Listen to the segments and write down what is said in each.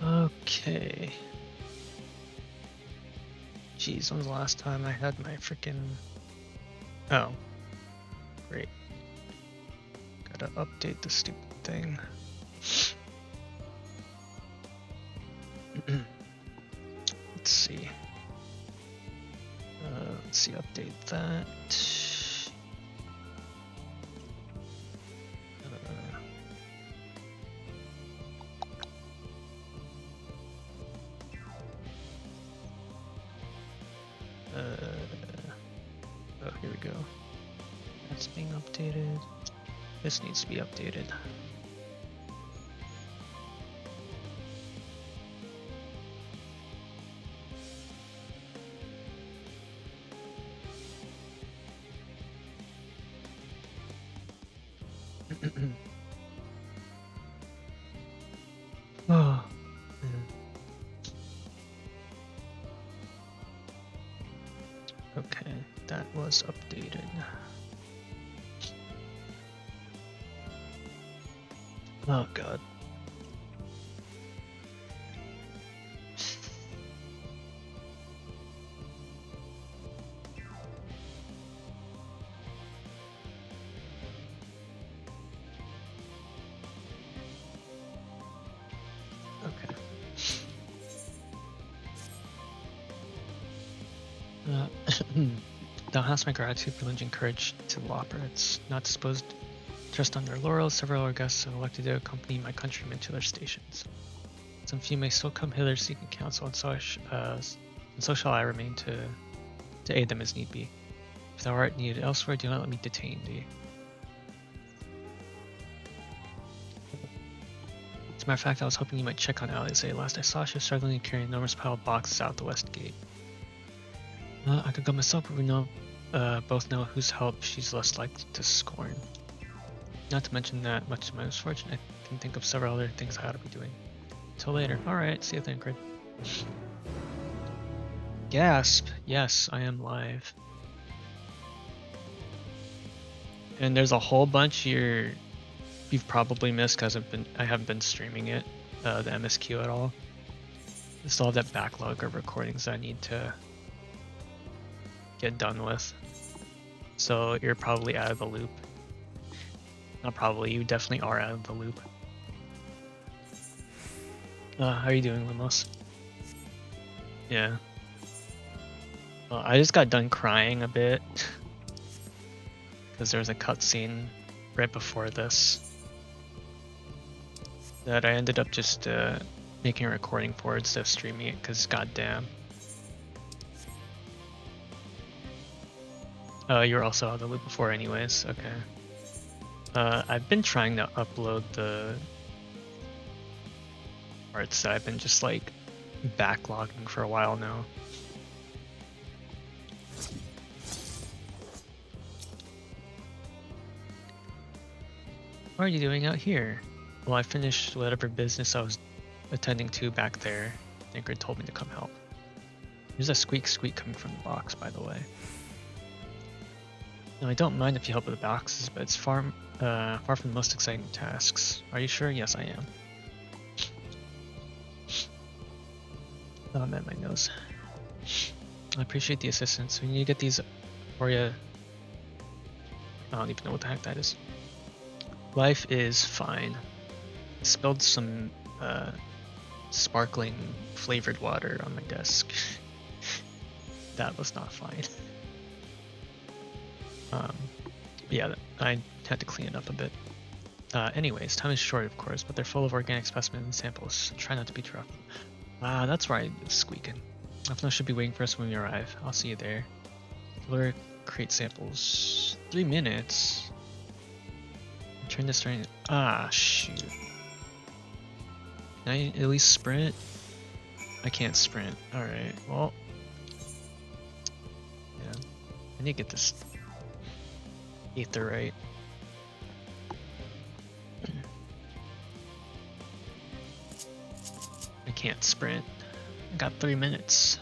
Okay. Jeez, when's the last time I had my freaking... Oh. Great. Gotta update the stupid thing. Let's see. Update that. Oh, here we go. That's being updated. This needs to be updated. Oh, man. Okay, that was updated. Oh god. Okay. Thou hast my gratitude, privilege, and courage to law operates, not disposed to rest on their laurels. Several other guests have elected to accompany my countrymen to their stations. Some few may still come hither seeking counsel, and so shall I remain to aid them as need be. If thou art needed elsewhere, do not let me detain thee. As a matter of fact, I was hoping you might check on Alize. Last I saw, she was struggling to carry an enormous pile of boxes out the west gate. I could go myself, but we both know whose help she's less likely to scorn. Not to mention that, much to my misfortune, I can think of several other things I ought to be doing. Till later. Alright, see you then, Grid. Gasp! Yes, I am live. And there's a whole bunch you've probably missed because I haven't been streaming it, the MSQ at all. I still have that backlog of recordings I need to get done with. So you're probably out of the loop. Not probably, you definitely are out of the loop. How are you doing, Limos? Yeah. Well, I just got done crying a bit. Because there was a cutscene right before this that I ended up just making a recording for instead of streaming it, because goddamn. You were also out of the loop before anyways, okay. I've been trying to upload the parts that I've been just like backlogging for a while now. What are you doing out here? Well, I finished whatever business I was attending to back there. Ingrid told me to come help. There's a squeak squeak coming from the box, by the way. No, I don't mind if you help with the boxes, but it's far from the most exciting tasks. Are you sure? Yes, I am. Oh, I'm at my nose. I appreciate the assistance. We need to get these for you. I don't even know what the heck that is. Life is fine. I spilled some sparkling flavored water on my desk. That was not fine. Yeah, I had to clean it up a bit. Anyways, time is short, of course, but they're full of organic specimens and samples. Try not to be too rough. That's right, squeaking. Ethno should be waiting for us when we arrive. I'll see you there. Blur crate samples. 3 minutes? Turn this turn. Shoot. Can I at least sprint? I can't sprint. Alright, well. Yeah. I need to get this ether right. I can't sprint. I got 3 minutes.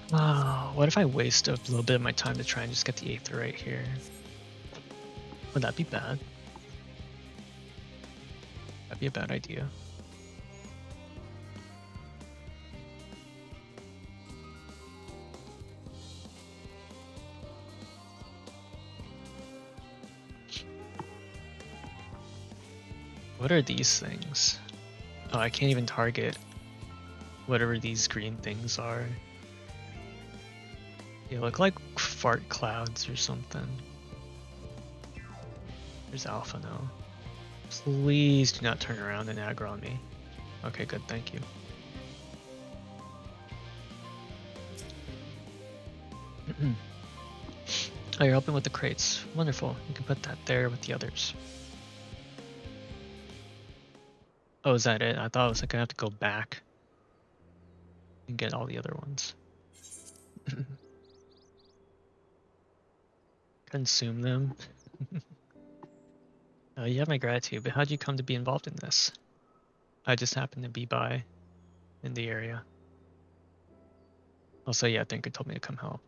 What if I waste a little bit of my time to try and just get the ether right here? Would that be bad? That'd be a bad idea. What are these things? Oh, I can't even target whatever these green things are. They look like fart clouds or something. There's Alpha now. Please do not turn around and aggro on me. Okay, good, thank you. Oh, you're helping with the crates. Wonderful. You can put that there with the others. Oh, is that it? I thought I was like gonna have to go back and get all the other ones. Consume them. You have my gratitude, but how'd you come to be involved in this? I just happened to be by in the area. Also, yeah, Thinker told me to come help.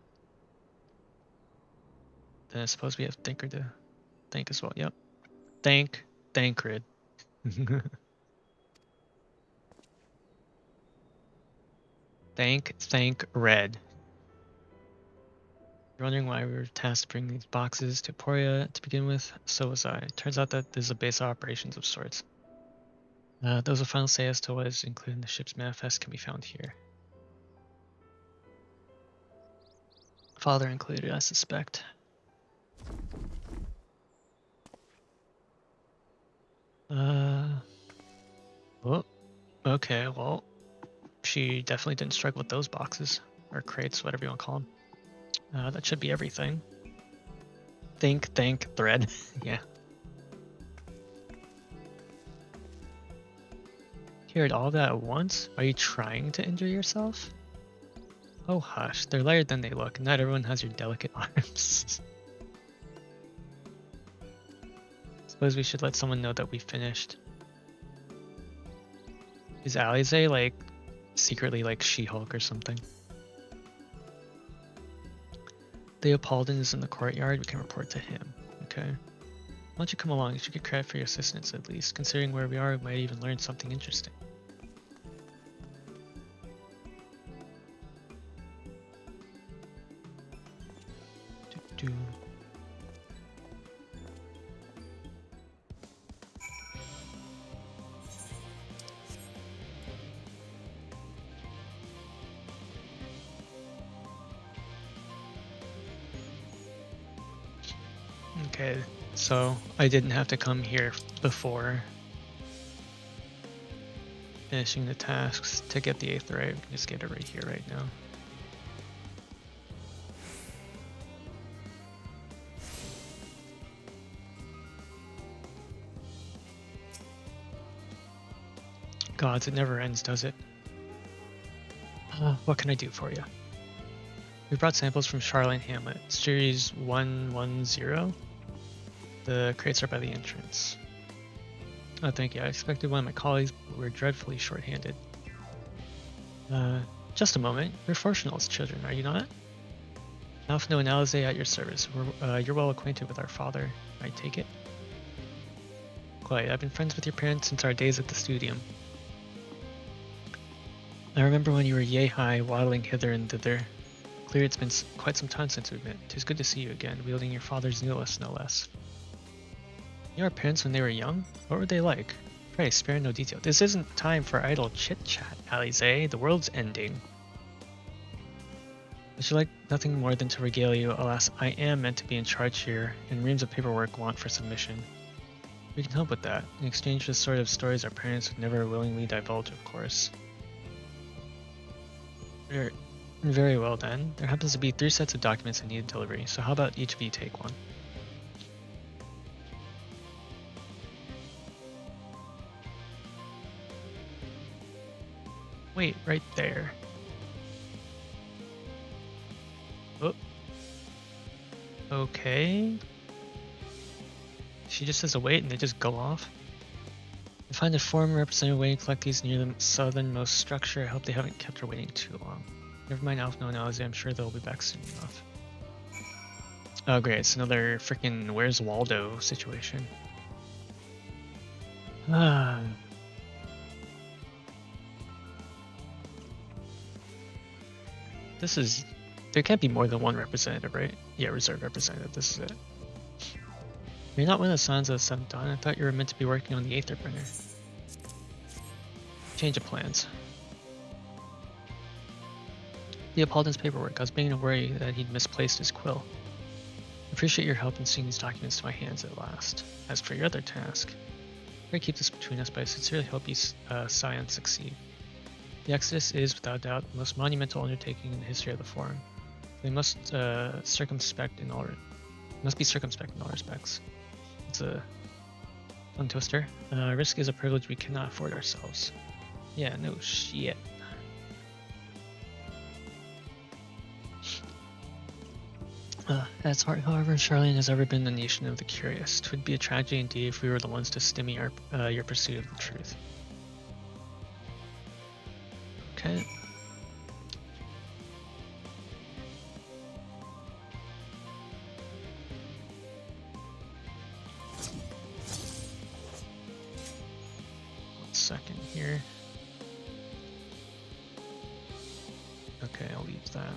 Then I suppose we have Thinker to thank as well. Yep. Thankred. Thank Red. You're wondering why we were tasked to bring these boxes to Poria to begin with? So was I. Turns out that this is a base of operations of sorts. Those will final say as to what is included in the ship's manifest can be found here. Father included, I suspect. Oh, okay, well, she definitely didn't struggle with those boxes, or crates, whatever you want to call them. That should be everything. Thank, thread. Yeah. Heard all that at once? Are you trying to injure yourself? Oh hush, they're lighter than they look. Not everyone has your delicate arms. Suppose we should let someone know that we finished. Is Alize like secretly like She-Hulk or something? Theopaldin is in the courtyard. We can report to him. Okay. Why don't you come along? You should get credit for your assistance at least. Considering where we are, we might even learn something interesting. Do-do. Okay, so I didn't have to come here before finishing the tasks to get the 8th right. We can just get it right here, right now. Gods, it never ends, does it? What can I do for you? We brought samples from Charlene Hamlet, series 110. The crates are by the entrance. Oh, thank you. I expected one of my colleagues, but we're dreadfully short-handed. Just a moment. You're fortunate as children, are you not? Alphno and Alize at your service. You're well acquainted with our father, I take it? Quite. I've been friends with your parents since our days at the studium. I remember when you were yay-high, waddling hither and thither. Clear it's been quite some time since we've met. 'Tis good to see you again, wielding your father's Nihilus, no less. You know our parents when they were young? What were they like? Pray, spare no detail. This isn't time for idle chit-chat, Alize. The world's ending. I should like nothing more than to regale you. Alas, I am meant to be in charge here, and reams of paperwork want for submission. We can help with that, in exchange for the sort of stories our parents would never willingly divulge, of course. Very well then. There happens to be 3 sets of documents that need delivery, so how about each of you take one? Wait, right there. Oh. Okay. She just says a wait and they just go off. I find a foreman representative waiting to collect these near the southernmost structure. I hope they haven't kept her waiting too long. Never mind Alphno and Alize, I'm sure they'll be back soon enough. Oh great, it's another freaking Where's Waldo situation. Ah. This is... There can't be more than one representative, right? Yeah, reserve representative. This is it. You're not one of the sons of the 7th Dawn. I thought you were meant to be working on the Aether Bringer. Change of plans. Leopoldin's paperwork. I was beginning to worry that he'd misplaced his quill. I appreciate your help in seeing these documents to my hands at last. As for your other task, I'm going to keep this between us, but I sincerely hope you scions succeed. The Exodus is, without doubt, the most monumental undertaking in the history of the Forum. They must be circumspect in all respects. It's a tongue twister. Risk is a privilege we cannot afford ourselves. Yeah, no shit. As hard, however, Charlene has ever been the nation of the curious. 'Twould be a tragedy indeed if we were the ones to stymie your pursuit of the truth. Okay. One second here. Okay, I'll leave that.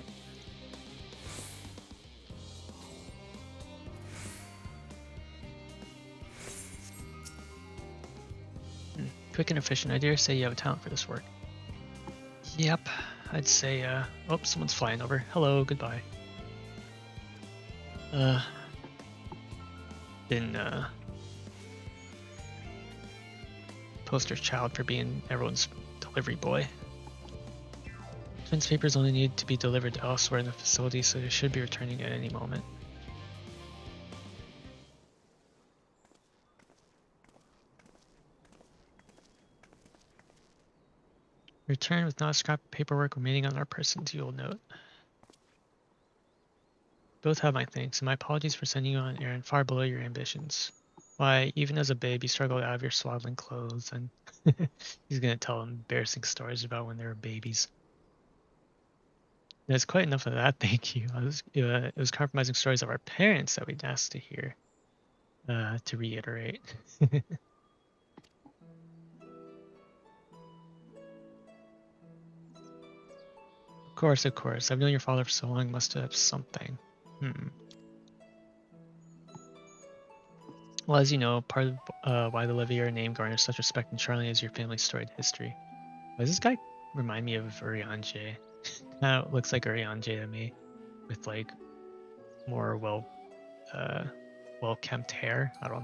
Quick and efficient. I dare say you have a talent for this work. Yep, I'd say, oh, someone's flying over. Hello, goodbye. Been, poster child for being everyone's delivery boy. Twins papers only need to be delivered elsewhere in the facility, so they should be returning at any moment. Return with not a scrap of paperwork remaining on our persons, you will note. Both have my thanks, and my apologies for sending you on an errand far below your ambitions. Why, even as a babe, you struggled out of your swaddling clothes, and he's gonna tell embarrassing stories about when they were babies. There's quite enough of that, thank you. It was compromising stories of our parents that we'd asked to hear, to reiterate. Of course. I've known your father for so long, must have something. Well, as you know, part of why the Levier name garners such respect in Charlie is your family's storied history. Does this guy remind me of Urianger? Now it looks like Urianger to me, with like more well-kempt hair. I don't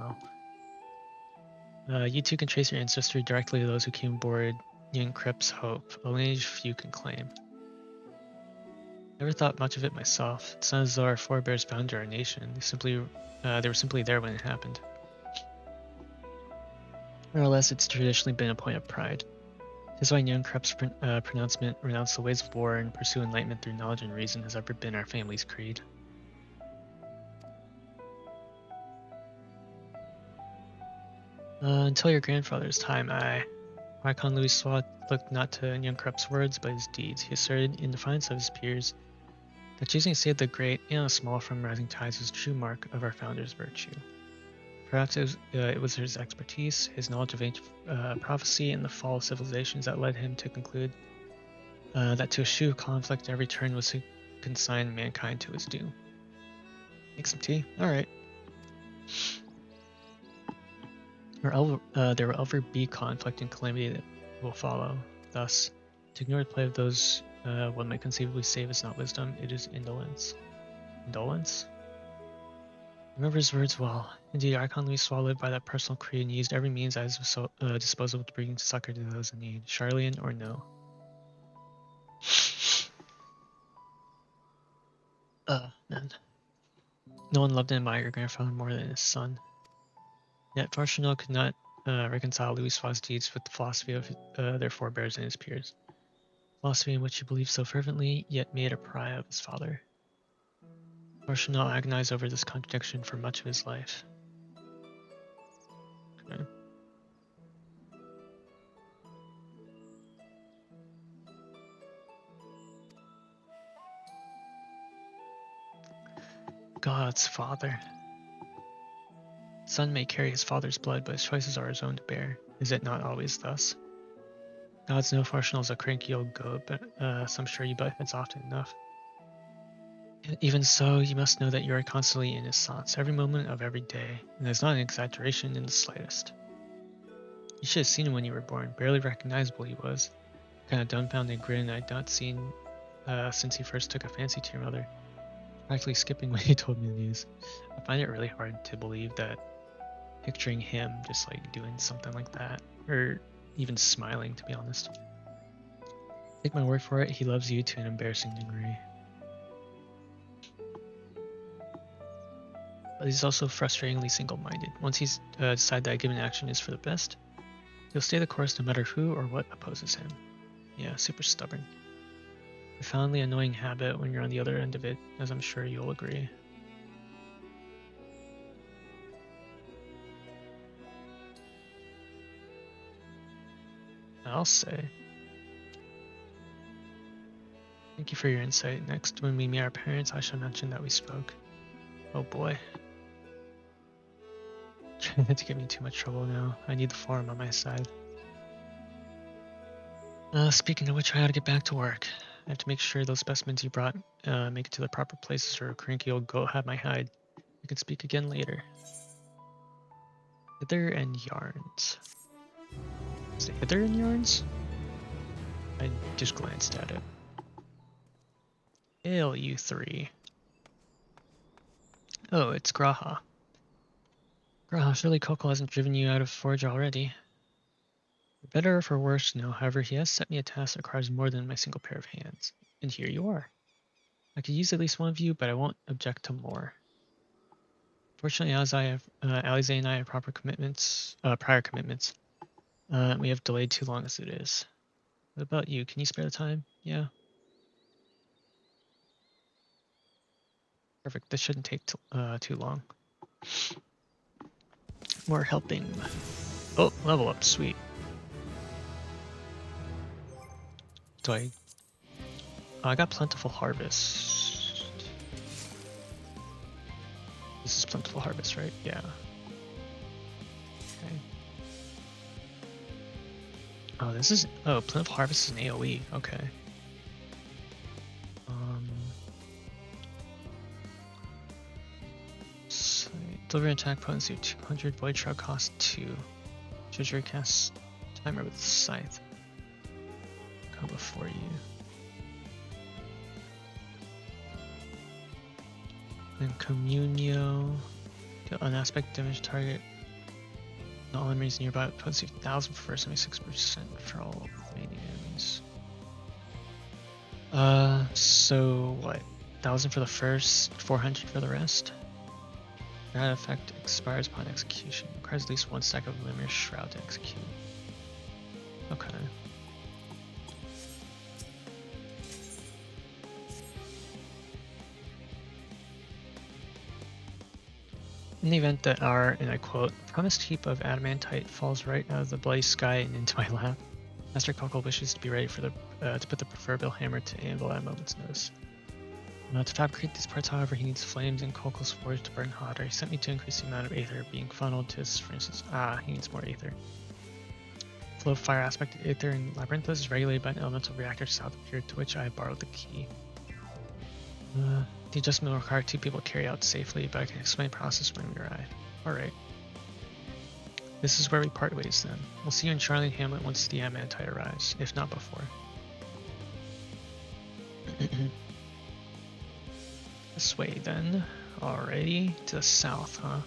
know. You two can trace your ancestry directly to those who came aboard young Crip's Hope, a lineage few can claim. Never thought much of it myself. It's not as though our forebears founded our nation. They were simply there when it happened. More or less, it's traditionally been a point of pride. It is why young Krep's pronouncement, renounce the ways of war and pursue enlightenment through knowledge and reason, has ever been our family's creed. Until your grandfather's time, Wycon Louis Swat looked not to young Krep's words, but his deeds. He asserted, in defiance of his peers, that choosing to save the great and the small from rising tides was a true mark of our founder's virtue. Perhaps it was his expertise, his knowledge of ancient prophecy and the fall of civilizations that led him to conclude that to eschew conflict at every turn was to consign mankind to his doom. Make some tea? Alright. There will ever be conflict and calamity that will follow. Thus, to ignore the play of those one might conceivably save is not wisdom, it is indolence. Indolence? Remember his words well. Indeed, Archon Louis Swat lived by that personal creed and used every means at his disposal to bring succor to those in need, Charlian or no. Man. No one loved and admired your grandfather more than his son. Yet Farshino could not reconcile Louis Swat's deeds with the philosophy of their forebears and his peers. Philosophy in which he believed so fervently, yet made a pariah of his father. Farshino agonized over this contradiction for much of his life. Okay. God's father. Son may carry his father's blood, but his choices are his own to bear. Is it not always thus? God's no Farshal is a cranky old goat, but so I'm sure you butt heads often enough. Even so, you must know that you are constantly in his thoughts, every moment of every day, and there's not an exaggeration in the slightest. You should have seen him when you were born. Barely recognizable he was. Kind of dumbfounded grin I'd not seen since he first took a fancy to your mother. Practically skipping when he told me the news. I find it really hard to believe that picturing him just like doing something like that, or even smiling, to be honest. Take my word for it, he loves you to an embarrassing degree. But he's also frustratingly single-minded. Once he's decided that a given action is for the best, he'll stay the course no matter who or what opposes him. Yeah, super stubborn. Profoundly annoying habit when you're on the other end of it, as I'm sure you'll agree. I'll say. Thank you for your insight. Next, when we meet our parents, I shall mention that we spoke. Oh boy. Trying not to get me in too much trouble now. I need the farm on my side. Speaking of which, I gotta get back to work. I have to make sure those specimens you brought make it to the proper places, or a cranky old goat have my hide. We can speak again later. Hither and yarns. Is it hither and yarns? I just glanced at it. Hail, you three. Oh, it's Graha. Graha, surely Coco hasn't driven you out of Forge already. For better or for worse, no. However, he has set me a task that requires more than my single pair of hands. And here you are. I could use at least one of you, but I won't object to more. Fortunately, as I have, Alize and I have prior commitments. We have delayed too long as it is. What about you? Can you spare the time? Yeah. Perfect. This shouldn't take too long. More helping. Oh, level up. Sweet. Do I... Oh, I got Plentiful Harvest. This is Plentiful Harvest, right? Yeah. Okay. Oh, this is... Oh, Plentiful Harvest is an AoE. Okay. Deliver attack potency of 200, Void Shroud cost 2. Treasury cast timer with Scythe. Go before you. Then Communio. Deal an aspect damage target. All enemies nearby with potency of 1000 for first, 76% for all remaining enemies. So what? 1000 for the first, 400 for the rest? That effect expires upon execution. Requires at least one stack of Limmer's Shroud to execute. Okay. In the event that our, and I quote, promised heap of adamantite falls right out of the bloody sky and into my lap, Master Cockle wishes to be ready for the to put the proverbial hammer to anvil at a moment's notice. To fabricate these parts, however, he needs flames and Cockle's forge to burn hotter. He sent me to increase the amount of aether being funneled to his furnaces. He needs more aether. Flow of fire aspect of aether in Labyrinthos is regulated by an elemental reactor south of here, to which I borrowed the key. The adjustment will require 2 people to carry out safely, but I can explain the process when we arrive. Alright. This is where we part ways then. We'll see you in Charlie Hamlet once the adamantite arrives, if not before. This way then. Alrighty, to the south, huh?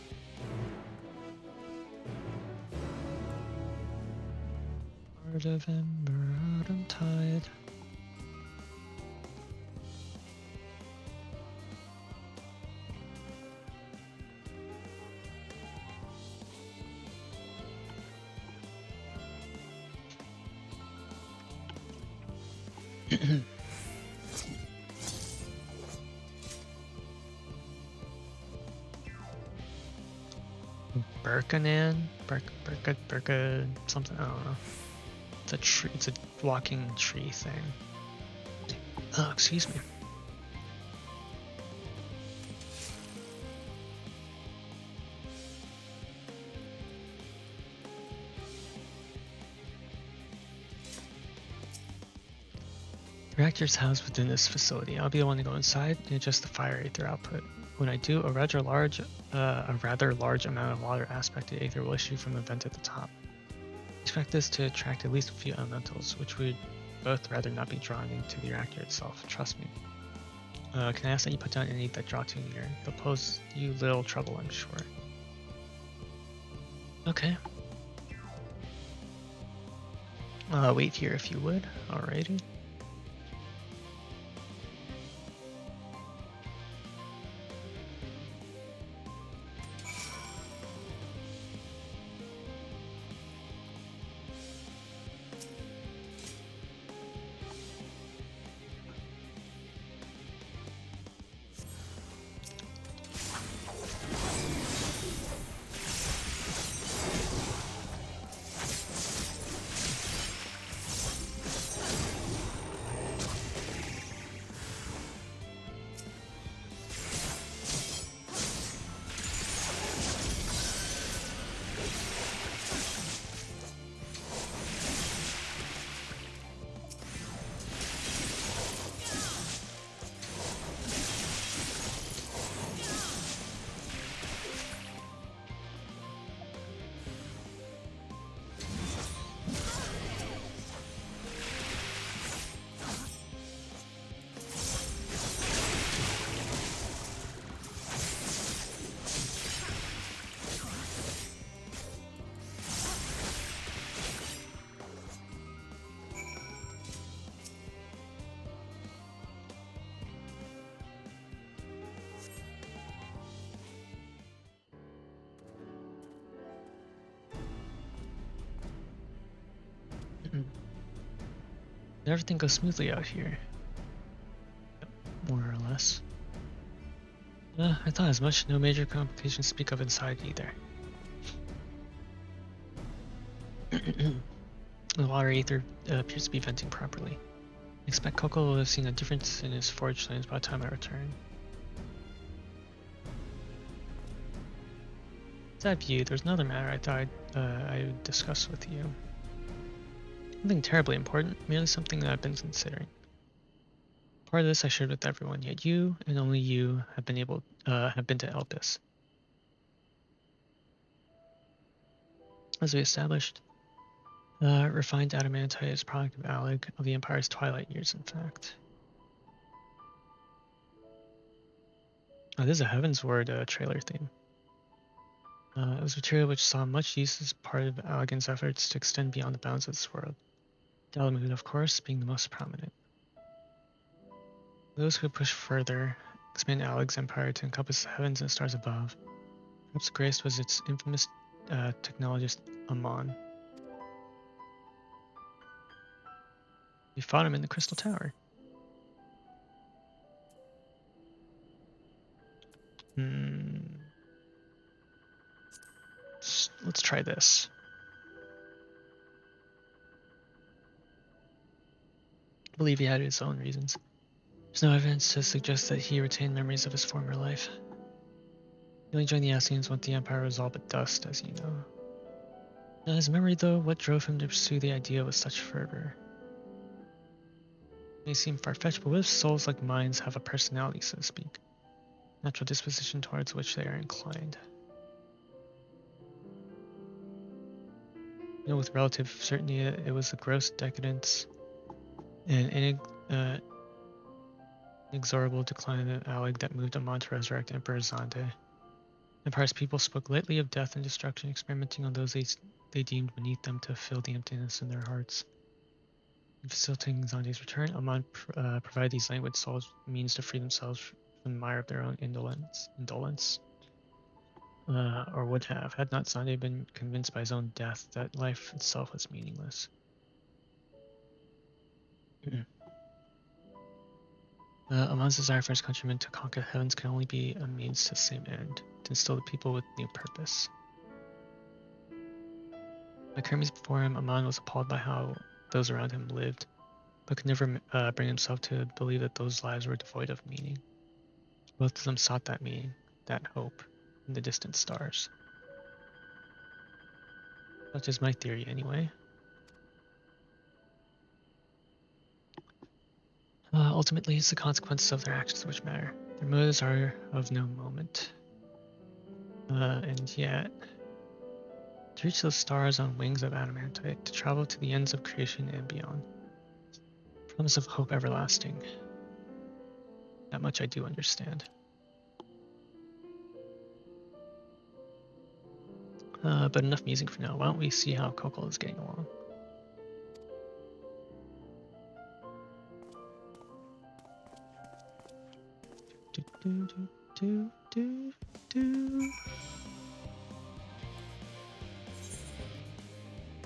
Heart of Ember, autumn tide. Birkanan? Birka, something, I don't know. It's a tree, it's a walking tree thing. Oh, excuse me. Reactors housed within this facility. I'll be the one to go inside and adjust the fire aether output. When I do, a rather large amount of water aspected aether will issue from the vent at the top. Expect this to attract at least a few elementals, which would both rather not be drawn into the reactor itself. Trust me. Can I ask that you put down any that draw too near? They'll pose you little trouble, I'm sure. Okay. Wait here if you would. Alrighty. Everything goes smoothly out here. More or less. I thought as much. No major complications to speak of inside either. The water aether appears to be venting properly. I expect Coco will have seen a difference in his forage lanes by the time I return. That view, there's another matter I thought I would discuss with you. Nothing terribly important, merely something that I've been considering. Part of this I shared with everyone, yet you and only you have been to Elpis. As we established, refined adamantite is a product of Alec of the Empire's twilight years, in fact. Oh, this is a Heaven's Word trailer theme. It was material which saw much use as part of Allegan's efforts to extend beyond the bounds of this world. Dalamud, of course, being the most prominent. Those who push further expand Alleg's empire to encompass the heavens and stars above. Perhaps the greatest was its infamous technologist Amon. We fought him in the Crystal Tower. Let's try this. I believe he had his own reasons. There's no evidence to suggest that he retained memories of his former life. He only joined the Ascians when the Empire was all but dust, as you know. Now his memory, though, what drove him to pursue the idea with such fervor? It may seem far-fetched, but what if souls like minds have a personality, so to speak? Natural disposition towards which they are inclined. You know, with relative certainty, it was the gross decadence and inexorable decline of Alec that moved Amon to resurrect Emperor Zande. Empire's people spoke lightly of death and destruction, experimenting on those they deemed beneath them to fill the emptiness in their hearts. In facilitating Zande's return, Amon provided these languid souls means to free themselves from the mire of their own indolence. Or would have, had not Zande been convinced by his own death that life itself was meaningless. Amon's desire for his countrymen to conquer the heavens can only be a means to the same end, to instill the people with new purpose. Like Hermes before him, Amon was appalled by how those around him lived, but could never bring himself to believe that those lives were devoid of meaning. Both of them sought that meaning, that hope, in the distant stars. Such is my theory, anyway. Ultimately, it's the consequences of their actions which matter. Their motives are of no moment. And yet, to reach those stars on wings of adamantite, to travel to the ends of creation and beyond. Promise of hope everlasting. That much I do understand. But enough musing for now. Why don't we see how Coco is getting along?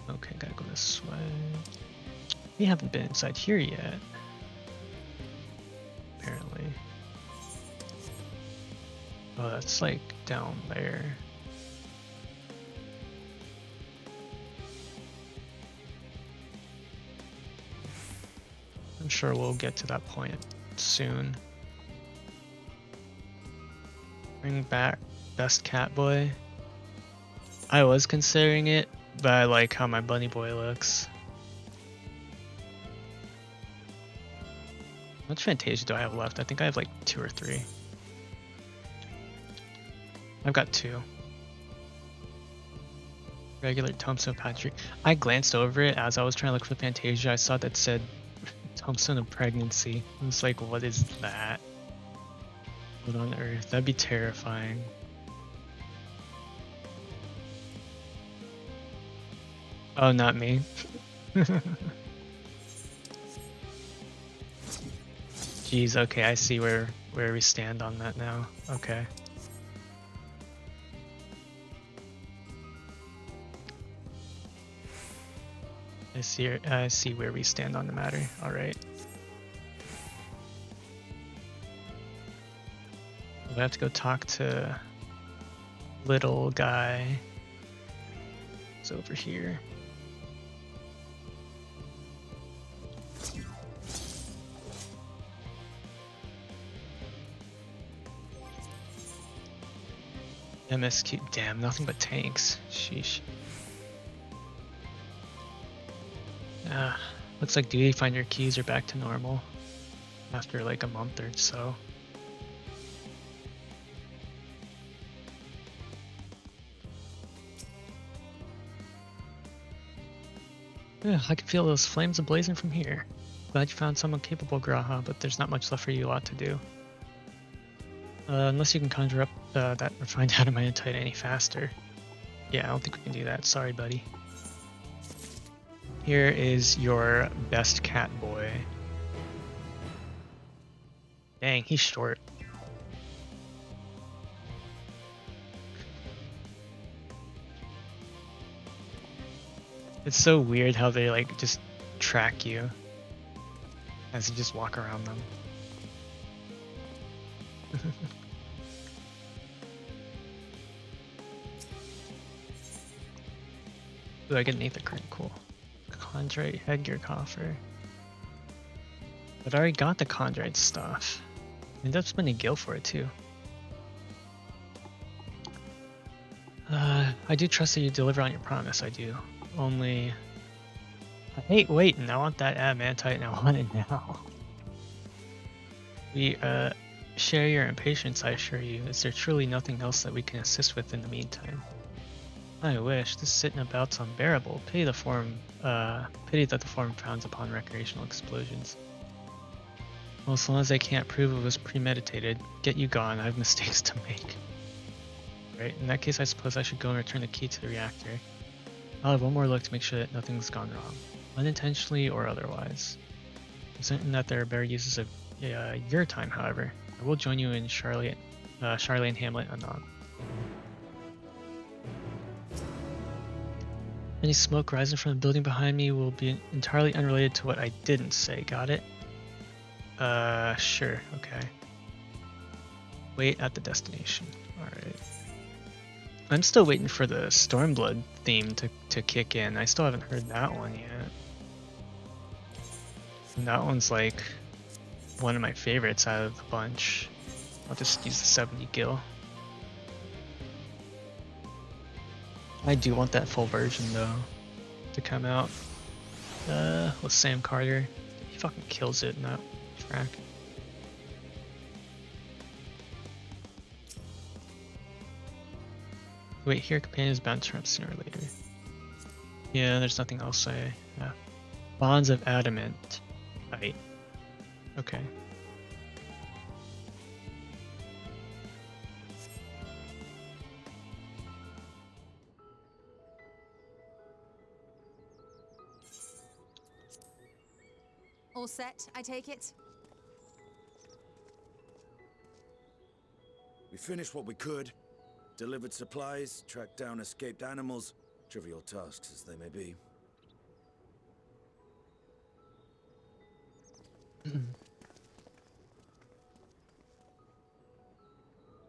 Okay, gotta go this way. We haven't been inside here yet. Apparently. Oh, that's like down there. I'm sure we'll get to that point soon. Bring back Best Cat Boy. I was considering it, but I like how my bunny boy looks. How much Fantasia do I have left? I think I have like 2 or 3. I've got 2. Regular Tombstone Patrick. I glanced over it as I was trying to look for Fantasia. I saw that said Tombstone of Pregnancy. I was like, what is that? What on earth? That'd be terrifying. Oh, not me. Jeez, okay, I see where we stand on that now. Okay. I see where we stand on the matter. All right. We have to go talk to little guy. It's over here. MSQ. Damn, nothing but tanks. Sheesh. Looks like duty finder keys are back to normal after like a month or so. Yeah, I can feel those flames ablazing from here. Glad you found someone capable, Graha, but there's not much left for you lot to do. Unless you can conjure up that refined adamantite any faster. Yeah, I don't think we can do that. Sorry, buddy. Here is your best cat boy. Dang, he's short. It's so weird how they like just track you as you just walk around them. Ooh, I get an Aether cool. Chondrite headgear coffer. But I already got the Chondrite stuff. I ended up spending gil for it too. I do trust that you deliver on your promise, I do. Only... I hate waiting, I want that adamantite and I want it now. We, share your impatience, I assure you. Is there truly nothing else that we can assist with in the meantime? I wish. This sitting about's unbearable. Pity that the forum frowns upon recreational explosions. Well, as long as I can't prove it was premeditated, get you gone. I have mistakes to make. Right, in that case I suppose I should go and return the key to the reactor. I'll have one more look to make sure that nothing's gone wrong, unintentionally or otherwise. I'm certain that there are better uses of your time, however. I will join you in Charlotte and Hamlet anon. Any smoke rising from the building behind me will be entirely unrelated to what I didn't say, got it? Sure, okay. Wait at the destination, alright. I'm still waiting for the Stormblood theme to kick in. I still haven't heard that one yet. And that one's like one of my favorites out of the bunch. I'll just use the 70 gil. I do want that full version though to come out with Sam Carter. He fucking kills it in that track. Wait here, companions bound to turn up sooner or later. Yeah, there's nothing else yeah. Bonds of adamant. Right. Okay. All set, I take it? We finished what we could. Delivered supplies, tracked down escaped animals. Trivial tasks as they may be.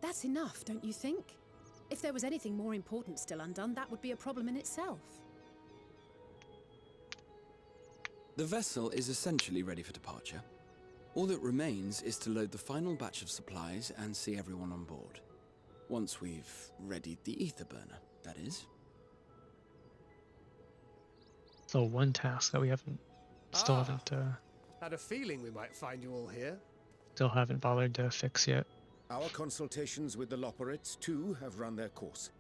That's enough, don't you think? If there was anything more important still undone, that would be a problem in itself. The vessel is essentially ready for departure. All that remains is to load the final batch of supplies and see everyone on board. Once we've readied the ether burner, that is. So one task that we still haven't Had a feeling we might find you all here. bothered to fix yet. Our consultations with the Loperites, too, have run their course.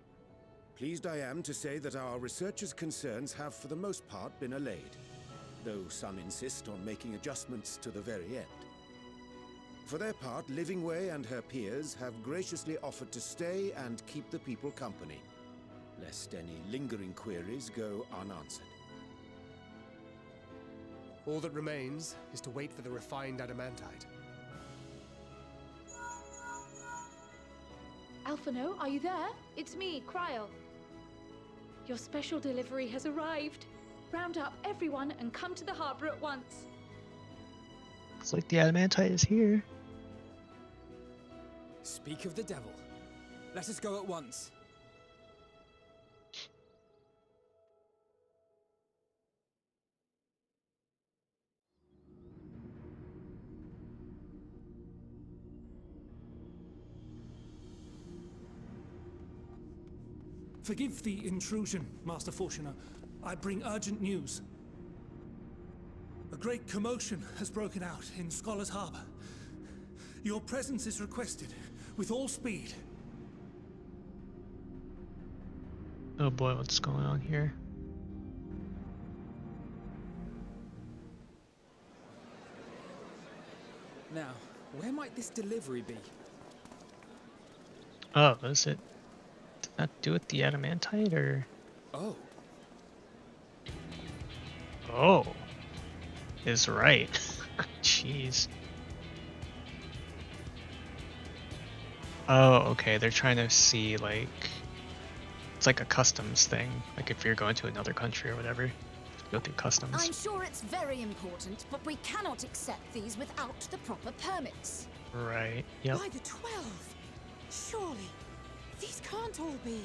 Pleased I am to say that our researchers' concerns have, for the most part, been allayed, though some insist on making adjustments to the very end. For their part, Livingway and her peers have graciously offered to stay and keep the people company, lest any lingering queries go unanswered. All that remains is to wait for the refined adamantite. Alphino, are you there? It's me, Cryo. Your special delivery has arrived. Round up everyone and come to the harbor at once. Looks like the adamantite is here. Speak of the devil. Let us go at once. Forgive the intrusion, Master Fortuner. I bring urgent news. A great commotion has broken out in Scholar's Harbor. Your presence is requested, with all speed. Oh boy, what's going on here? Now, where might this delivery be? Oh, is it? Did that do with the adamantite or? Oh. Oh, is right. Jeez. Oh, okay. They're trying to see like it's like a customs thing. Like if you're going to another country or whatever, go through customs. I'm sure it's very important, but we cannot accept these without the proper permits. Right. Yep. By the 12! Surely, these can't all be.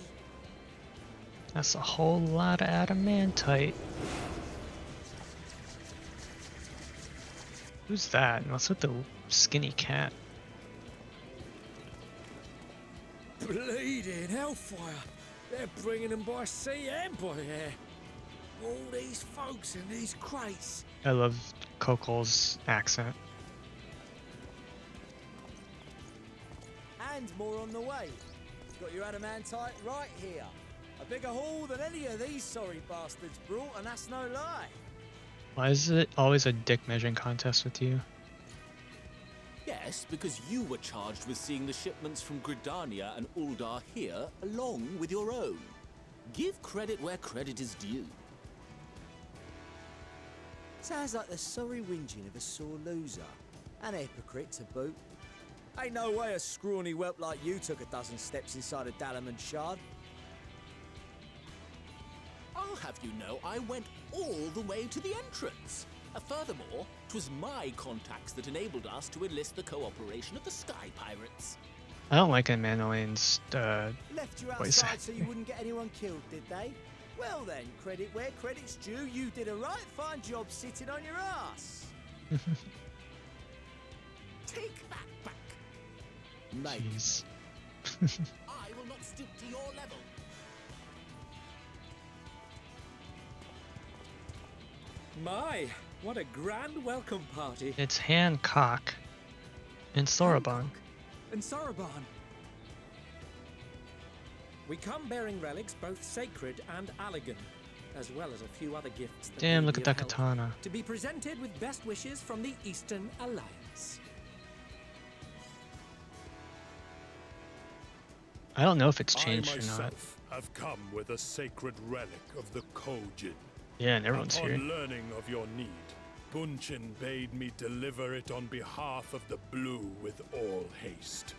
That's a whole lot of adamantite. Who's that? What's with the skinny cat? Bleeding hellfire! They're bringing them by sea and by air. All these folks in these crates. I love Kokol's accent. And more on the way. Got your adamantite right here. A bigger haul than any of these sorry bastards brought, and that's no lie. Why is it always a dick measuring contest with you? Yes, because you were charged with seeing the shipments from Gridania and Uldar here, along with your own. Give credit where credit is due. Sounds like the sorry whinging of a sore loser. An hypocrite to boot. Ain't no way a scrawny whelp like you took a dozen steps inside a Dalamon shard. I'll have you know I went all the way to the entrance. Furthermore, 'twas my contacts that enabled us to enlist the cooperation of the Sky Pirates. I don't like Mandoline's Left you voice outside so you wouldn't get anyone killed, did they? Well then, credit where credit's due, you did a right fine job sitting on your ass. Take that back. Mate. Jeez. I will not stoop to your level. My, what a grand welcome party. It's Hancock and Soraban. And Soraban. We come bearing relics both sacred and elegant, as well as a few other gifts that Damn, may look be at of that help, katana. to be presented with best wishes from the Eastern Alliance. I don't know if it's changed I or not. myself have come with a sacred relic of the Kojin. Yeah, and everyone's Upon here. learning of your need, Bunchin bade me deliver it on behalf of the Blue with all haste.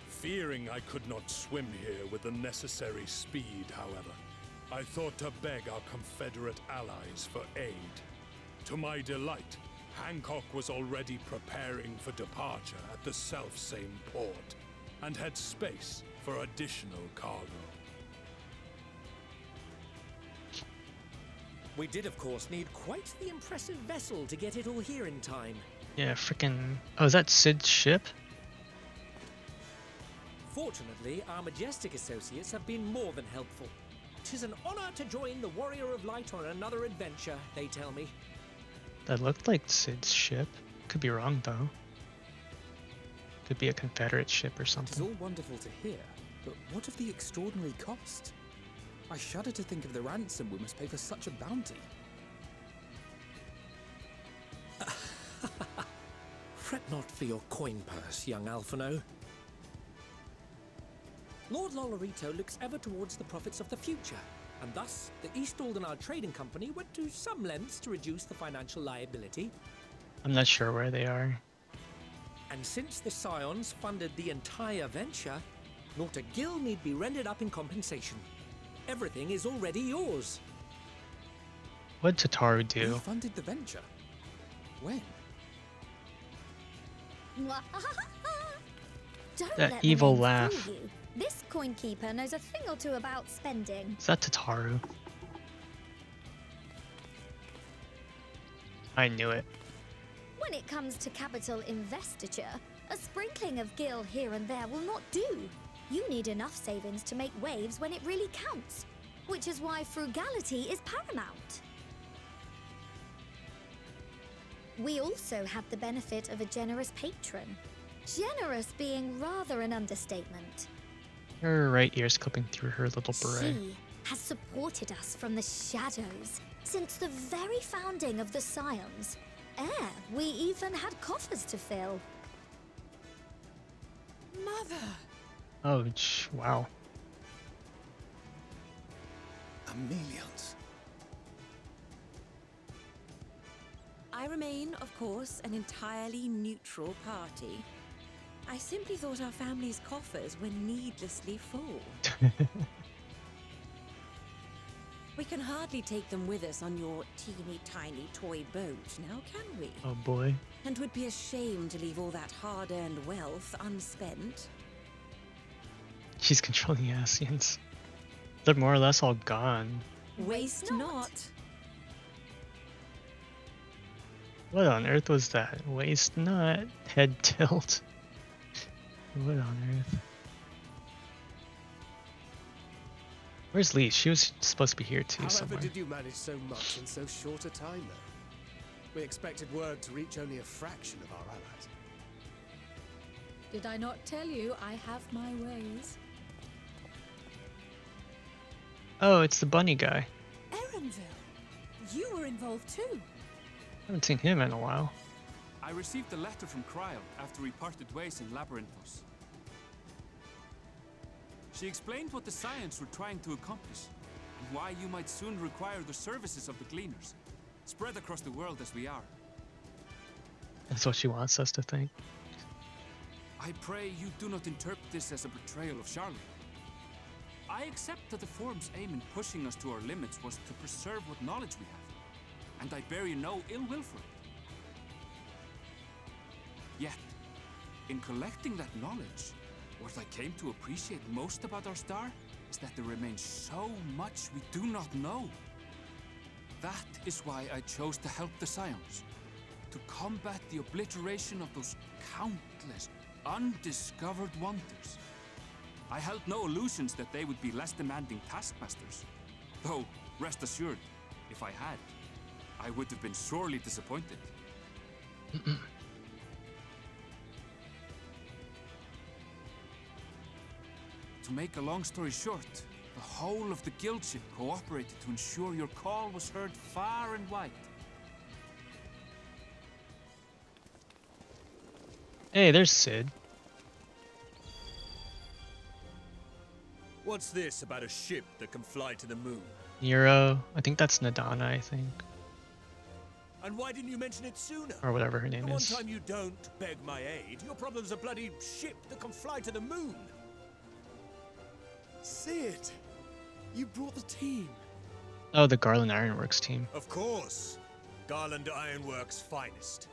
Fearing I could not swim here with the necessary speed, however, I thought to beg our Confederate allies for aid. To my delight, Hancock was already preparing for departure at the selfsame port, and had space for additional cargo. We did, of course, need quite the impressive vessel to get it all here in time. Yeah, freaking. Oh, is that Sid's ship? Fortunately, our majestic associates have been more than helpful. 'Tis an honor to join the Warrior of Light on another adventure, they tell me. That looked like Sid's ship. Could be wrong though. Could be a Confederate ship or It is something. all wonderful to hear, but what of the extraordinary cost? I shudder to think of the ransom we must pay for such a bounty. Fret not for your coin purse, young Alphino. Lord Lolorito looks ever towards the profits of the future, and thus the East Aldenard Trading Company went to some lengths to reduce the financial liability. I'm not sure where they are. And since the Scions funded the entire venture, not a gill need be rendered up in compensation. Everything is already yours. What'd Tataru We do? funded the venture. When? Don't That let the evil names laugh. fool you. This coin keeper knows a thing or two about spending. Is that Tataru? I knew it. When it comes to capital investiture, a sprinkling of gil here and there will not do. You need enough savings to make waves when it really counts, which is why frugality is paramount. We also had the benefit of a generous patron. Generous being rather an understatement. Her right ear's clipping through her little beret. She has supported us from the shadows since the very founding of the Scions. We even had coffers to fill. Mother! Oh, wow. Millions. I remain, of course, an entirely neutral party. I simply thought our family's coffers were needlessly full. We can hardly take them with us on your teeny tiny toy boat, now can we? Oh boy. And would be a shame to leave all that hard-earned wealth unspent. She's controlling the Asians. They're more or less all gone. Waste not. What on earth was that? Waste not. Head tilt. What on earth? Where's Lee? She was supposed to be here too However somewhere. did you manage so much in so short a time, though? We expected word to reach only a fraction of our allies. Did I not tell you I have my ways? Oh, it's the bunny guy. Erenville, you were involved too. I haven't seen him in a while. I received a letter from Cryle after we parted ways in Labyrinthos. She explained what the Scions were trying to accomplish, and why you might soon require the services of the Gleaners, spread across the world as we are. That's what she wants us to think. I pray you do not interpret this as a betrayal of Charlotte. I accept that the Forum's aim in pushing us to our limits was to preserve what knowledge we have, and I bear you no ill will for it. Yet, in collecting that knowledge, what I came to appreciate most about our star is that there remains so much we do not know. That is why I chose to help the Scions, to combat the obliteration of those countless undiscovered wonders. I held no illusions that they would be less demanding taskmasters, Though, rest assured, if I had, I would have been sorely disappointed. To make a long story short, the whole of the guildship cooperated to ensure your call was heard far and wide. Hey, there's Sid. What's this about a ship that can fly to the moon? Nero. I think that's Nadana, I think. And why didn't you mention it sooner? Or whatever her name the is. one time you don't beg my aid, your problem's a bloody ship that can fly to the moon. Sid, you brought the team. Oh, the Garland Ironworks team. Of course. Garland Ironworks' finest.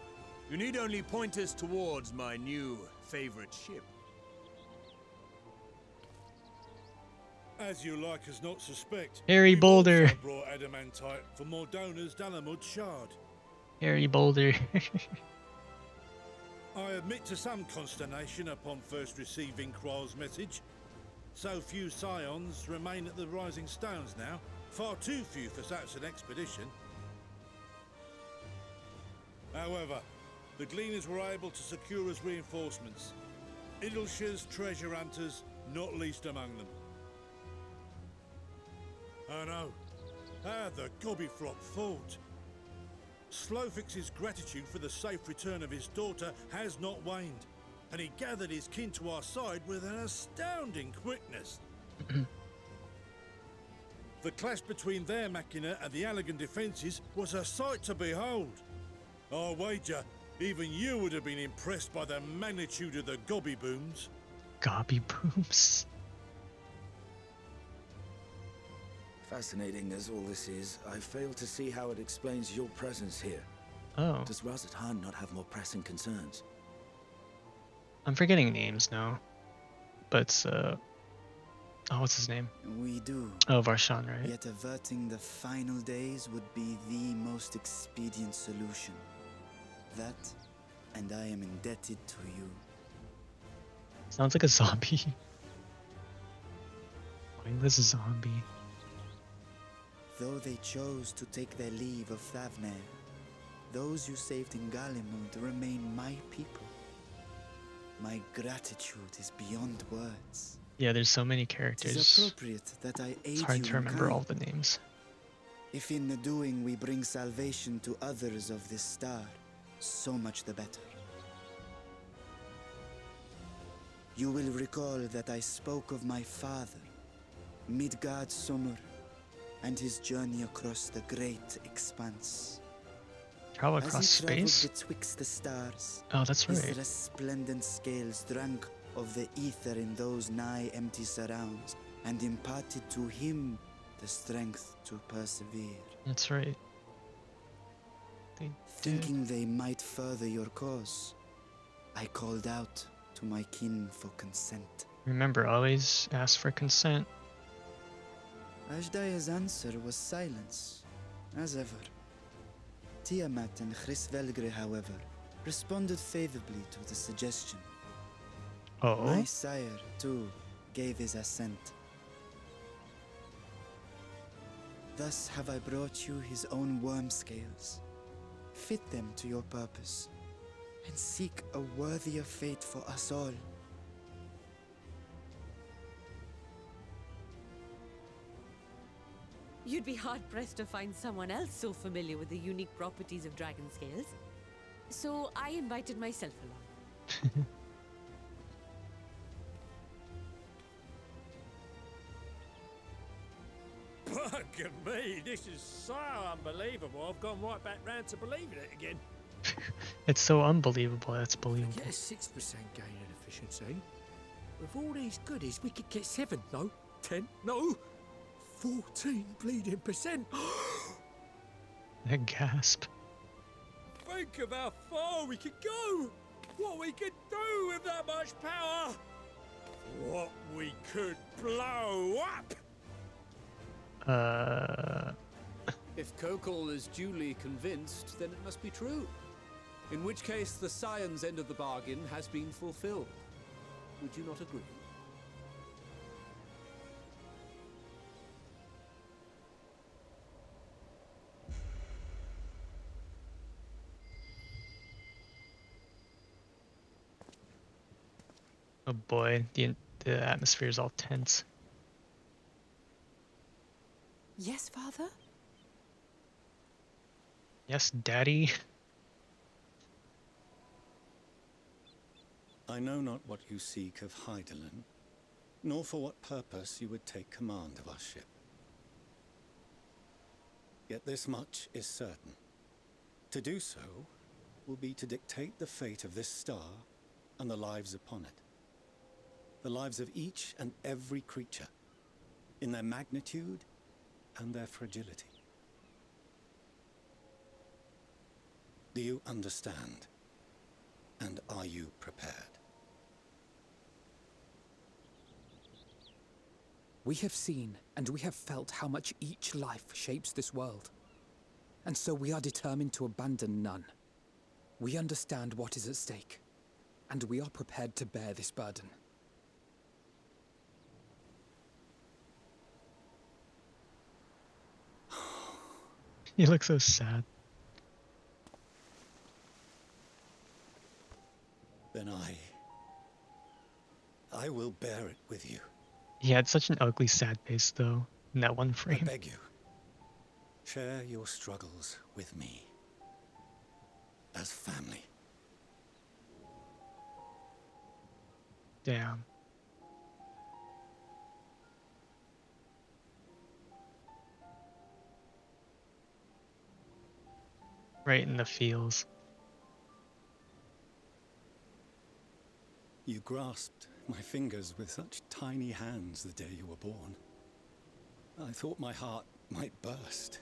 You need only point us towards my new favorite ship. As you like as not suspect, Harry we've Boulder. also brought adamantite for Mordona's Dalamud Shard. Harry Boulder. I admit to some consternation upon first receiving Kryl's message. So few scions remain at the Rising Stones now. Far too few for such an expedition. However, the Gleaners were able to secure us reinforcements. Idleshire's treasure hunters, not least among them. I know. How the Gobbyflop fought. Slowfix's gratitude for the safe return of his daughter has not waned, and he gathered his kin to our side with an astounding quickness. The clash between their machina and the Allagan defences was a sight to behold. I wager even you would have been impressed by the magnitude of the gobby booms. Gobby booms? Fascinating as all this is, I fail to see how it explains your presence here. Oh. Does Razat Khan not have more pressing concerns? I'm forgetting names now. But, oh, what's his name? We do. Oh, Varshan, right? Yet averting the final days would be the most expedient solution. That, and I am indebted to you. Sounds like a zombie. Mindless zombie. Though they chose to take their leave of Thavner, those you saved in Galimund remain my people. My gratitude is beyond words. Yeah, there's so many It characters. is appropriate that I aid It's hard you to in remember kind. all the names. If in the doing we bring salvation to others of this star, so much the better. You will recall that I spoke of my father, Midgard Sommer, and his journey across the great expanse. Travel As across he traveled space? betwixt the stars, Oh, that's his right. resplendent scales drank of the ether in those nigh empty surrounds, and imparted to him the strength to persevere. That's right. Thinking they might further your cause, I called out to my kin for consent. Remember, always ask for consent. Ajdaya's answer was silence, as ever. Tiamat and Chris-Velgre, however, responded favorably to the suggestion. Oh? My sire, too, gave his assent. Thus have I brought you his own worm scales. Fit them to your purpose, and seek a worthier fate for us all. You'd be hard-pressed to find someone else so familiar with the unique properties of dragon scales. So I invited myself along. Bugger me, this is so unbelievable. I've gone right back round to believing it again. It's so unbelievable that's believable. Get a 6% gain in efficiency. With all these goodies, we could get 7, no, 10, no, 14 bleeding percent. That gasp. Think of how far we could go. What we could do with that much power. What we could blow up. If Kokol is duly convinced, then it must be true. In which case, the Scion's end of the bargain has been fulfilled. Would you not agree? Oh boy, the atmosphere is all tense. Yes, Father? Yes, Daddy. I know not what you seek of Hydaelyn, nor for what purpose you would take command of our ship. Yet this much is certain. To do so will be to dictate the fate of this star and the lives upon it. The lives of each and every creature, in their magnitude and their fragility. Do you understand? And are you prepared? We have seen and we have felt how much each life shapes this world. And so we are determined to abandon none. We understand what is at stake, and we are prepared to bear this burden. You look so sad. Then I will bear it with you. He had such an ugly, sad face, though, in that one frame. I beg you, share your struggles with me. As family. Damn. Right in the feels. You grasped my fingers with such tiny hands the day you were born. I thought my heart might burst.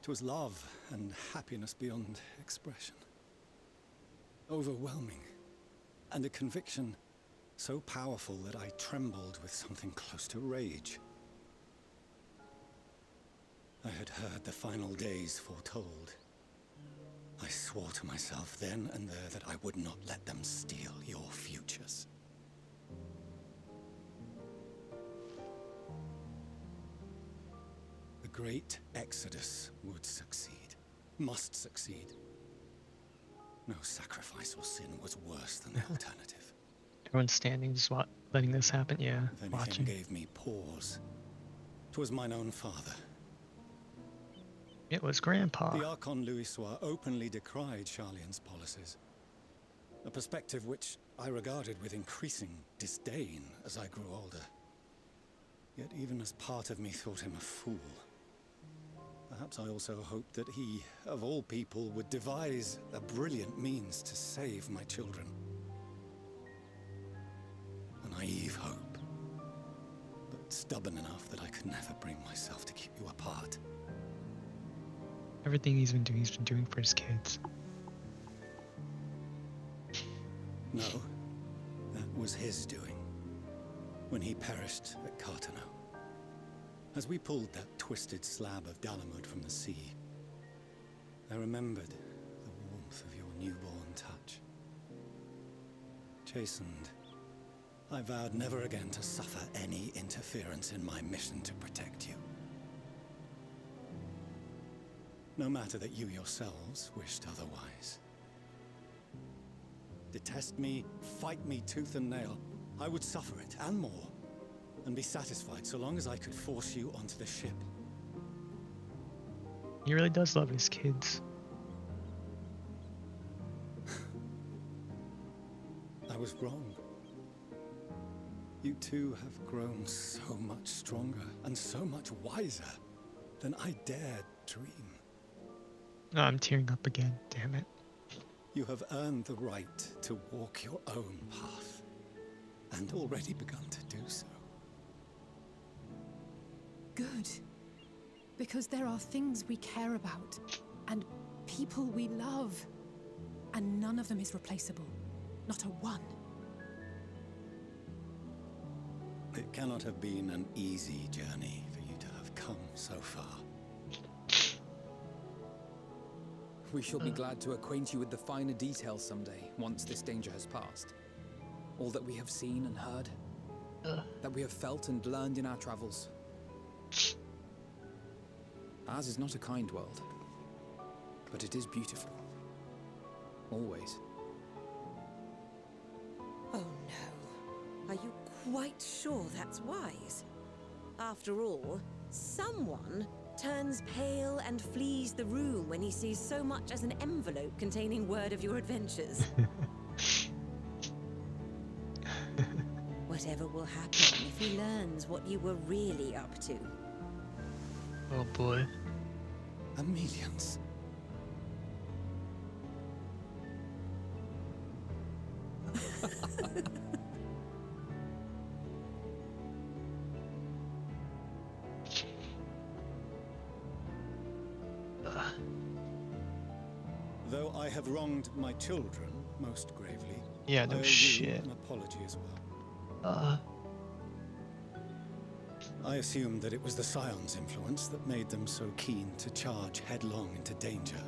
It was love and happiness beyond expression. Overwhelming. And a conviction so powerful that I trembled with something close to rage. I had heard the final days foretold. I swore to myself then and there that I would not let them steal your futures. The great exodus would succeed, must succeed. No sacrifice or sin was worse than the alternative. Everyone's standing, just letting this happen. Yeah, If anything watching. gave me pause, 'twas mine own father. It was Grandpa. The Archon Louisois openly decried Charlian's policies, a perspective which I regarded with increasing disdain as I grew older. Yet even as part of me thought him a fool, perhaps I also hoped that he, of all people, would devise a brilliant means to save my children. A naive hope, but stubborn enough that I could never bring myself to keep you apart. Everything he's been doing for his kids. No, that was his doing, when he perished at Cartano. As we pulled that twisted slab of Dalamud from the sea, I remembered the warmth of your newborn touch. Chastened, I vowed never again to suffer any interference in my mission to protect you. No matter that you yourselves wished otherwise. Detest me, fight me tooth and nail, I would suffer it, and more, and be satisfied so long as I could force you onto the ship. He really does love his kids. I was wrong. You two have grown so much stronger and so much wiser than I dared dream. Oh, I'm tearing up again, damn it. You have earned the right to walk your own path, and already begun to do so. Good. Because there are things we care about, and people we love, and none of them is replaceable. Not a one. It cannot have been an easy journey for you to have come so far. We shall be glad to acquaint you with the finer details someday, once this danger has passed. All that we have seen and heard, that we have felt and learned in our travels. Ours is not a kind world, but it is beautiful. Always. quite sure that's wise. After all, someone turns pale and flees the room when he sees so much as an envelope containing word of your adventures. Whatever will happen if he learns what you were really up to. Oh boy. Amelians. Though I have wronged my children most gravely, Yeah, no I owe shit. you an apology as well. I assumed that it was the Scion's influence that made them so keen to charge headlong into danger.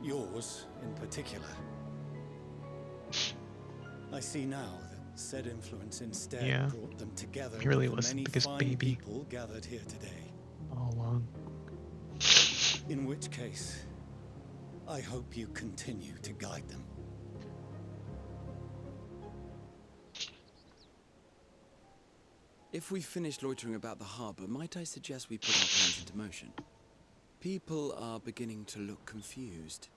Yours, in particular. I see now that said influence instead brought them together. He really with was the many the biggest fine baby people gathered here today. all along. In which case, I hope you continue to guide them. If we've finished loitering about the harbor, might I suggest we put our plans into motion? People are beginning to look confused.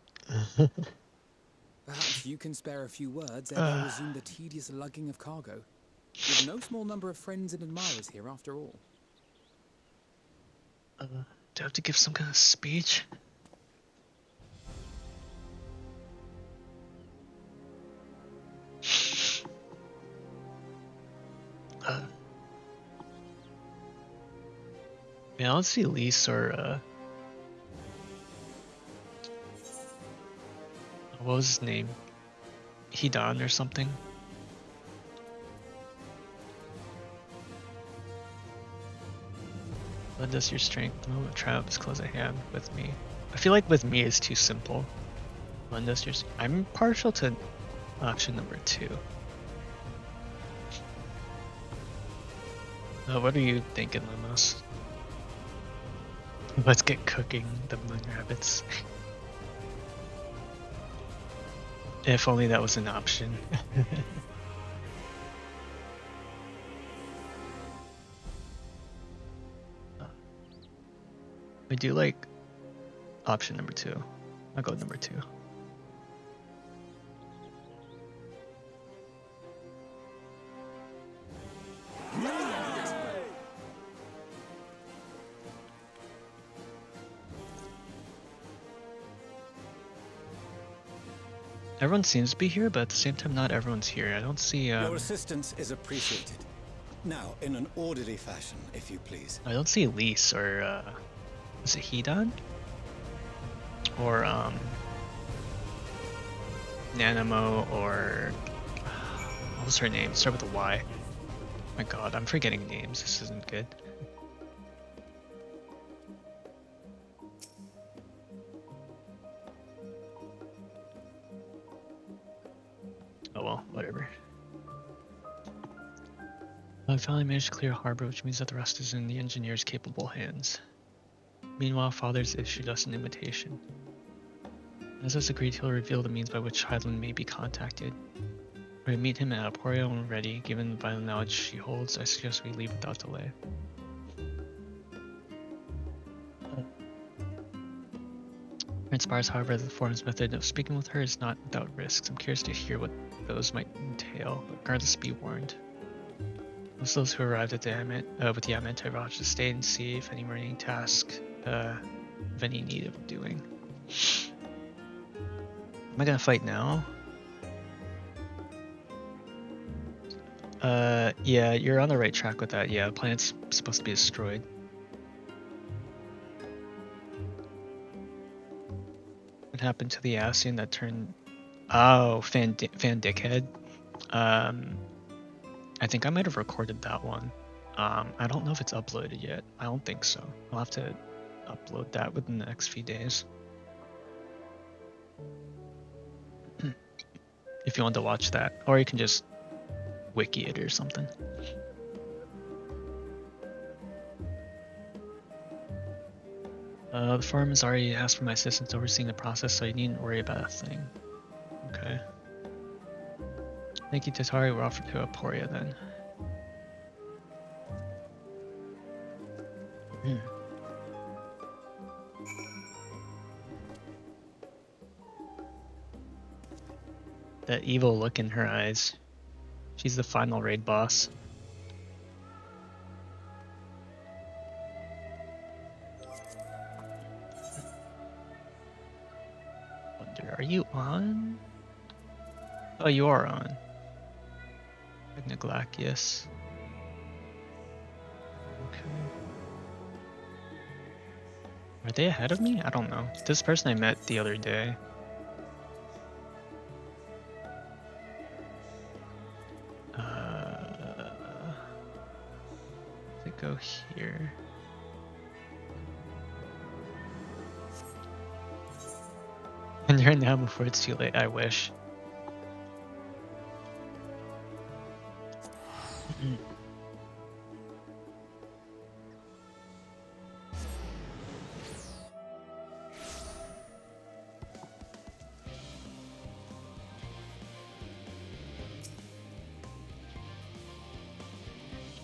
Perhaps you can spare a few words ere they resume the tedious lugging of cargo. With no small number of friends and admirers here, after all. Do I have to give some kind of speech? Man, I don't see Lise or what was his name? Hidan or something. Lend us your strength. The moment trap is close at hand with me. I feel like with me is too simple. Lend us your. I'm partial to option number 2. What are you thinking, Lumos? Let's get cooking the moon rabbits. If only that was an option. I do like option number 2. I'll go with number 2. Everyone seems to be here, but at the same time, not everyone's here. I don't see. Your assistance is appreciated. Now, in an orderly fashion, if you please. I don't see Lise or is it Hidan? Or Nanamo or what was her name? Start with a Y. My God, I'm forgetting names. This isn't good. Oh well, whatever. I finally managed to clear harbor, which means that the rest is in the engineer's capable hands. Meanwhile, Father's issued us an invitation. As is agreed, he'll reveal the means by which Hyland may be contacted. We're to meet him at Aporio when ready. Given the vital knowledge she holds, I suggest we leave without delay. Transpires, however, that the Forum's method of speaking with her is not without risks. I'm curious to hear what those might entail. Regardless, be warned. Most of those who arrived at the with the Amentai Raj to stay and see if any remaining tasks have any need of doing. Am I gonna fight now? Yeah, you're on the right track with that. Yeah, the planet's supposed to be destroyed. What happened to the Ascian that turned... Oh, Fan Dickhead. I think I might have recorded that one. I don't know if it's uploaded yet. I don't think so. I'll have to upload that within the next few days. If you want to watch that. Or you can just wiki it or something. The forum has already asked for my assistance overseeing the process, so you needn't worry about a thing. Okay. Thank you, Tatari. We're offered to Aporia then. That evil look in her eyes. She's the final raid boss. Wonder, are you on? Oh, you are on. Neglactius. Okay. Are they ahead of me? I don't know. This person I met the other day. Does it go here? And right now before it's too late, I wish.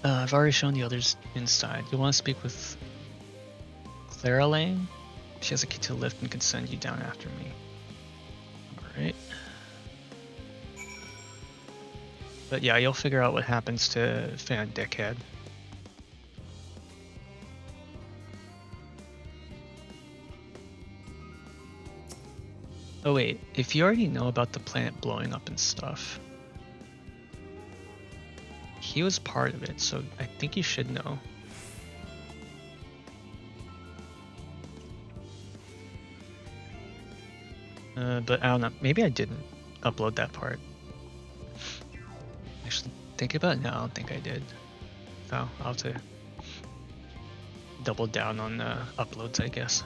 I've already shown the others inside. You want to speak with Clara Lane? She has a key to the lift and can send you down after me. Alright. But yeah, you'll figure out what happens to Fan Dickhead. Oh wait, if you already know about the planet blowing up and stuff, he was part of it, so I think you should know. But I don't know, maybe I didn't upload that part. Actually, thinking about it now, I don't think I did. So I'll have to double down on uploads, I guess.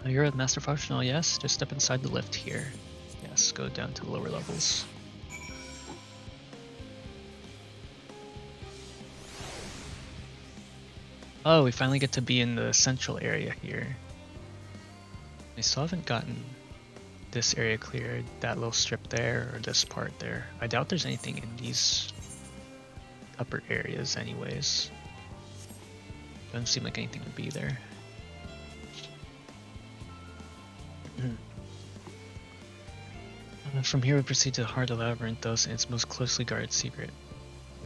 You're a Master Functional, yes? Just step inside the lift here. Yes, go down to the lower levels. Oh, we finally get to be in the central area here. I still haven't gotten this area cleared, that little strip there, or this part there. I doubt there's anything in these upper areas anyways. Doesn't seem like anything would be there. From here we proceed to the heart of the labyrinth, thus its most closely guarded secret.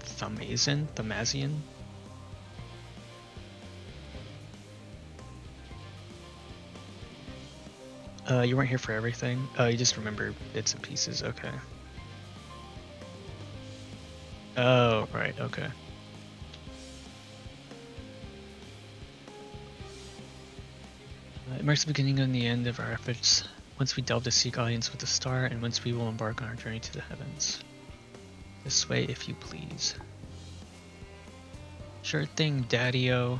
Thamazian? You weren't here for everything? Oh, you just remember bits and pieces, okay. Oh, right, okay. It marks the beginning and the end of our efforts. Once we delve to seek audience with the star, and once we will embark on our journey to the heavens. This way, if you please. Sure thing, Daddy-o.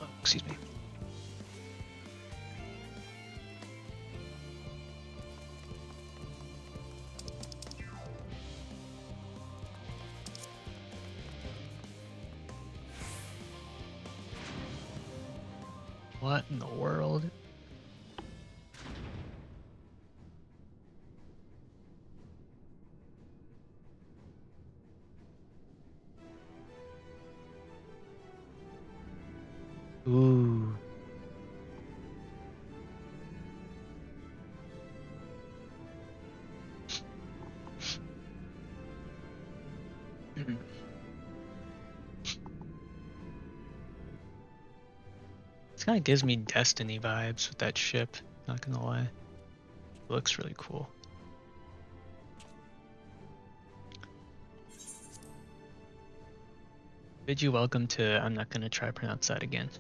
Oh, excuse me. What in the world? Ooh. This kind of gives me Destiny vibes with that ship, not gonna lie. It looks really cool. Bid you welcome to, I'm not gonna try to pronounce that again.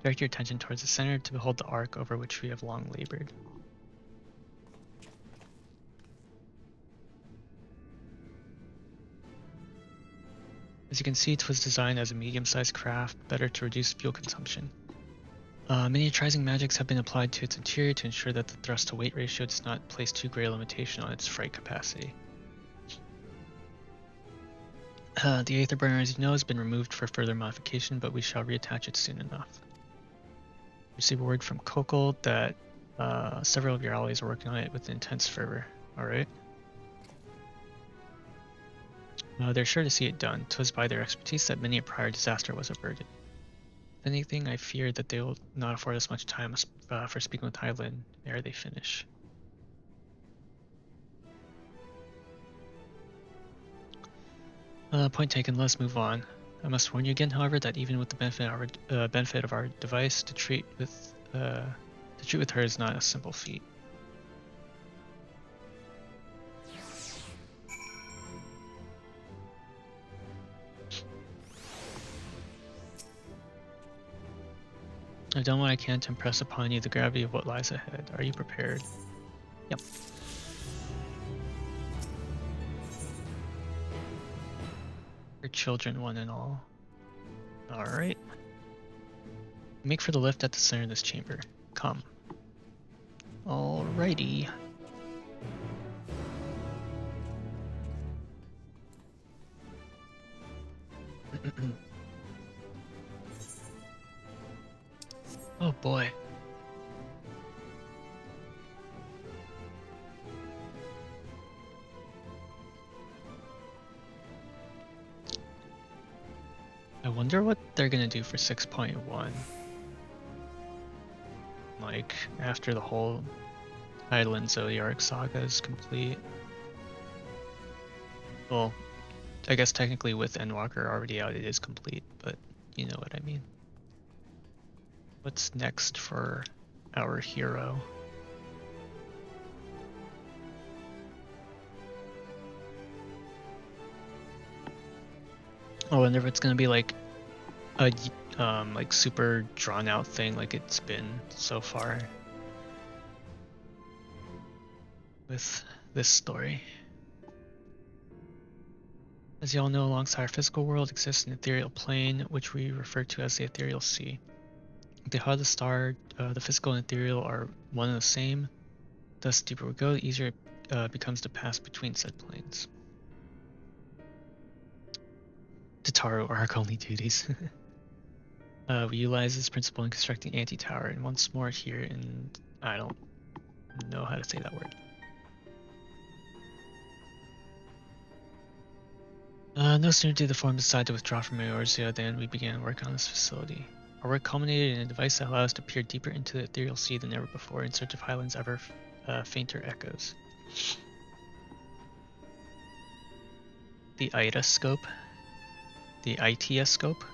Direct your attention towards the center to behold the arc over which we have long labored. As you can see, it was designed as a medium-sized craft, better to reduce fuel consumption. Miniaturizing magics have been applied to its interior to ensure that the thrust-to-weight ratio does not place too great a limitation on its freight capacity. The Aether Burner, as you know, has been removed for further modification, but we shall reattach it soon enough. Receive word from Kokol that several of your allies are working on it with intense fervor. Alright. They're sure to see it done. 'Twas by their expertise that many a prior disaster was averted. If anything, I fear that they will not afford us much time for speaking with Hyland ere they finish. Point taken, let's move on. I must warn you again, however, that even with the benefit of our device, to treat with her is not a simple feat. I've done what I can to impress upon you the gravity of what lies ahead. Are you prepared? Yep. Your children, one and all. Alright. Make for the lift at the center of this chamber. Come. Alrighty. Oh boy. I wonder what they're gonna do for 6.1. Like, after the whole Hyland Zodiark saga is complete. Well, I guess technically with Endwalker already out, it is complete, but you know what I mean. What's next for our hero? I wonder if it's gonna be like a like super drawn out thing like it's been so far with this story. As you all know, alongside our physical world exists an ethereal plane, which we refer to as the ethereal sea. The heart of the star, the physical and ethereal are one and the same. Thus, the deeper we go, the easier it becomes to pass between said planes. Tataru arc-only duties. We utilize this principle in constructing anti-tower, and once more here in... I don't know how to say that word. No sooner did the forum decide to withdraw from Eorzea than we began work on this facility. Our work culminated in a device that allowed us to peer deeper into the ethereal sea than ever before in search of Hyland's ever fainter echoes. The IDA scope? The ITS scope?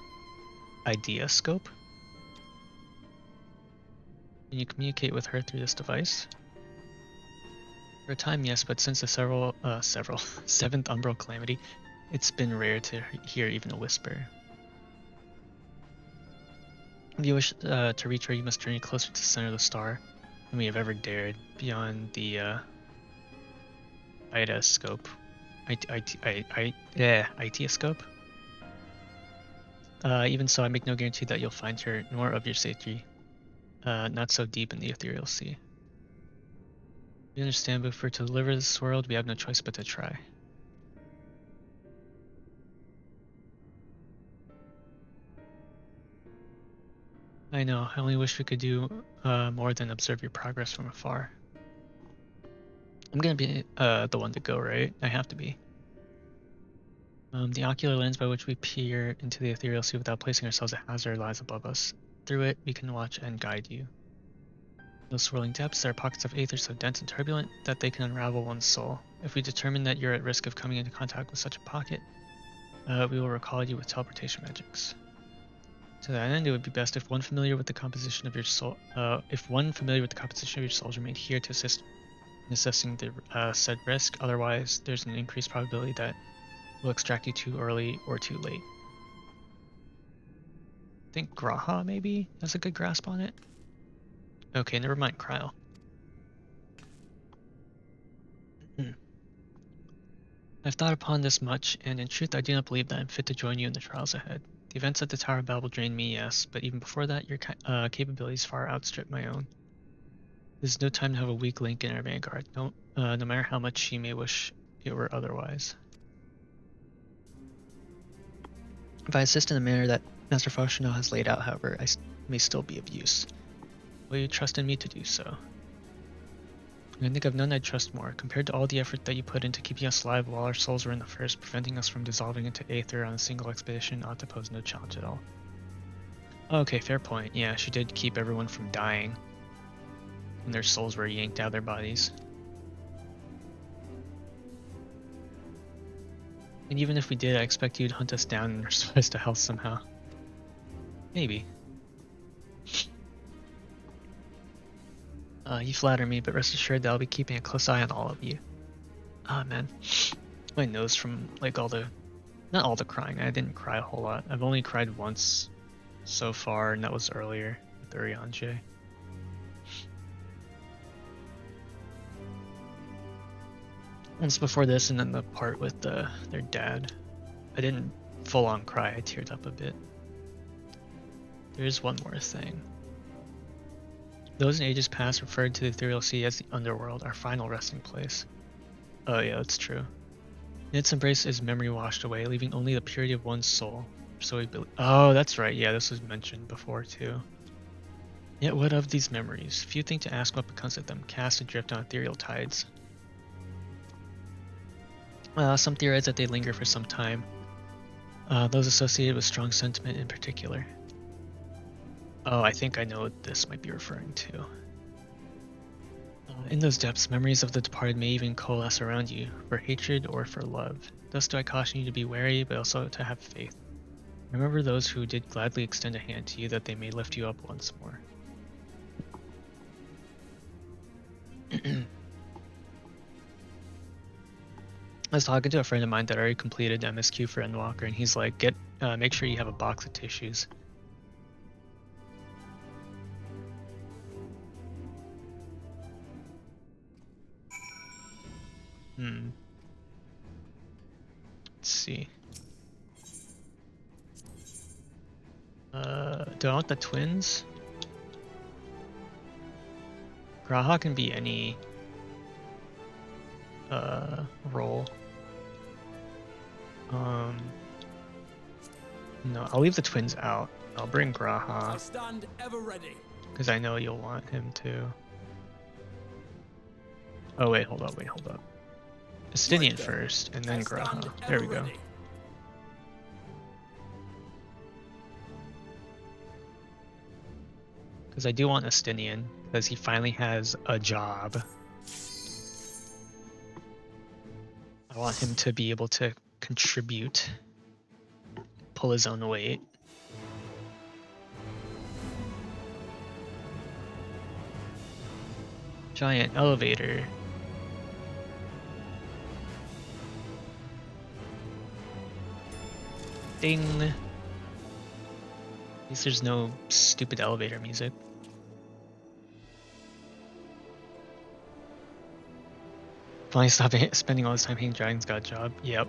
Idea scope? Can you communicate with her through this device? For a time, yes, but since the seventh Umbral Calamity, it's been rare to hear even a whisper. If you wish to reach her, you must journey closer to the center of the star than we have ever dared, beyond the IDA scope. ITS scope? Even so, I make no guarantee that you'll find her, nor of your safety, not so deep in the ethereal sea. You understand, but for to deliver this world, we have no choice but to try. I know, I only wish we could do more than observe your progress from afar. I'm gonna be the one to go, right? I have to be. The ocular lens by which we peer into the ethereal sea without placing ourselves at hazard lies above us. Through it, we can watch and guide you. In those swirling depths, there are pockets of aether so dense and turbulent that they can unravel one's soul. If we determine that you're at risk of coming into contact with such a pocket, we will recall you with teleportation magics. To that end, it would be best if one familiar with the composition of your soul, remained here to assist in assessing the said risk. Otherwise, there's an increased probability that we'll extract you too early or too late. I think Graha maybe has a good grasp on it. Okay, never mind, Cryo. I've thought upon this much, and in truth I do not believe that I'm fit to join you in the trials ahead. The events at the Tower of Babel drained me, yes, but even before that, your capabilities far outstrip my own. This is no time to have a weak link in our vanguard, no matter how much she may wish it were otherwise. If I assist in the manner that Master Foshino has laid out, however, I may still be of use. Will you trust in me to do so? I think of none I'd trust more. Compared to all the effort that you put into keeping us alive while our souls were in the first, preventing us from dissolving into aether on a single expedition ought to pose no challenge at all. Okay, fair point. Yeah, she did keep everyone from dying when their souls were yanked out of their bodies. And even if we did, I expect you'd hunt us down and restore us to health somehow. Maybe. You flatter me, but rest assured that I'll be keeping a close eye on all of you. Ah, man. My nose from, like, not all the crying. I didn't cry a whole lot. I've only cried once so far, and that was earlier with Urianger. Once before this, and then the part with their dad. I didn't full-on cry. I teared up a bit. There's one more thing. Those in ages past referred to the Ethereal Sea as the Underworld, our final resting place. Oh yeah, that's true. In its embrace is memory washed away, leaving only the purity of one's soul. So we believe. Oh, that's right. Yeah, this was mentioned before too. Yet what of these memories? Few think to ask what becomes of them, cast adrift on ethereal tides. Some theorize that they linger for some time. Those associated with strong sentiment in particular. Oh, I think I know what this might be referring to. In those depths, memories of the departed may even coalesce around you, for hatred or for love. Thus do I caution you to be wary, but also to have faith. Remember those who did gladly extend a hand to you, that they may lift you up once more. I was talking to a friend of mine that already completed MSQ for Endwalker, and he's like, make sure you have a box of tissues. Let's see. Do I want the twins? Graha can be any role. No, I'll leave the twins out. I'll bring Graha. I stand ever ready. Because I know you'll want him to. Oh wait, hold up. Estinian first, and then Graha. There we go. Because I do want Estinian, because he finally has a job. I want him to be able to contribute, pull his own weight. Giant elevator. Ding. At least there's no stupid elevator music. Finally stop spending all this time hating Dragon's got a job. Yep.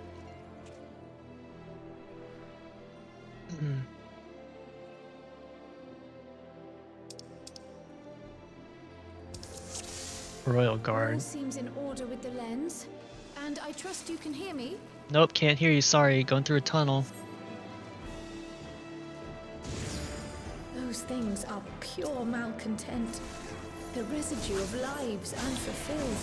Royal Guard. All seems in order with the lens, and I trust you can hear me. Nope, can't hear you. Sorry, going through a tunnel. Those things are pure malcontent, the residue of lives unfulfilled.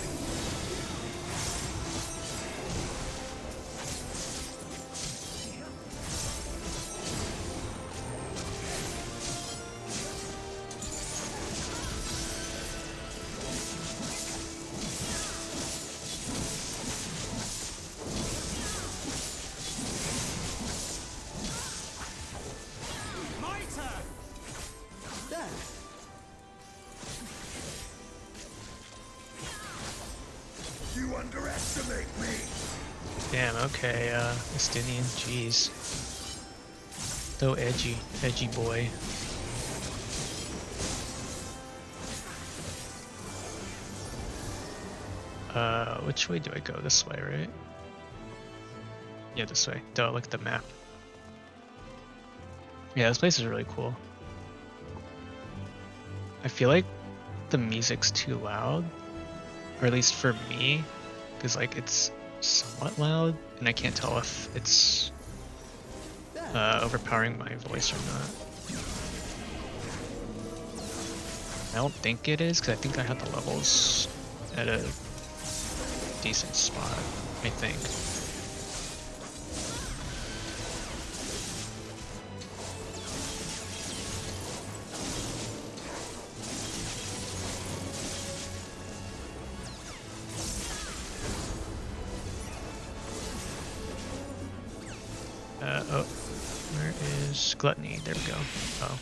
You underestimate me. Damn, okay, Estinian, jeez. So edgy boy. Which way do I go? This way, right? Yeah, this way. Duh, look at the map. Yeah, this place is really cool. I feel like the music's too loud, or at least for me, because like it's somewhat loud, and I can't tell if it's overpowering my voice or not. I don't think it is, because I think I had the levels at a decent spot, I think. Oh, where is Gluttony? There we go. Oh.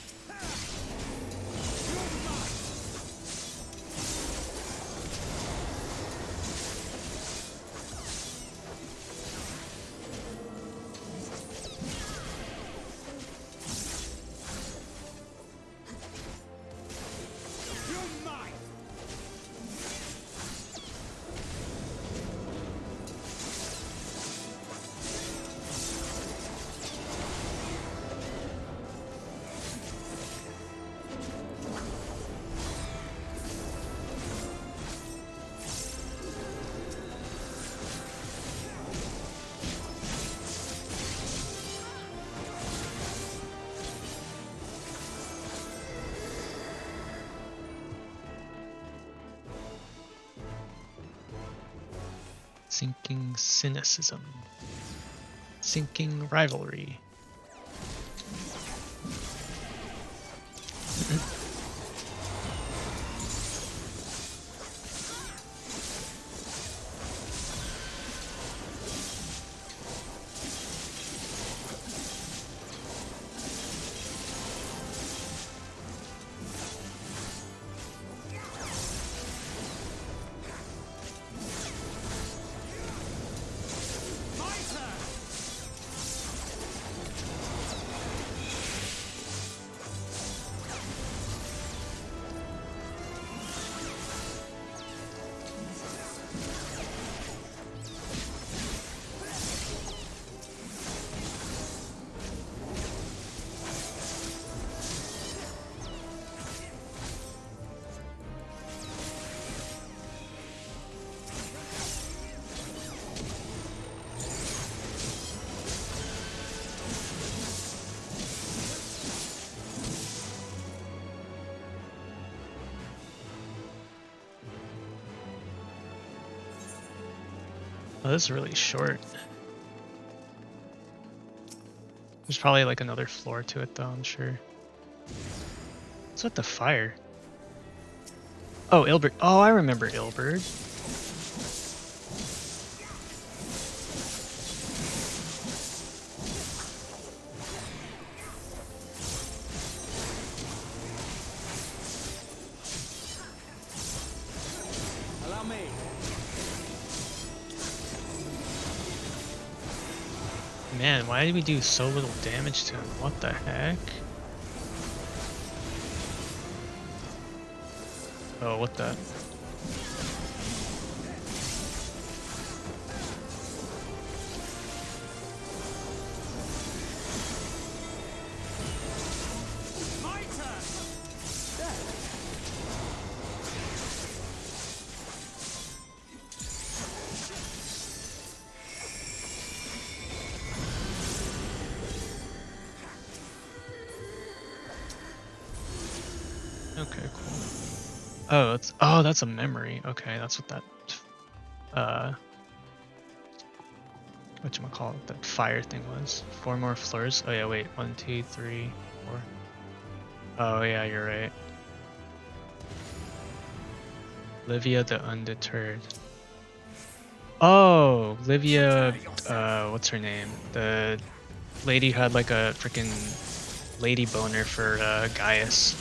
Sinking cynicism. Sinking rivalry. Oh, this is really short. There's probably like another floor to it though, I'm sure. What's with the fire? Oh, Ilberd. Oh, I remember Ilberd. Allow me. Man, why did we do so little damage to him? What the heck? Oh, what the? Okay, cool. Oh, that's a memory. Okay, that's what that whatchamacallit, that fire thing was. 4 more floors. Oh yeah, wait. 1, 2, 3, 4. Oh yeah, you're right. Livia the Undeterred. Oh, Livia, what's her name? The lady who had like a freaking lady boner for Gaius.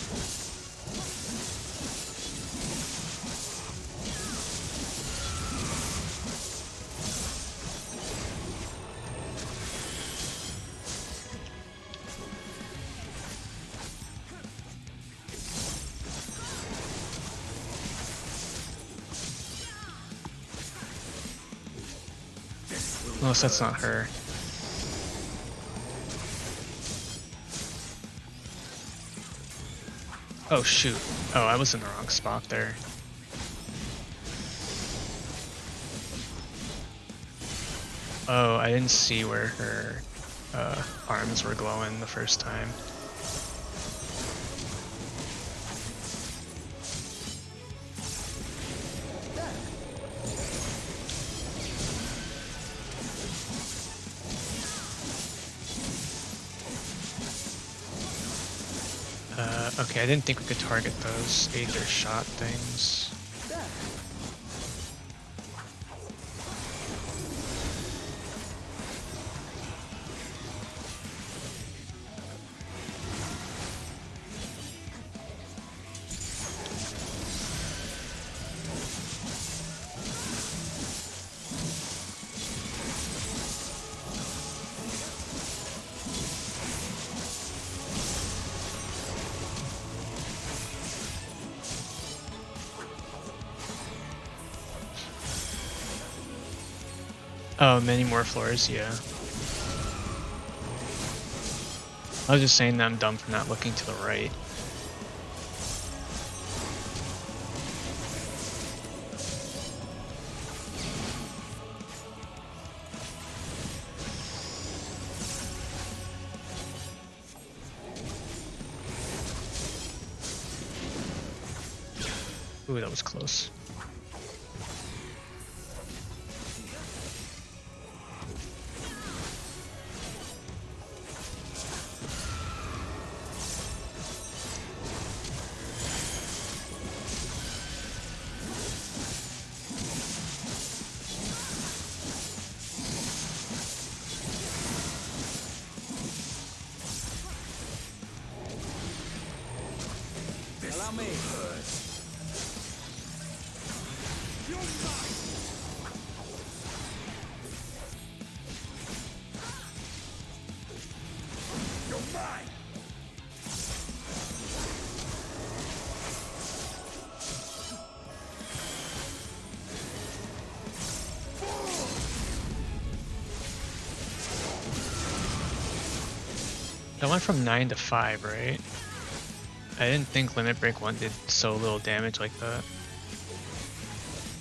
Unless that's not her. Oh shoot. Oh, I was in the wrong spot there. Oh, I didn't see where her arms were glowing the first time. Okay, I didn't think we could target those Aether shot things. Oh, many more floors, yeah. I was just saying that I'm dumb for not looking to the right. Ooh, that was close. Allow me. That went from 9 to 5, right? I didn't think Limit Break 1 did so little damage like that.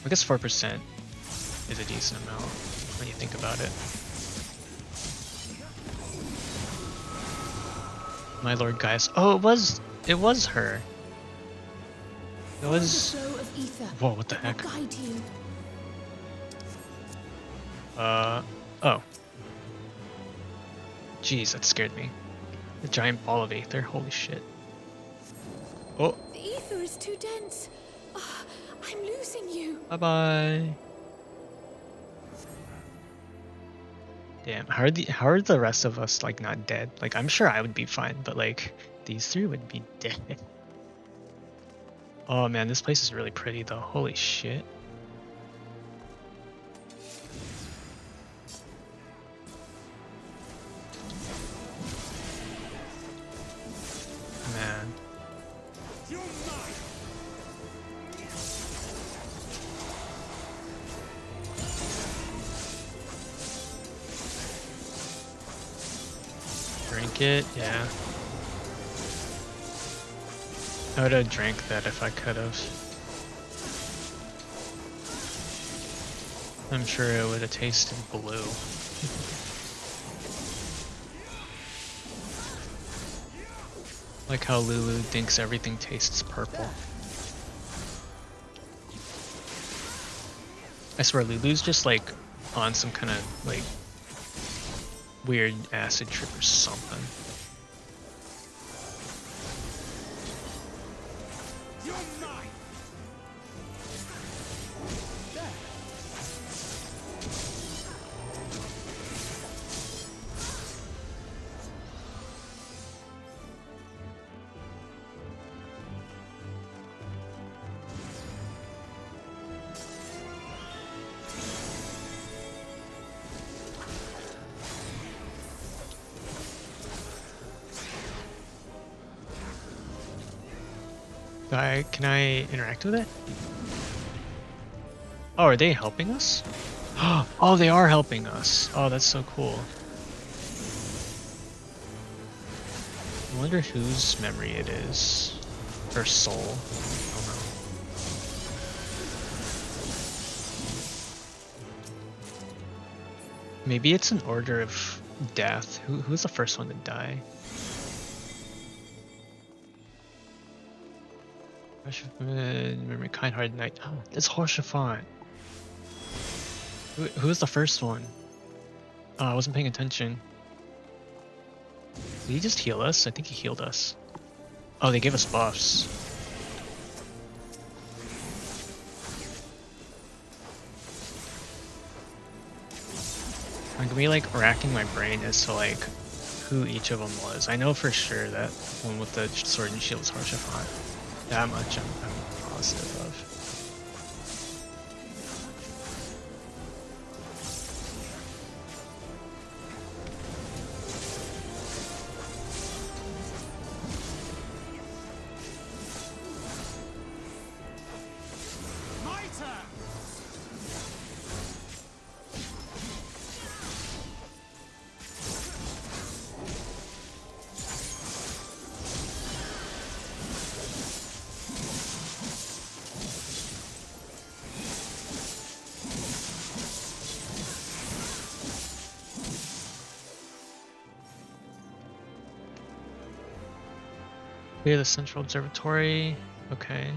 I guess 4% is a decent amount when you think about it. My Lord Gaius. Oh, it was her. It was. Whoa, what the heck? Oh. Jeez, that scared me. The giant ball of Aether, holy shit. Oh. The ether is too dense. Oh, I'm losing you. Bye-bye. Damn, how are the rest of us like not dead? Like I'm sure I would be fine, but like these three would be dead. Oh man, this place is really pretty though. Holy shit. Man. Drink it, yeah. I would have drank that if I could have. I'm sure it would have tasted blue. Like how Lulu thinks everything tastes purple. I swear Lulu's just like on some kind of like weird acid trip or something. Can I interact with it? Oh, are they helping us? Oh, they are helping us. Oh, that's so cool. I wonder whose memory it is. Or soul. I don't know. Maybe it's an order of death. Who's the first one to die? Remember, kind-hearted knight. It's Horshaphant. Who's the first one? Oh, I wasn't paying attention. Did he just heal us? I think he healed us. Oh, they gave us buffs. I'm gonna be like racking my brain as to like who each of them was. I know for sure that one with the sword and shield is Horshaphant. That much I'm positive of. Clear the central observatory. Okay.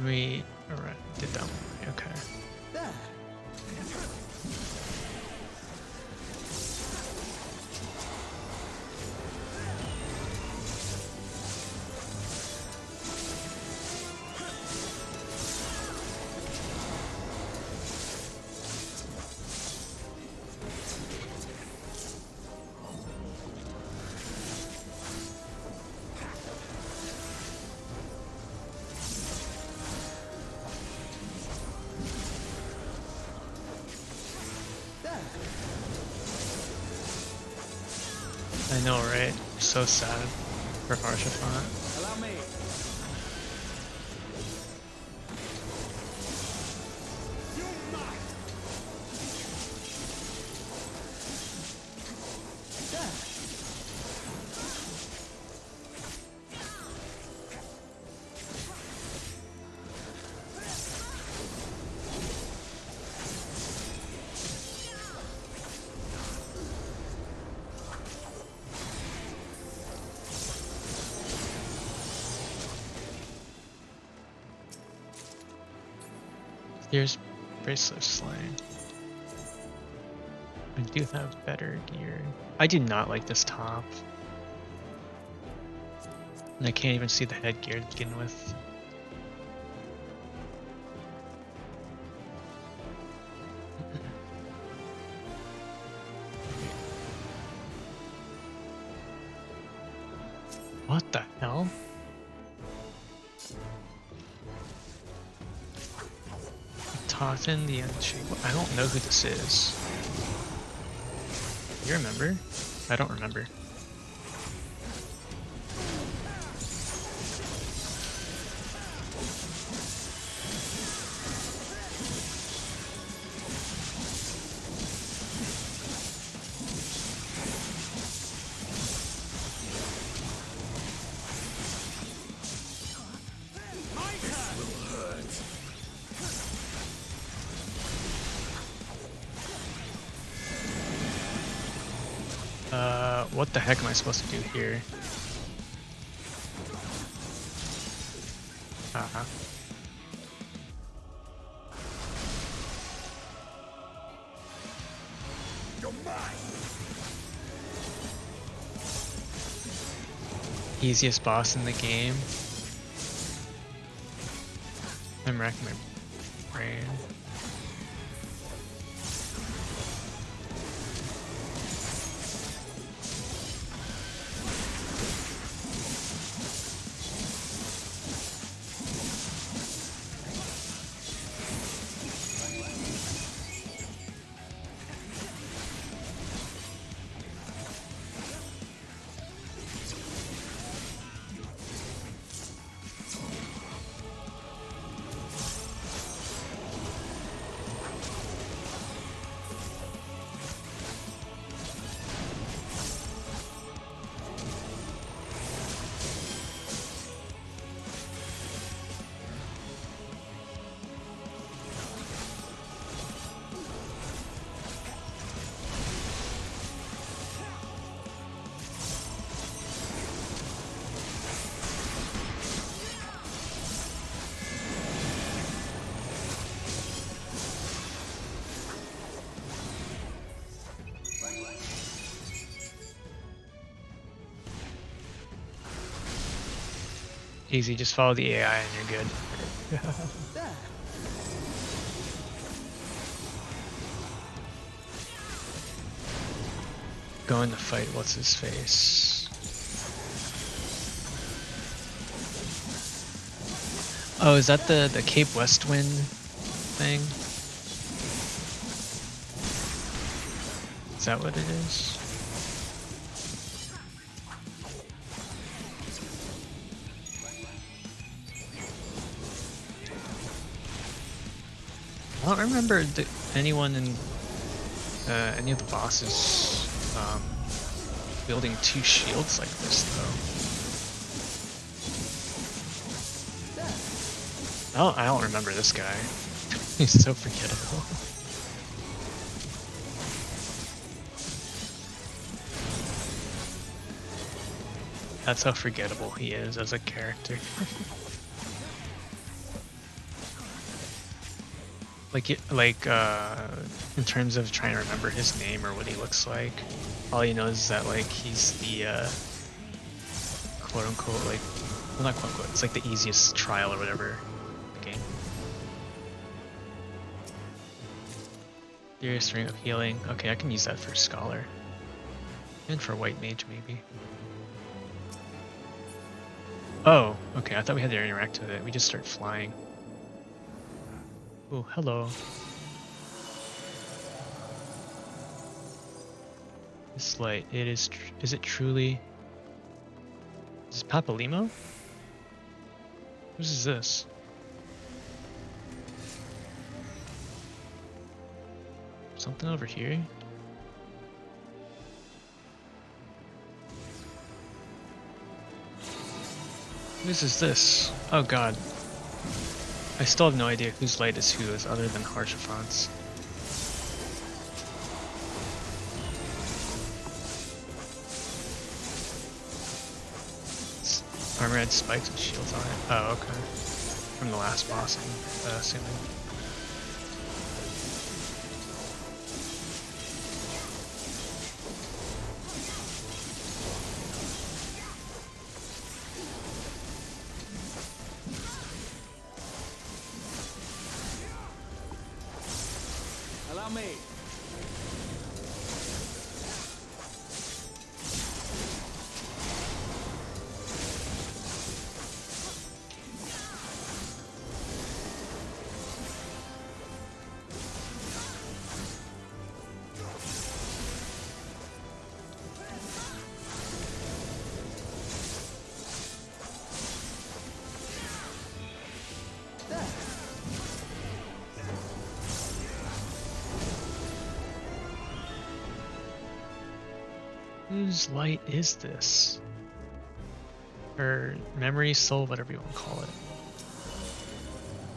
We alright, did that one. Okay. I know, right? So sad for Horshaphant. Allow me. Here's Bracelet Slaying. I do have better gear. I do not like this top. And I can't even see the headgear to begin with. What the hell? Totten the Unshakable. I don't know who this is. You remember? I don't remember. What the heck am I supposed to do here? Easiest boss in the game. I'm racking my brain. Easy, just follow the AI and you're good. Going to fight what's his face. Oh, is that the Cape West Wind thing? Is that what it is? I don't remember anyone in any of the bosses building two shields like this though. I don't remember this guy. He's so forgettable. That's how forgettable he is as a character. In terms of trying to remember his name or what he looks like, all you know is that like he's the quote unquote like, well not quote unquote, it's like the easiest trial or whatever in the game. Furious Ring of Healing. Okay, I can use that for Scholar. And for White Mage maybe. Oh, okay, I thought we had to interact with it. We just start flying. Oh, hello. This light, is it truly... Is this Papalimo? Whose is this? Something over here? Whose is this? Oh god. I still have no idea whose light is whose other than Harshaphant's. Armor had spikes and shields on it. Oh, okay. From the last boss, I'm assuming. Allow me. Whose light is this? Or memory, soul, whatever you want to call it.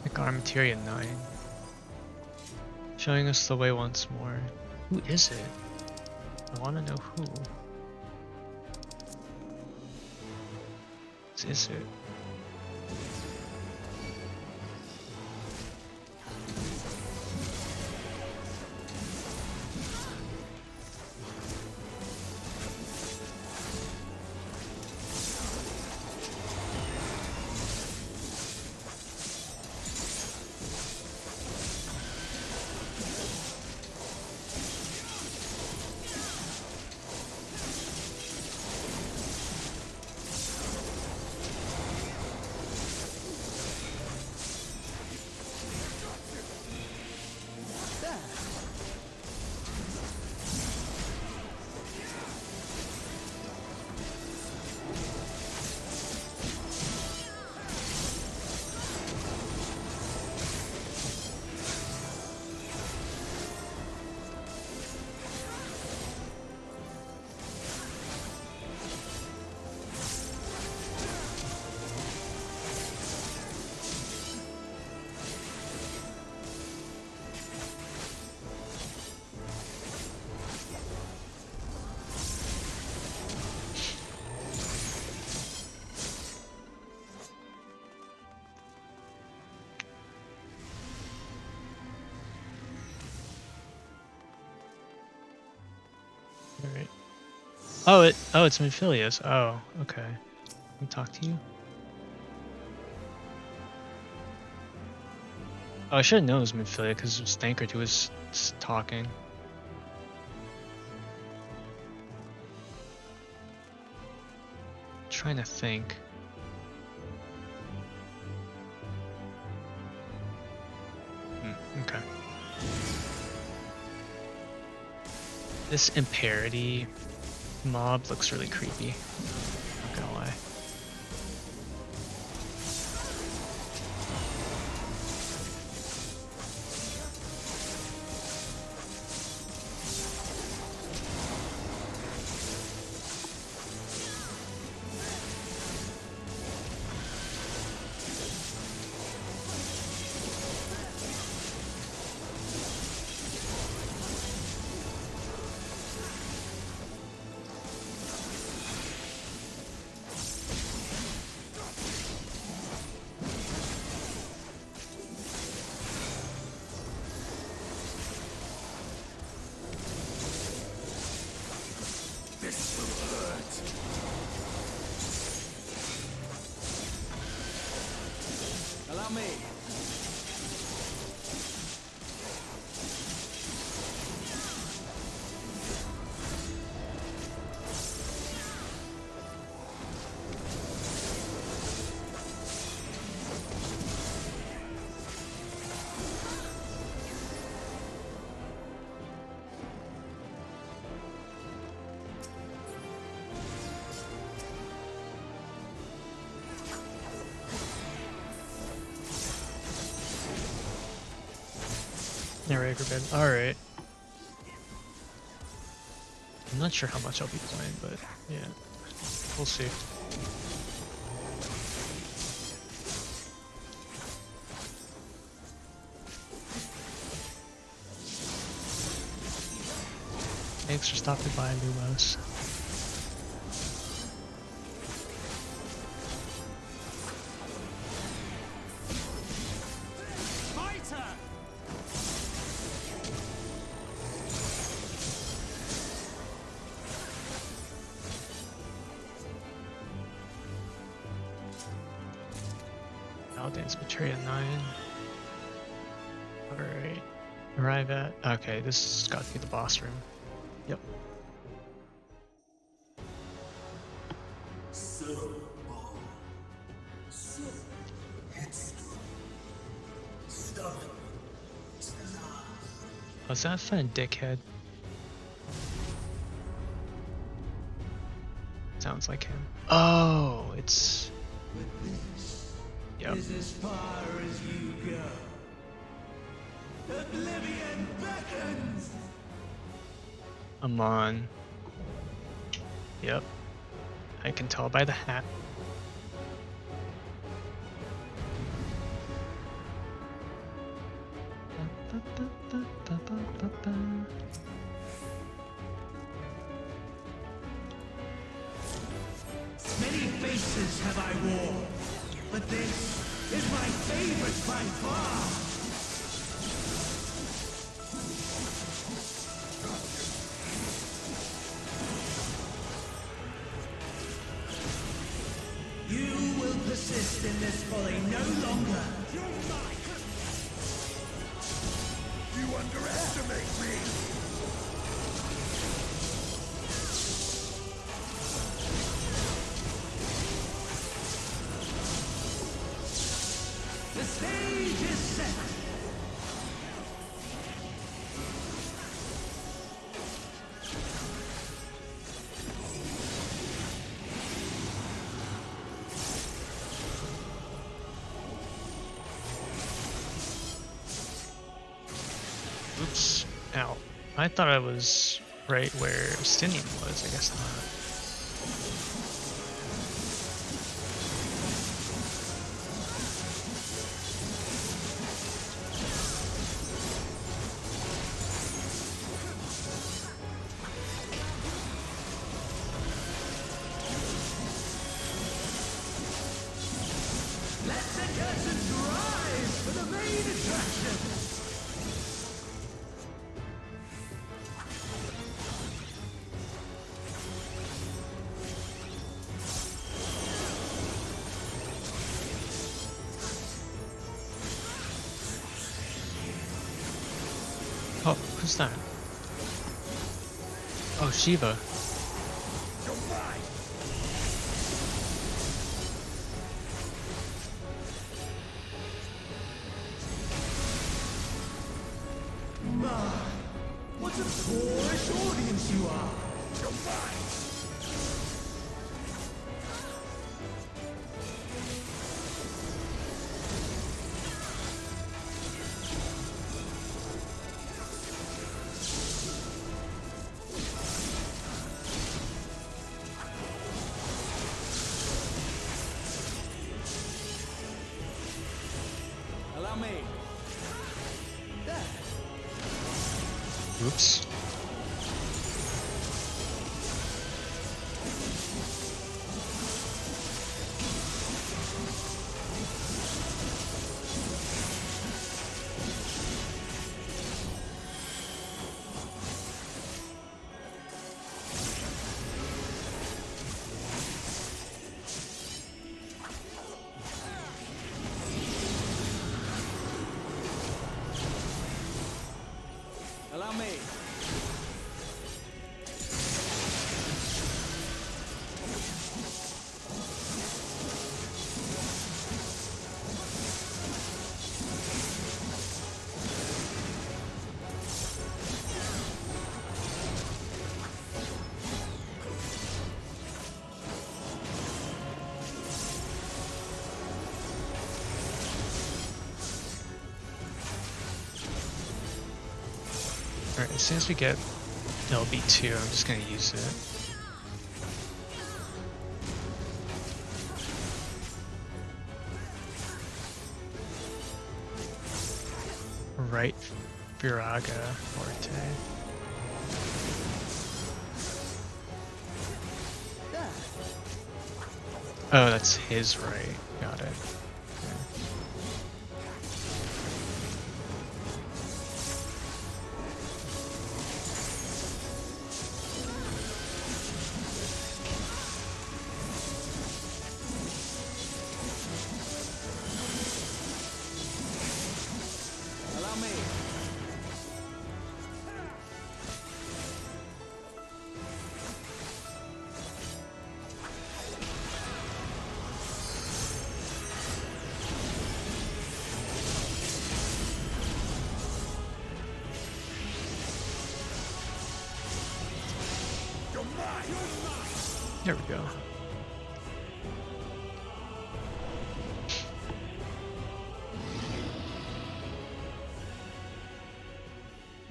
Like Armateria 9. Showing us the way once more. Who is it? I want to know who. Who is it? Alright. Oh, it's Mephilius. Oh, okay. Can we talk to you? Oh, I should have known it was Minfilia because Stankard who was talking. Trying to think. Okay. This Imparity mob looks really creepy. Not gonna lie. Allow me. Alright. I'm not sure how much I'll be playing, but yeah, we'll see. Thanks for stopping by, Lumos. Dance Materia 9. Alright. Arrive at. Okay, this has got to be the boss room. Yep. Was that fun, dickhead? Sounds like him. Oh, it's. Yep. Is as far as you go. Oblivion beckons. I'm on. Yep. I can tell by the hat. Many faces have I worn, but this is my favorite by far. You will persist in this folly no longer. You underestimate me. The stage is set. Oops. Ow. I thought I was right where Stinium was. I guess not. Let the curtains rise for the main attraction. Who's that? Oh, Shiva. What a foolish audience you are! Allow me. Oops. Allow me. Alright, as soon as we get LB2, I'm just gonna use it. Right, Viraga, Forte. Oh, that's his right. Got it. Allow me. There we go.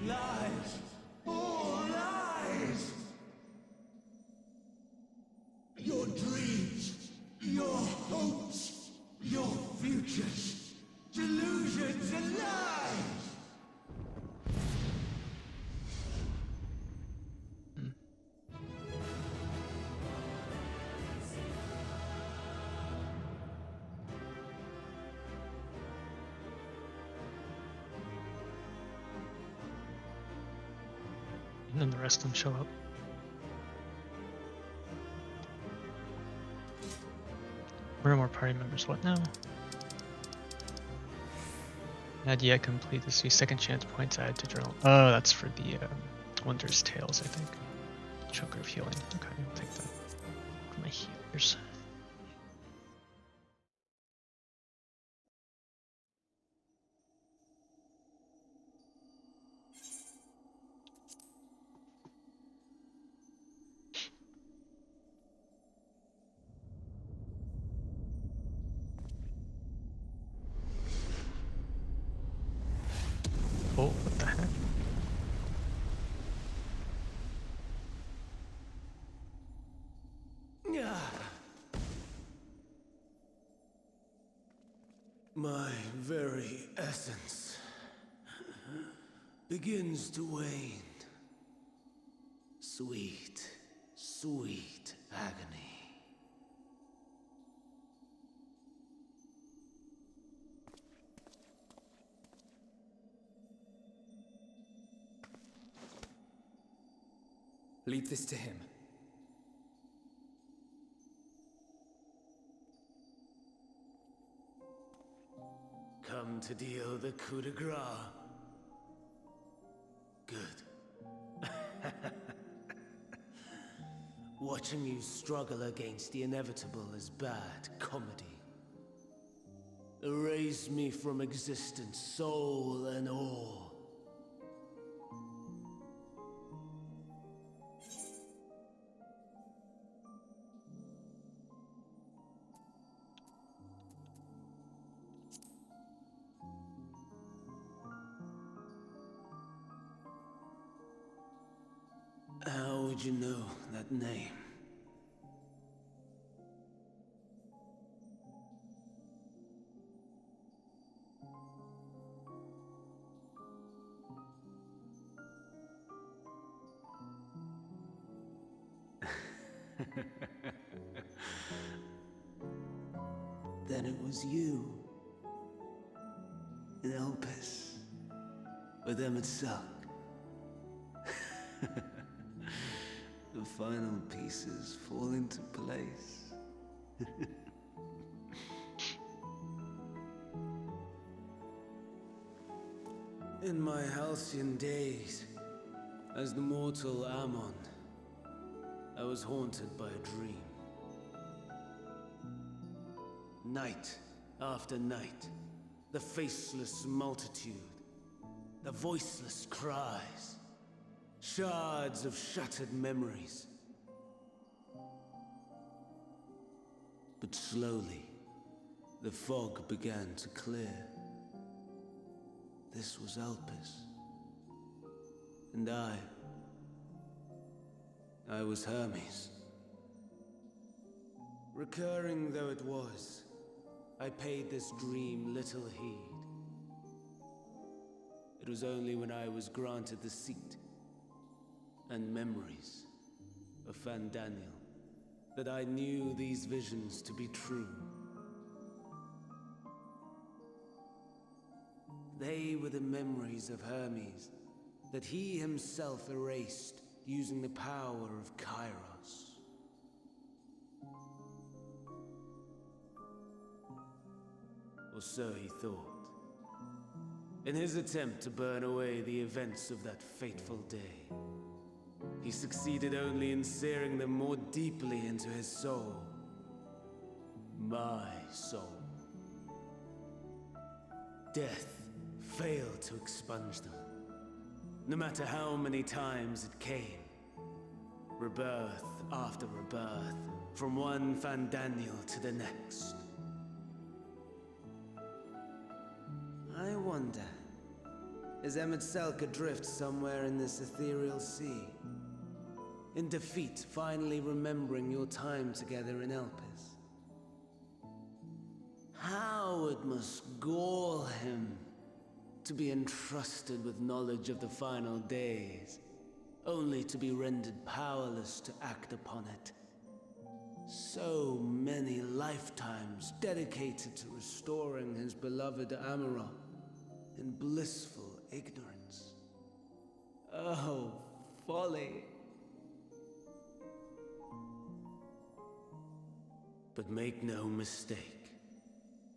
Lies! All lies! Your dreams, your hopes, your futures, delusions and lies! And then the rest of them show up. Where are more party members? What now? Not yet complete the second chance points added to journal. Oh, that's for the Wondrous Tales, I think. Choker of Healing. Okay, I'll take that. For my healers. Oh, what the heck? My very essence begins to wane. Sweet, sweet agony. Leave this to him. Come to deal the coup de grace. Good. Watching you struggle against the inevitable is bad comedy. Erase me from existence, soul and all. How would you know that name? Then it was you. In Elpis. With MSQ. The final pieces fall into place. In my halcyon days, as the mortal Ammon, I was haunted by a dream. Night after night, the faceless multitude, the voiceless cries, shards of shattered memories. But slowly, the fog began to clear. This was Elpis. And I was Hermes. Recurring though it was, I paid this dream little heed. It was only when I was granted the seat and memories of Fandaniel that I knew these visions to be true. They were the memories of Hermes that he himself erased using the power of Kairos. Or so he thought. In his attempt to burn away the events of that fateful day, he succeeded only in searing them more deeply into his soul. My soul. Death failed to expunge them, no matter how many times it came. Rebirth after rebirth, from one Fandaniel to the next. I wonder, is MSQ adrift somewhere in this ethereal sea? In defeat, finally remembering your time together in Elpis? How it must gall him to be entrusted with knowledge of the final days, only to be rendered powerless to act upon it. So many lifetimes dedicated to restoring his beloved Amarok in blissful ignorance. Oh, folly. But make no mistake.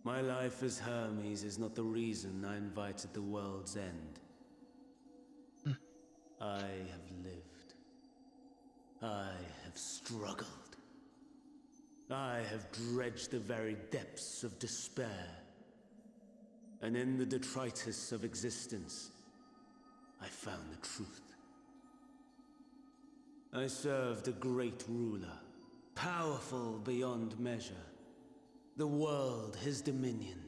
My life as Hermes is not the reason I invited the world's end. I have lived. I have struggled. I have dredged the very depths of despair. And in the detritus of existence, I found the truth. I served a great ruler, powerful beyond measure. The world his dominion.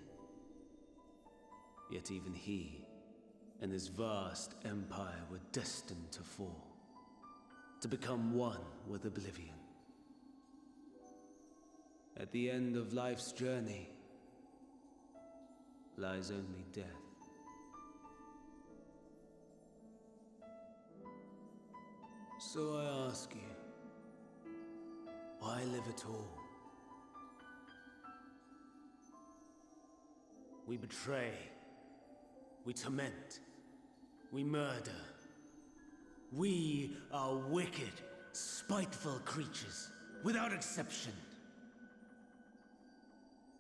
Yet even he and his vast empire were destined to fall, to become one with oblivion. At the end of life's journey lies only death. So I ask you, why live at all? We betray, we torment, we murder. We are wicked, spiteful creatures, without exception.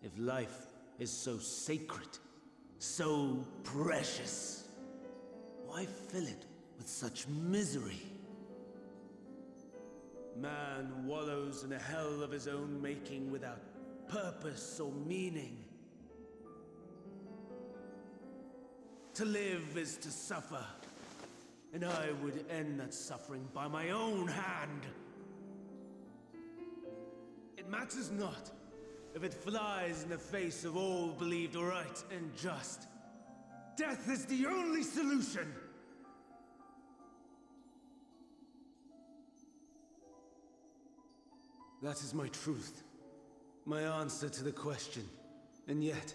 If life is so sacred, so precious, why fill it with such misery. Man wallows in a hell of his own making without purpose or meaning. To live is to suffer, and I would end that suffering by my own hand. It matters not if it flies in the face of all believed right and just. Death is the only solution! That is my truth, my answer to the question. And yet,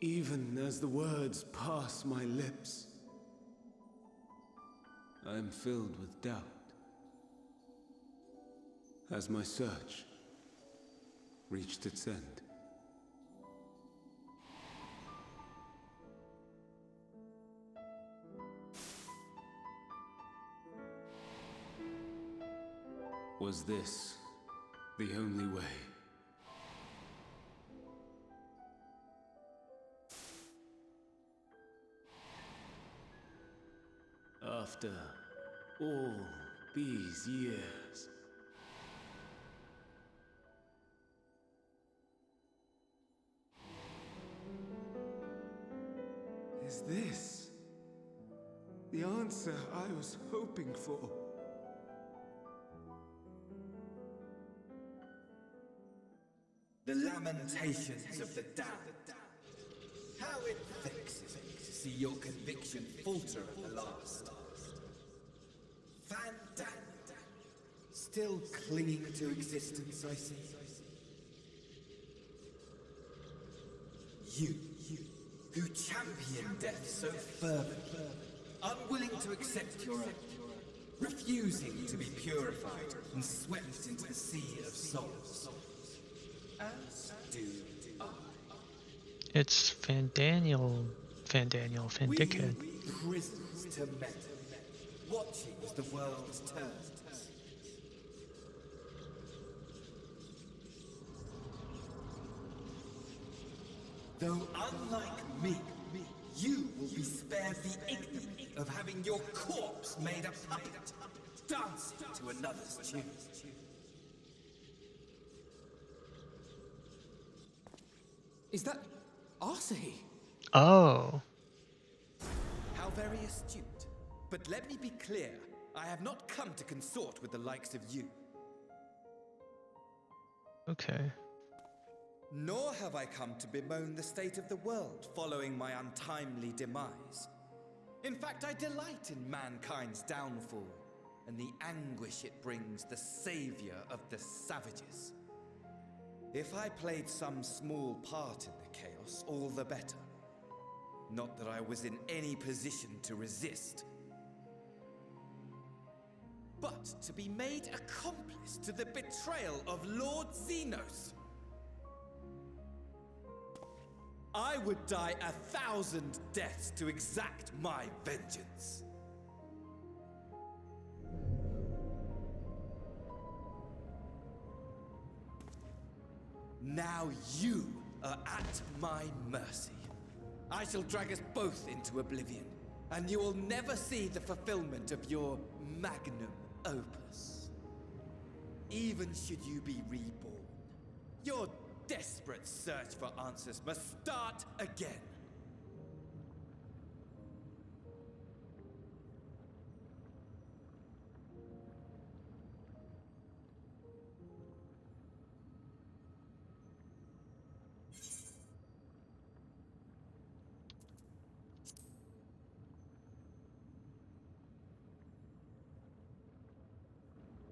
even as the words pass my lips, I am filled with doubt. Has my search reached its end? Was this the only way? After all these years, is this the answer I was hoping for? The lamentations of the damned. How it vexes me to see your conviction falter at the last. Van Damme, still clinging to existence, I see. You, who champion death so fervently, unwilling to accept your own, refusing to be purified and swept into the sea of souls. As do I. It's Van Dickhead. Prisoners to men, watching as the world turns. Though unlike me, you will be spared the ignominy of having your corpse made a puppet, dancing to another's tune. Is that Arsahi? Oh. How very astute. But let me be clear, I have not come to consort with the likes of you. Okay. Nor have I come to bemoan the state of the world following my untimely demise. In fact, I delight in mankind's downfall and the anguish it brings the savior of the savages. If I played some small part in the chaos, all the better. Not that I was in any position to resist. But to be made accomplice to the betrayal of Lord Xenos. I would die 1,000 deaths to exact my vengeance. Now you are at my mercy. I shall drag us both into oblivion, and you will never see the fulfillment of your magnum opus. Even should you be reborn, your desperate search for answers must start again.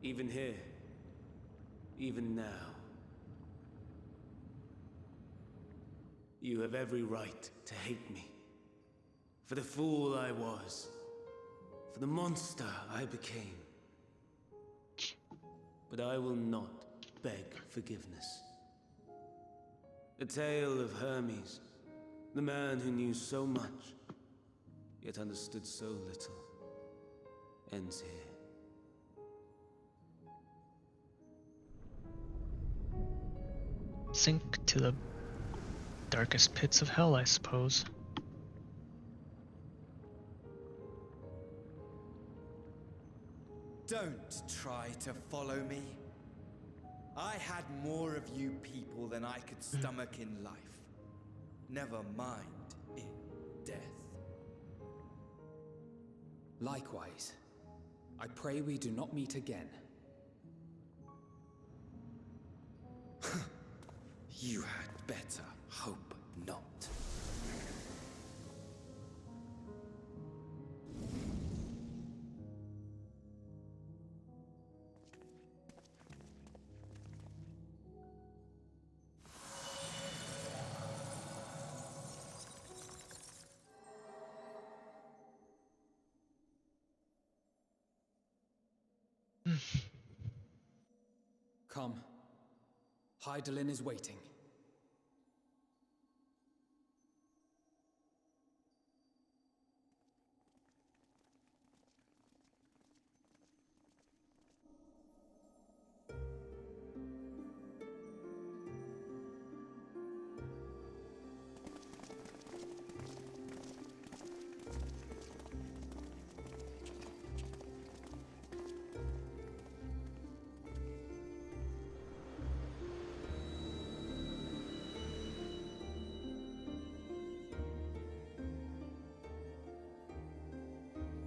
Even here, even now, you have every right to hate me. For the fool I was, for the monster I became. But I will not beg forgiveness. The tale of Hermes, the man who knew so much, yet understood so little, ends here. Sink to the darkest pits of hell, I suppose. Don't try to follow me. I had more of you people than I could stomach in life. Never mind in death. Likewise, I pray we do not meet again. You had better hope not. Come. Hydaelyn is waiting.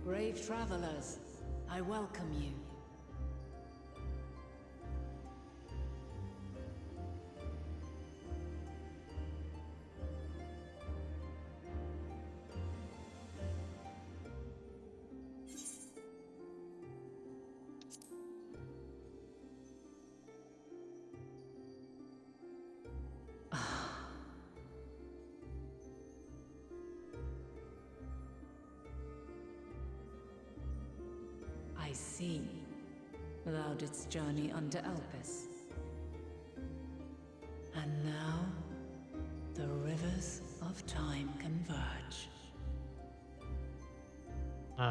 Brave travelers, I welcome you. I see. Thou didst journey under Elpis. And now, the rivers of time converge.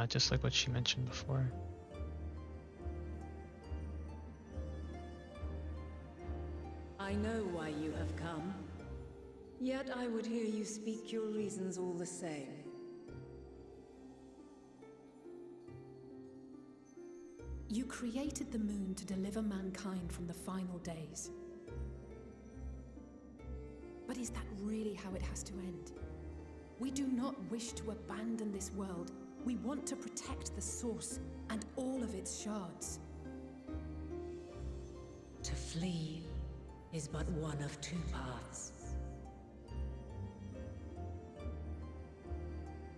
Just like what she mentioned before. I know why you have come. Yet I would hear you speak your reasons all the same. You created the moon to deliver mankind from the final days. But is that really how it has to end? We do not wish to abandon this world. We want to protect the source and all of its shards. To flee is but one of two paths.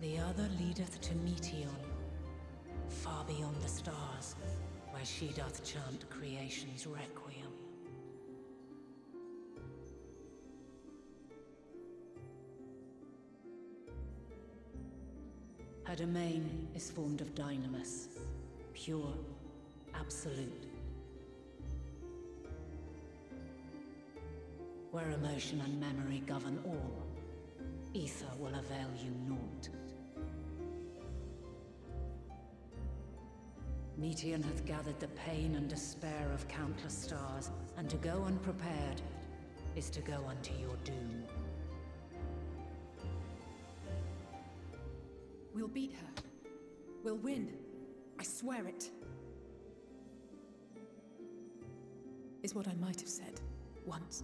The other leadeth to Meteon, far beyond the stars, where she doth chant creation's requiem. Her domain is formed of dynamis, pure, absolute. Where emotion and memory govern all, ether will avail you naught. Meteon hath gathered the pain and despair of countless stars, and to go unprepared is to go unto your doom. We'll beat her. We'll win. I swear it. Is what I might have said once.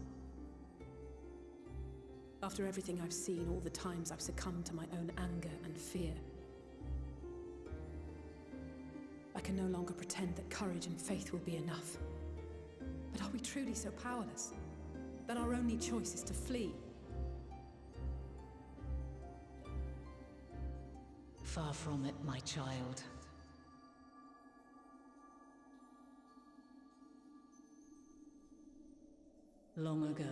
After everything I've seen, all the times I've succumbed to my own anger and fear. I can no longer pretend that courage and faith will be enough. But are we truly so powerless? That our only choice is to flee? Far from it, my child. Long ago,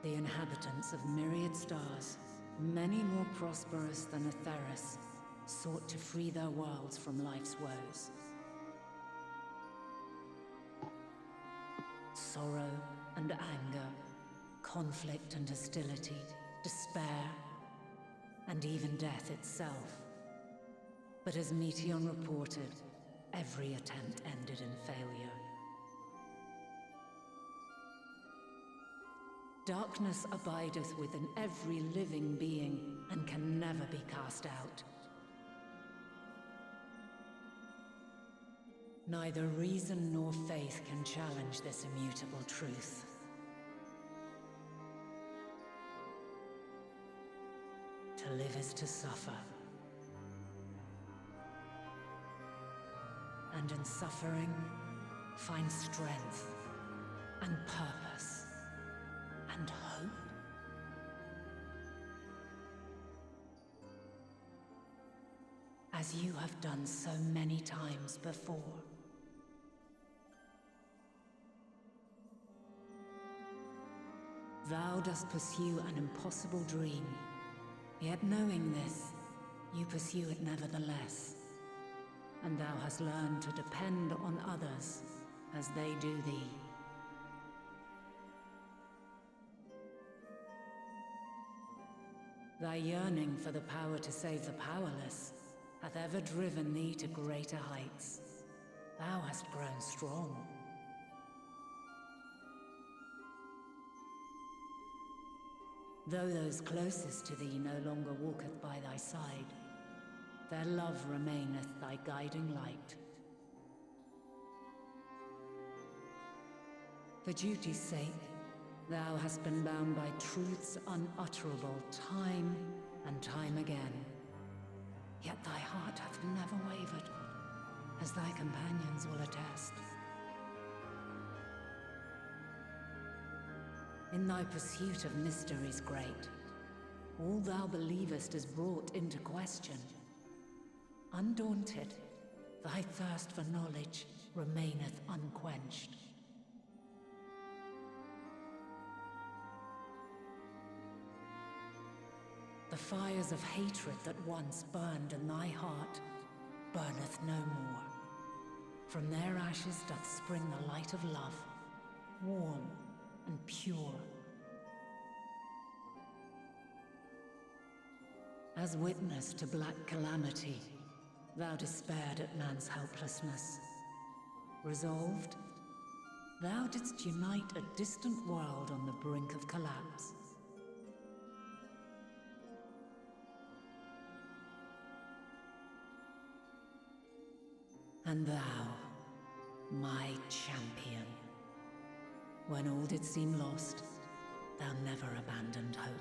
the inhabitants of myriad stars, many more prosperous than Atheris, sought to free their worlds from life's woes. Sorrow and anger, conflict and hostility, despair, and even death itself. But as Meteon reported, every attempt ended in failure. Darkness abideth within every living being, and can never be cast out. Neither reason nor faith can challenge this immutable truth. To live is to suffer. And in suffering, find strength and purpose and hope. As you have done so many times before. Thou dost pursue an impossible dream, yet knowing this, you pursue it nevertheless. And thou hast learned to depend on others as they do thee. Thy yearning for the power to save the powerless hath ever driven thee to greater heights. Thou hast grown strong. Though those closest to thee no longer walketh by thy side, their love remaineth thy guiding light. For duty's sake, thou hast been bound by truths unutterable time and time again. Yet thy heart hath never wavered, as thy companions will attest. In thy pursuit of mysteries great, all thou believest is brought into question. Undaunted, thy thirst for knowledge remaineth unquenched. The fires of hatred that once burned in thy heart burneth no more. From their ashes doth spring the light of love, warm and pure. As witness to black calamity, thou despaired at man's helplessness. Resolved, thou didst unite a distant world on the brink of collapse. And thou, my champion, when all did seem lost, thou never abandoned hope.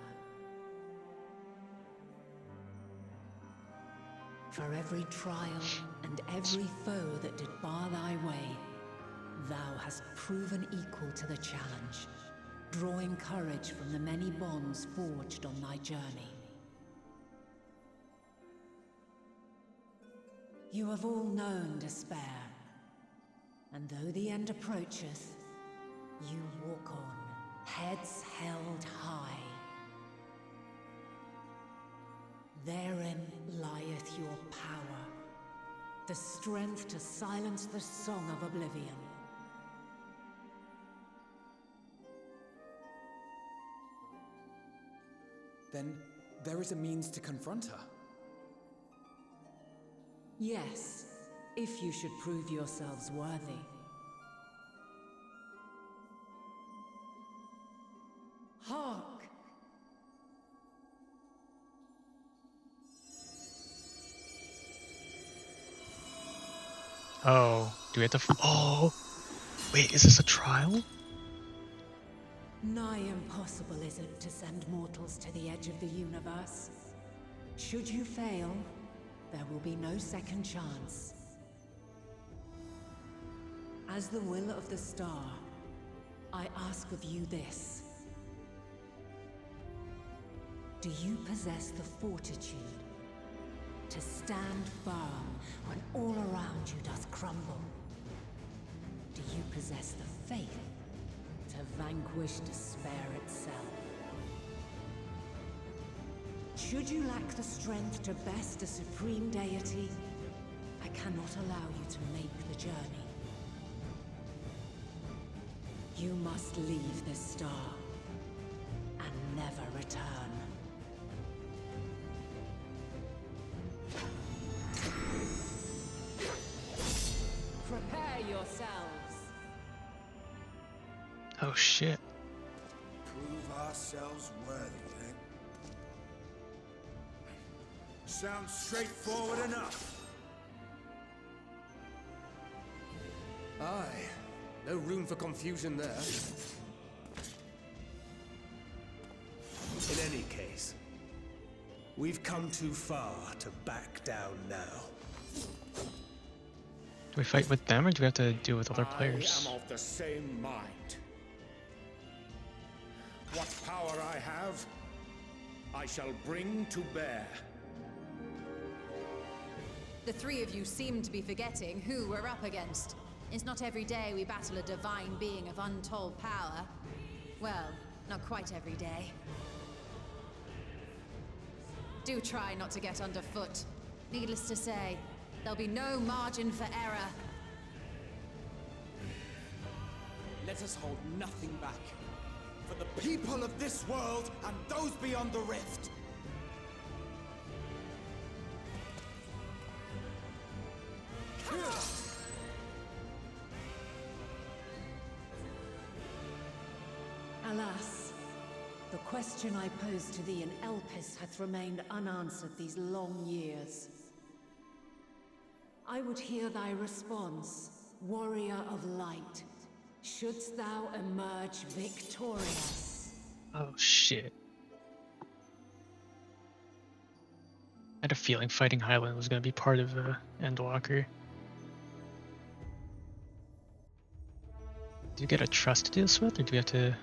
For every trial and every foe that did bar thy way, thou hast proven equal to the challenge, drawing courage from the many bonds forged on thy journey. You have all known despair, and though the end approacheth, you walk on, heads held high. Therein lieth your power, the strength to silence the song of oblivion. Then there is a means to confront her. Yes, if you should prove yourselves worthy. Hark! Oh, do we have to? Oh, wait, is this a trial? Nigh impossible is it to send mortals to the edge of the universe. Should you fail, there will be no second chance. As the will of the star, I ask of you this. Do you possess the fortitude to stand firm when all around you doth crumble? Do you possess the faith to vanquish despair itself? Should you lack the strength to best a supreme deity, I cannot allow you to make the journey. You must leave this star and never return. Prepare yourselves. Oh shit. Prove ourselves worthy, eh? Sounds straightforward enough. Aye, no room for confusion there. In any case, we've come too far to back down now. Do we fight with them or do we have to deal with other players? I am of the same mind. What power I have, I shall bring to bear. The three of you seem to be forgetting who we're up against. It's not every day we battle a divine being of untold power. Well, not quite every day. Do try not to get underfoot. Needless to say, there'll be no margin for error. Let us hold nothing back. For the people of this world and those beyond the rift. Alas, the question I posed to thee in Elpis hath remained unanswered these long years. I would hear thy response, warrior of light. Shouldst thou emerge victorious? Oh shit. I had a feeling fighting Highland was going to be part of Endwalker. Do you get a trust to do this with, or do we have to...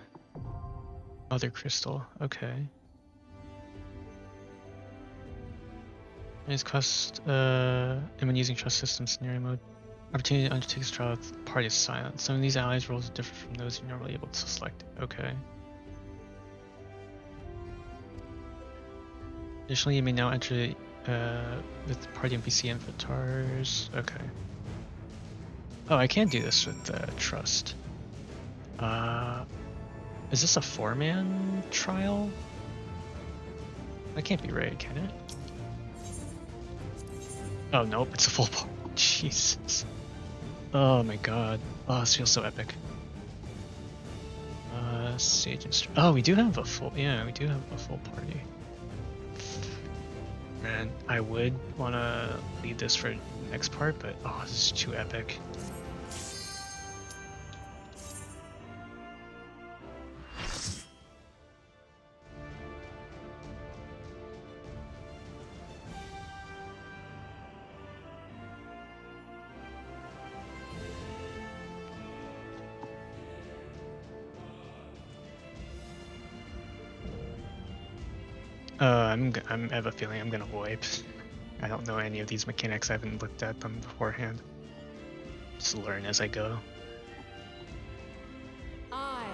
Mother Crystal, okay. It's cost, and when using trust system scenario mode. Opportunity to undertake this trial with the party is silent. Some of these allies' roles are different from those you're normally able to select. Okay. Additionally, you may now enter with party NPC inventors. Okay. Oh, I can do this with trust. Is this a 4-man trial? That can't be right, can it? Oh nope, it's a full party. Jesus. Oh my god. Oh, this feels so epic. Sage oh, we do have a full, yeah, we do have a full party. Man, I would want to lead this for next part, but oh, this is too epic. I have a feeling I'm gonna wipe. I don't know any of these mechanics. I haven't looked at them beforehand. Just learn as I go. I,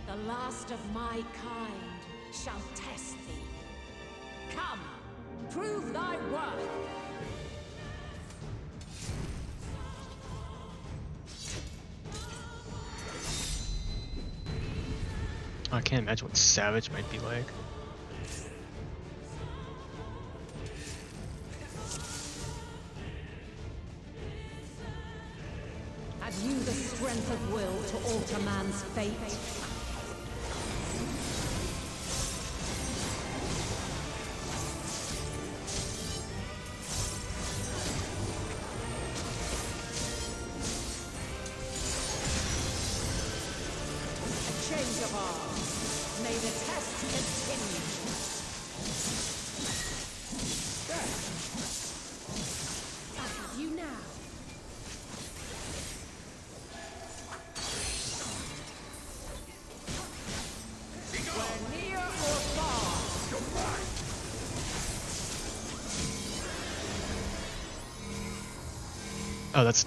the last of my kind, shall test thee. Come, prove thy worth. I can't imagine what Savage might be like. Have you the strength of will to alter man's fate? A change of arms. May the test continue. I have you now. Oh, that's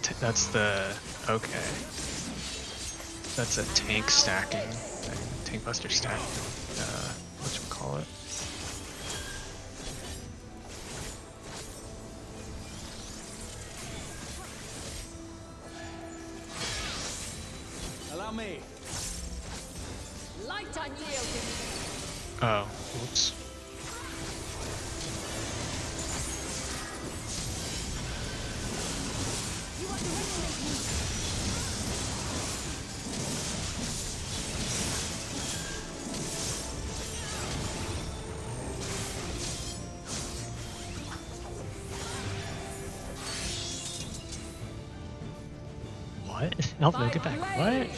the okay. That's a tank stacking thing. Tank buster stack. Whatchamacallit. Allow me. Light unyielding. Oh, oops. What? Alvin, get back. What?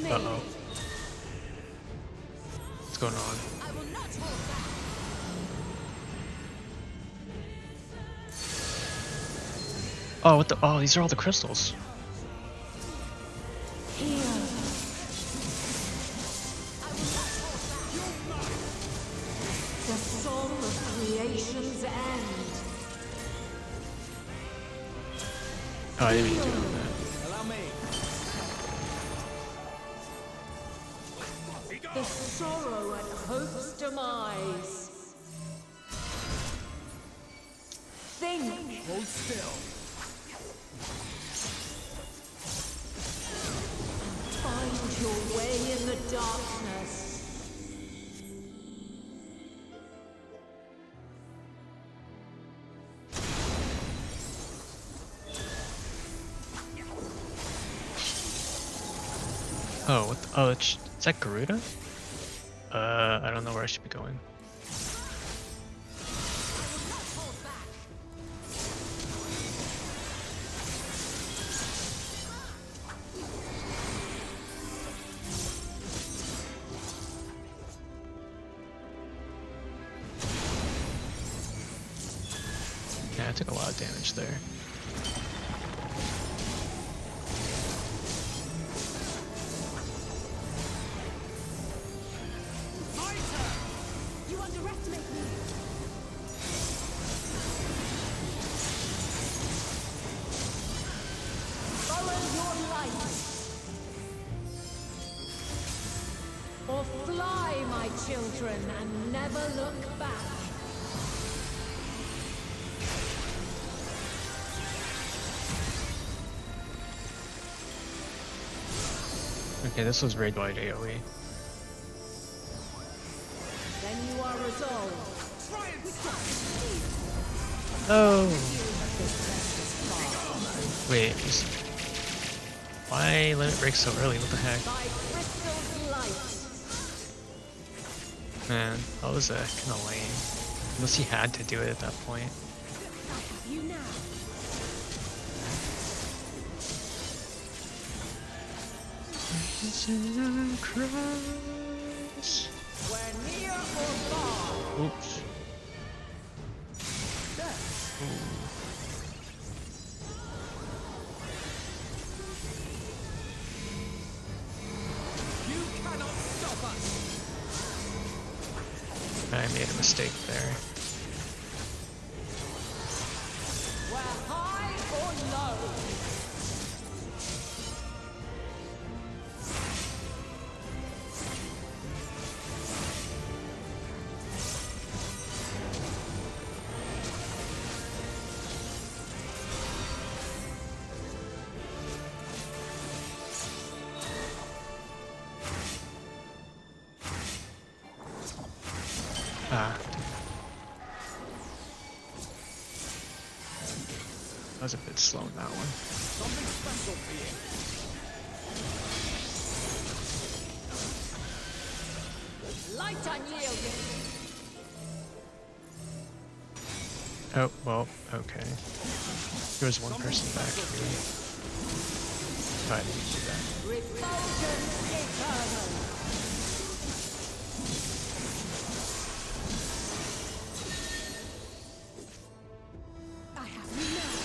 Uh-oh. What's going on? Oh, what the? Oh, these are all the crystals. The song of creation's end. Oh, I didn't mean to do that. The sorrow at hope's demise. Think. Hold still. Find your way in the darkness. Oh, what the, oh, is that Garuda? I don't know where I should be going. Yeah, I took a lot of damage there. Or fly, my children, and never look back. Okay, this was raid wide AoE. Then you are resolved. Oh! Wait, why let it break so early? What the heck? Man, that was kind of lame. Unless he had to do it at that point. You now. Oops. I made a mistake there. We're high or low. Ah. I was a bit slow in that one. Something special for you. Light unyielding. Oh, well, okay. There was one person back here. Oh, I didn't do that. Refulgence eternal. I have you now.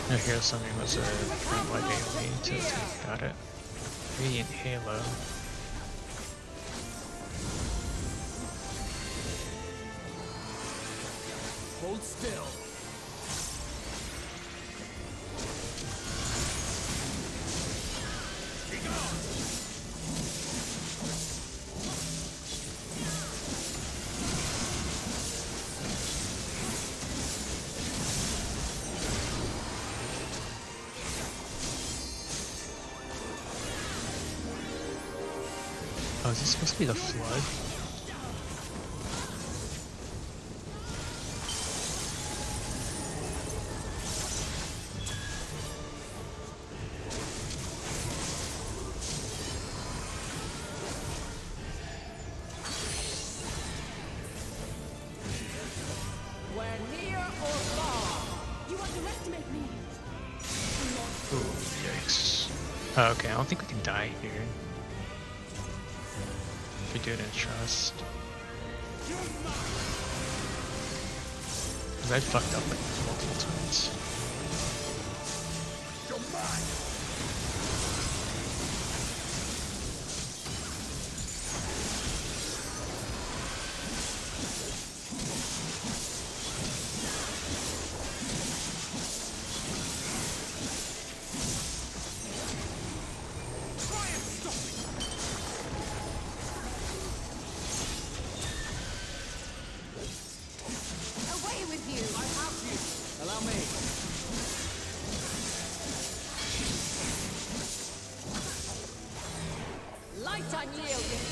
No, Hero Summon was a front-wide AoE to got it. Radiant Halo. Hold still. Oh, is this supposed to be the flood? We're near or far. You underestimate me. Ooh, yikes. Oh, okay, I don't think we can die here. If we do it in trust. Because I fucked up like multiple times. Away with you! I have you! Allow me. Light unyielding.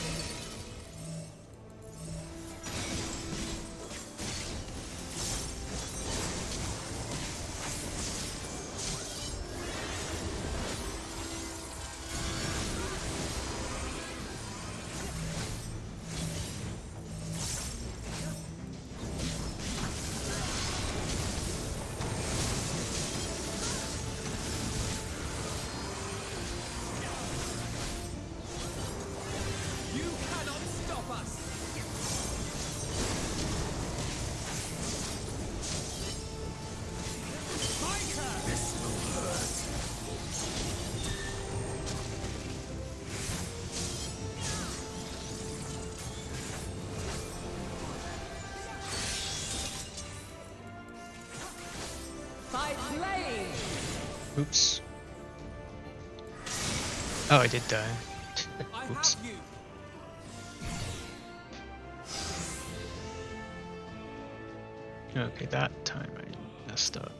You cannot stop us. Fight her. This will hurt. By blade. Oops. Oh, I did die. Oops. You. Okay, that time I messed up.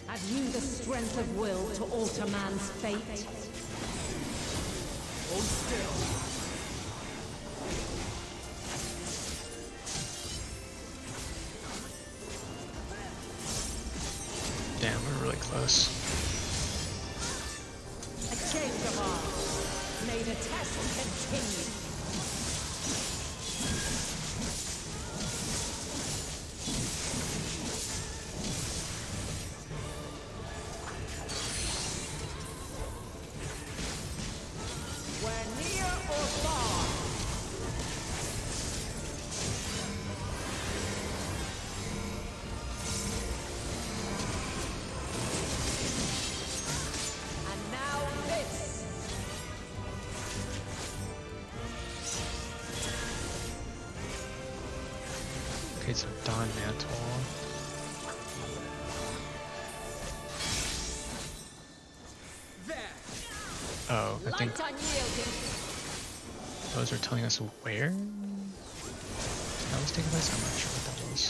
Have you the strength of will to alter man's fate? Hold still. Damn, we're really close. A change of arms. May the test continue. We're near or far. And now this. Okay, so Dawn Mantle. Oh, I think Light unyielding. those are telling us where that was taking place. I'm not sure what that was.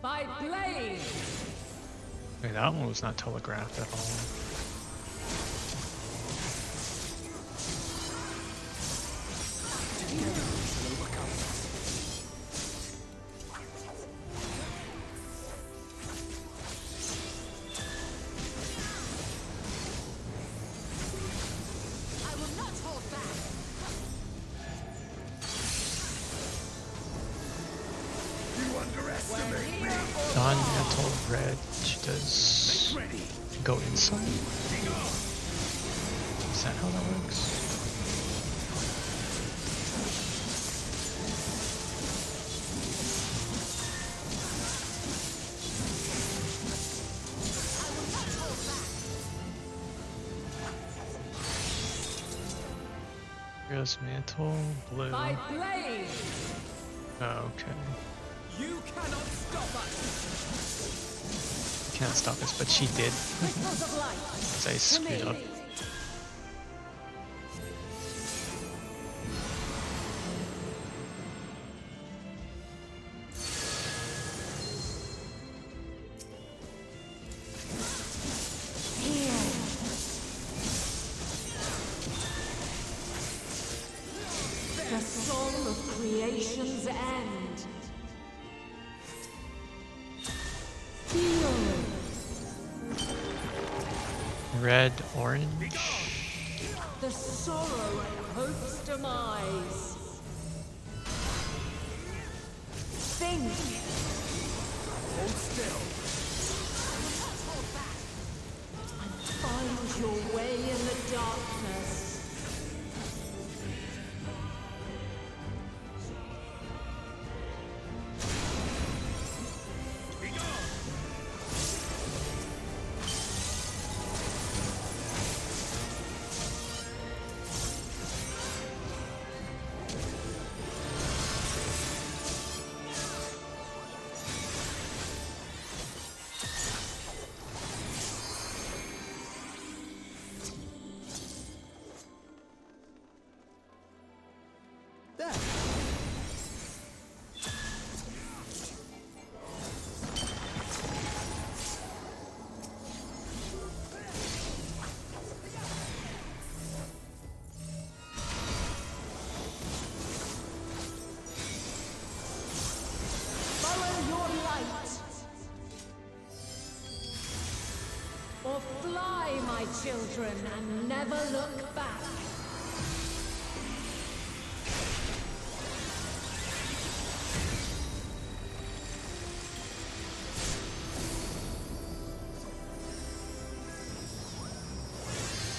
By blade. Okay, that one was not telegraphed at all. I will not hold back! You Dawn Mantle red. She does go inside. Is that how that works? Here's Mantle, blue. My blade! Oh, okay. You cannot stop us! Can't stop us, but she did. Crystals of light! As I screwed up. The song of creation's end. Feel. Red, orange. The sorrow and hope's demise. Think. Hold still. And find your way in the darkness. Follow your light. Or fly, my children, and never look back.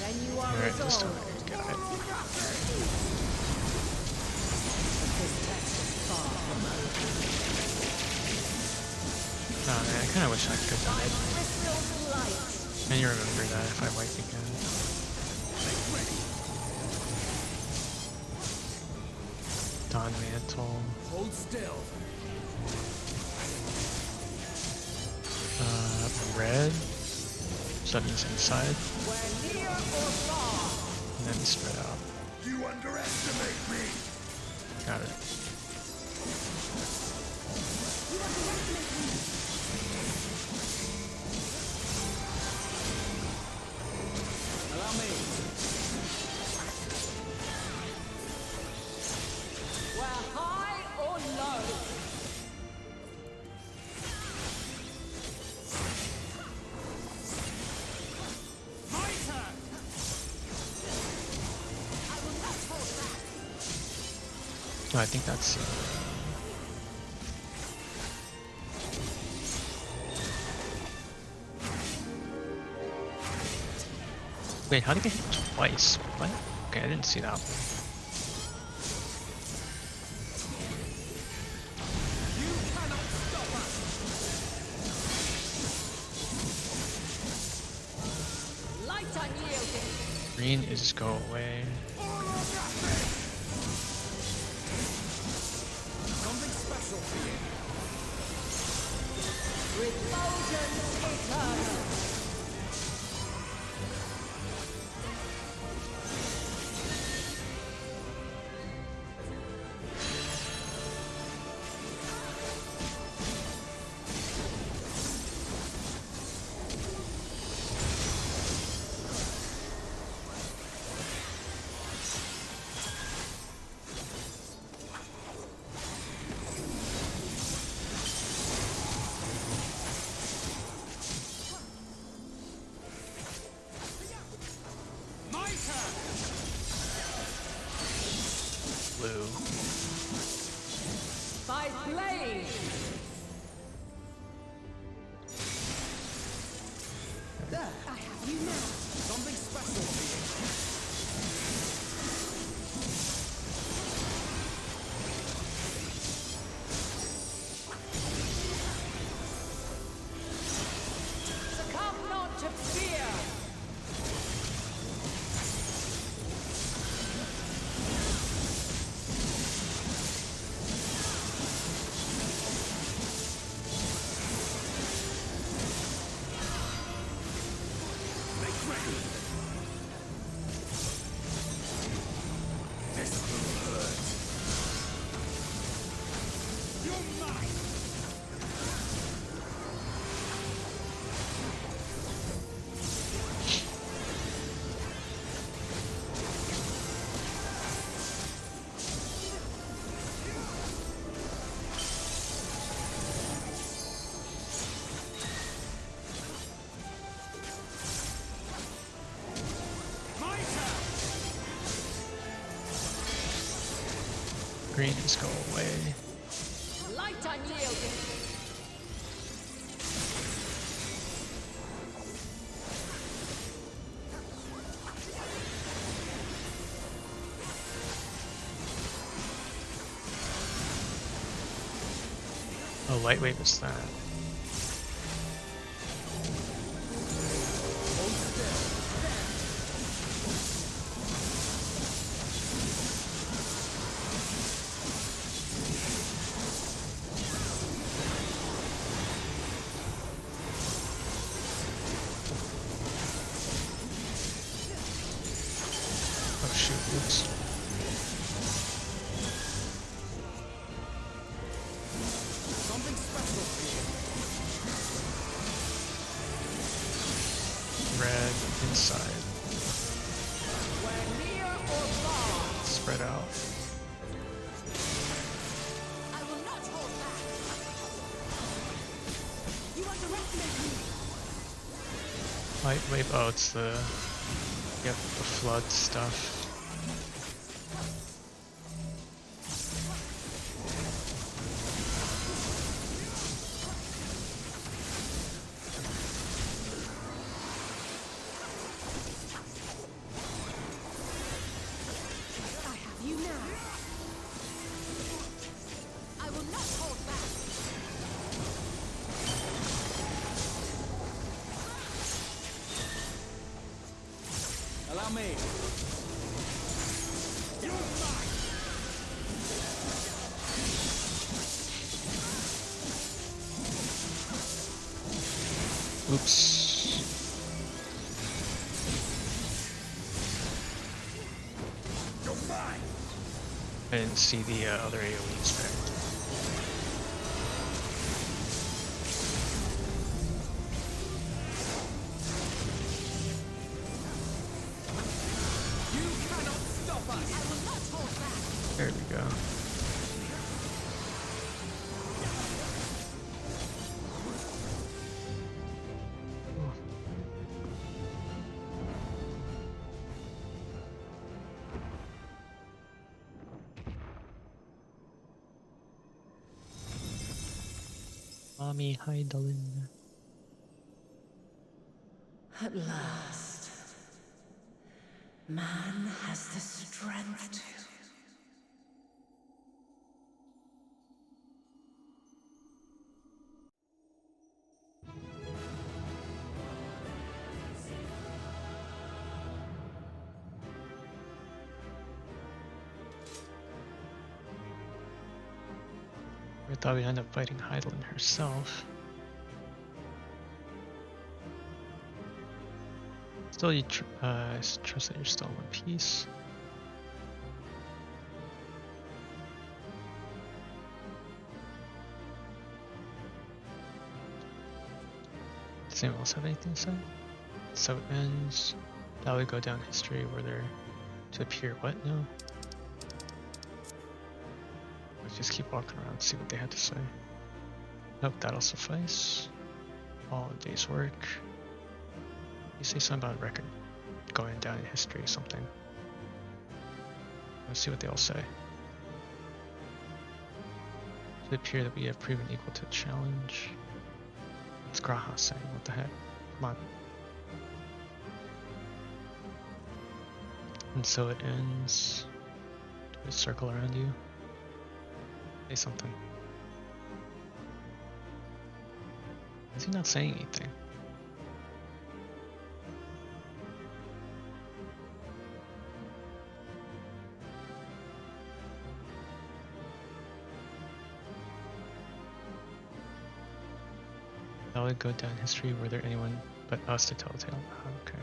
Then you are Alright, this time resolved. I got it. This test is far from over. Oh man, I kinda wish I could have done it. Crystal's light. And you remember that if I wipe again. Dawn Mantle. Hold still. Red. So that means inside. We're near or far. And then spread out. You underestimate me. Got it. Allow me. We're high or low. My turn. Oh, I think that's. Wait, how did I get hit twice? What? Okay, I didn't see that one. Light unyielding. Green is go away. Something special for you. Refulgence eternal. green just go away. Light unyielding. Oh, light wave is that. Oh shoot, oops. Something special for Red inside. We're near or far. Spread out. I will not hold back. You underestimate me. Light wave, oh, it's the, yep, the flood stuff. I have you now. I will not hold back. Allow me. Oops. I didn't see the other AoEs there. You cannot stop us. I will not hold back. There we go. Mommy Heidelin. At last, man has the strength to. I thought we'd end up fighting Heidelin herself. Still, you trust that you're still in one piece. Does anyone else have anything to say? So it ends. That would go down history where they're to appear. What? No. Let's just keep walking around and see what they had to say. Nope, that'll suffice. All a day's work. You say something about a record going down in history or something. Let's see what they all say. It appear that we have proven equal to a challenge. What's Graha saying? What the heck? Come on. And so it ends. Do a circle around you. Say something. Is he not saying anything? That would go down history. Were there anyone but us to tell the tale? Okay.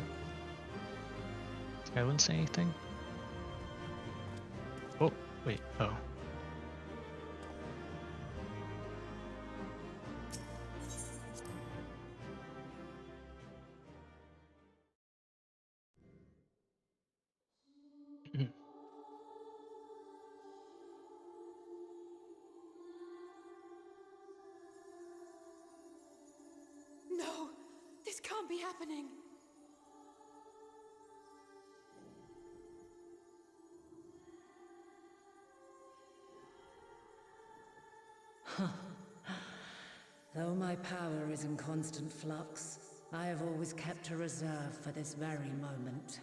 I wouldn't say anything. Oh, wait. Oh. No, this can't be happening. Though my power is in constant flux, I have always kept a reserve for this very moment.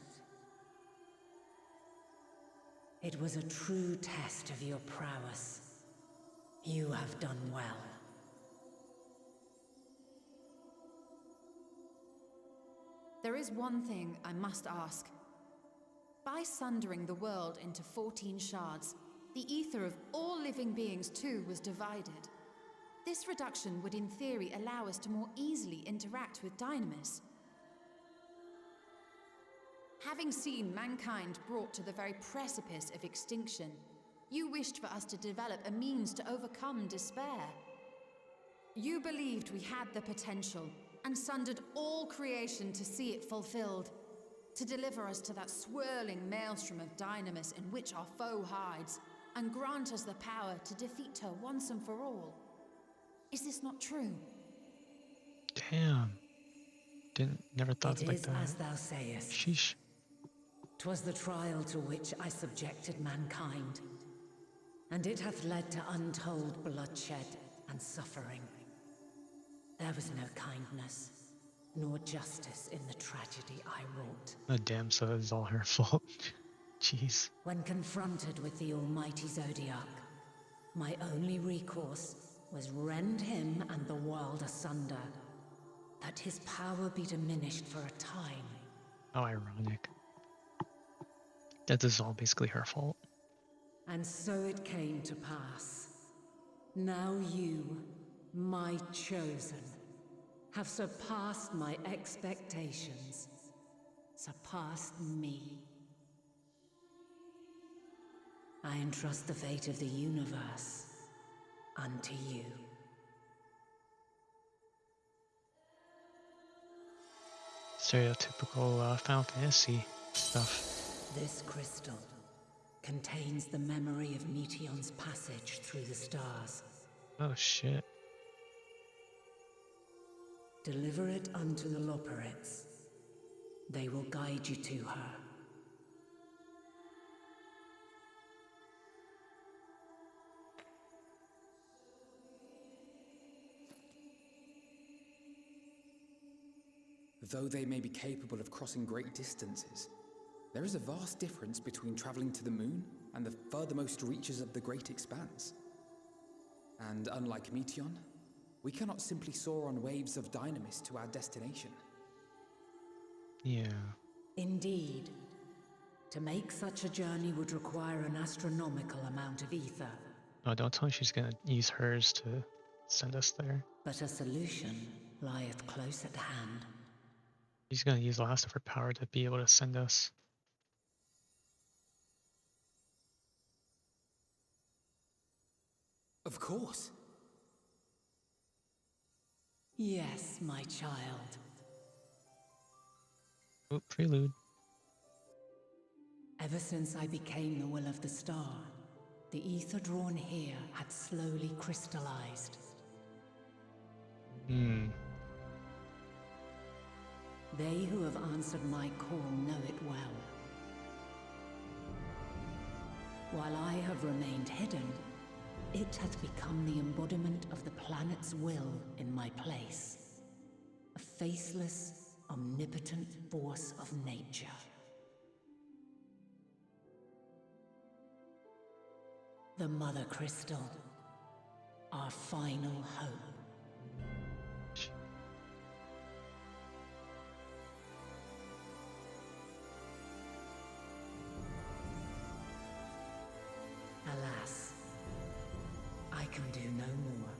It was a true test of your prowess. You have done well. There is one thing I must ask. By sundering the world into 14 shards, the ether of all living beings too was divided. This reduction would in theory allow us to more easily interact with Dynamis. Having seen mankind brought to the very precipice of extinction, you wished for us to develop a means to overcome despair. You believed we had the potential, and sundered all creation to see it fulfilled, to deliver us to that swirling maelstrom of Dynamis in which our foe hides, and grant us the power to defeat her once and for all. Is this not true? Damn. Never thought of it like It is that. as thou sayest. Sheesh. 'Twas the trial to which I subjected mankind, and it hath led to untold bloodshed and suffering. There was no kindness, nor justice in the tragedy I wrought. Oh, damn, so it was all her fault. Jeez. When confronted with the almighty Zodiac, my only recourse was rend him and the world asunder, that his power be diminished for a time. How ironic. That is all basically her fault. And so it came to pass. Now you, my chosen, have surpassed my expectations, surpassed me. I entrust the fate of the universe unto you. Stereotypical Final Fantasy stuff. This crystal contains the memory of Meteion's passage through the stars. Oh shit. Deliver it unto the Loporrits. They will guide you to her. Though they may be capable of crossing great distances, there is a vast difference between traveling to the moon and the furthermost reaches of the great expanse. And unlike Meteion, we cannot simply soar on waves of Dynamis to our destination. Yeah. Indeed. To make such a journey would require an astronomical amount of ether. Oh, don't tell me she's gonna use hers to send us there. But a solution lieth close at hand. She's gonna use the last of her power to be able to send us. Of course. Yes, my child. Oh, prelude. Ever since I became the will of the star, the ether drawn here had slowly crystallized. They who have answered my call know it well. While I have remained hidden, it has become the embodiment of the planet's will in my place. A faceless, omnipotent force of nature. The Mother Crystal, our final hope. Alas, I can do no more.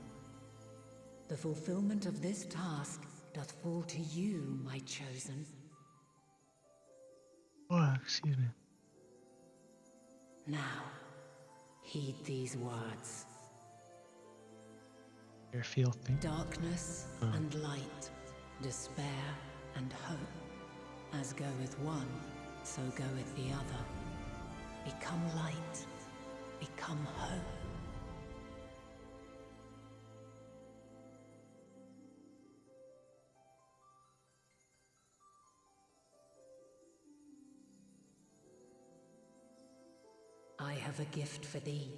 The fulfillment of this task doth fall to you, my chosen. Oh, excuse me. Now, heed these words. You're filthy. Darkness and light, despair and hope. As goeth one, so goeth the other. Become light, become hope. I have a gift for thee.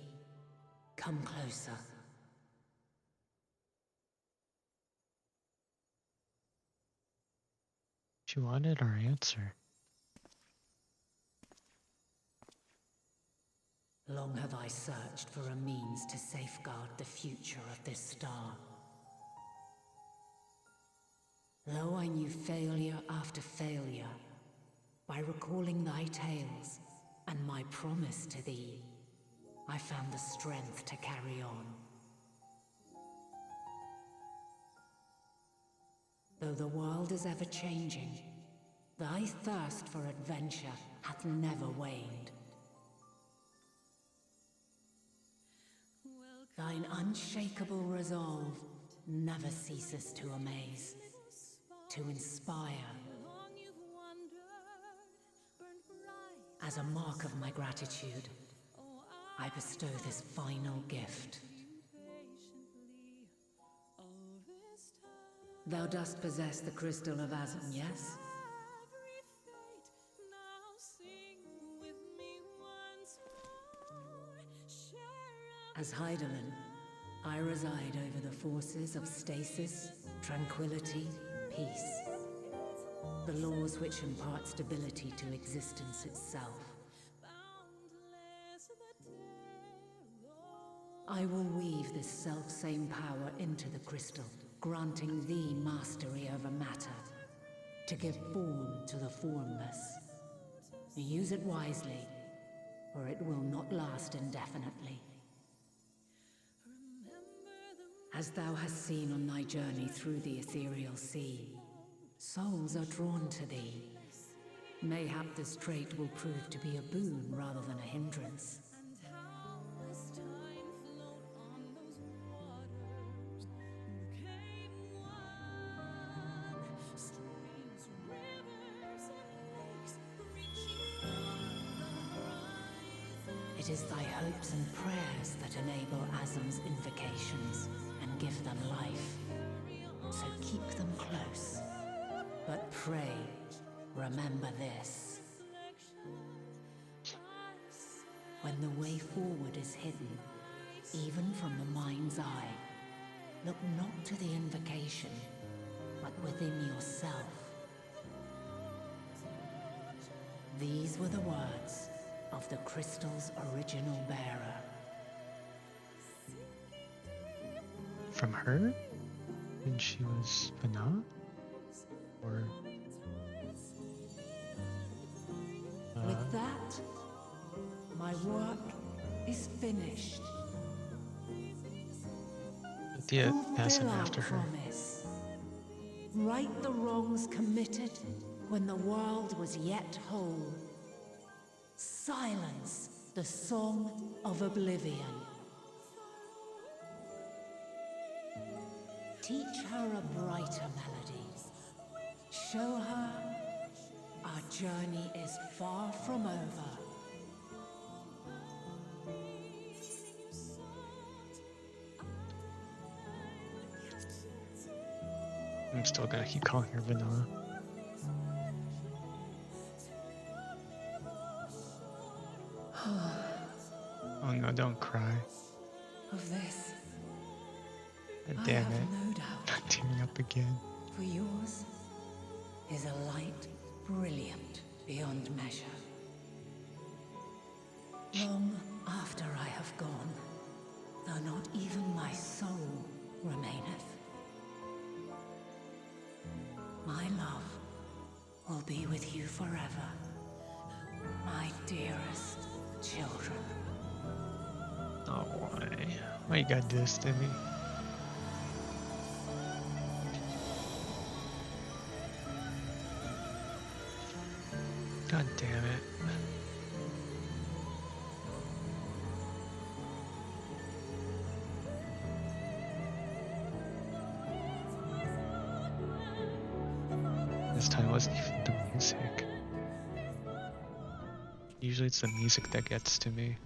Come closer. She wanted our answer. Long have I searched for a means to safeguard the future of this star. Though I knew failure after failure, by recalling thy tales and my promise to thee, I found the strength to carry on. Though the world is ever changing, thy thirst for adventure hath never waned. Thine unshakable resolve never ceases to amaze, to inspire. As a mark of my gratitude, I bestow this final gift. Thou dost possess the crystal of Azam, yes? As Heidelin, I reside over the forces of stasis, tranquility, peace. The laws which impart stability to existence itself. I will weave this self-same power into the crystal, granting thee mastery over matter, to give form to the formless. Use it wisely, or it will not last indefinitely. As thou hast seen on thy journey through the ethereal sea, souls are drawn to thee. Mayhap this trait will prove to be a boon rather than a hindrance. It is thy hopes and prayers that enable Azam's invocations and give them life. So keep them close. But pray, remember this. When the way forward is hidden, even from the mind's eye, look not to the invocation, but within yourself. These were the words of the crystal's original bearer. From her? When she was Fana? Or... With that, my work is finished. Thea passing after her. Promise. Right the wrongs committed when the world was yet whole. Silence the song of oblivion. Teach her a brighter melody. Show her our journey is far from over. I'm still gonna keep calling her Vanilla. Oh no, don't cry. Of this, God I damn have it. no doubt. Not tearing up again. For yours is a light brilliant beyond measure. Long after I have gone, though not even my soul remaineth, my love will be with you forever, my dearest children. Oh, why? Why you got this to me? God damn it. This time it wasn't even the music. Usually it's the music that gets to me.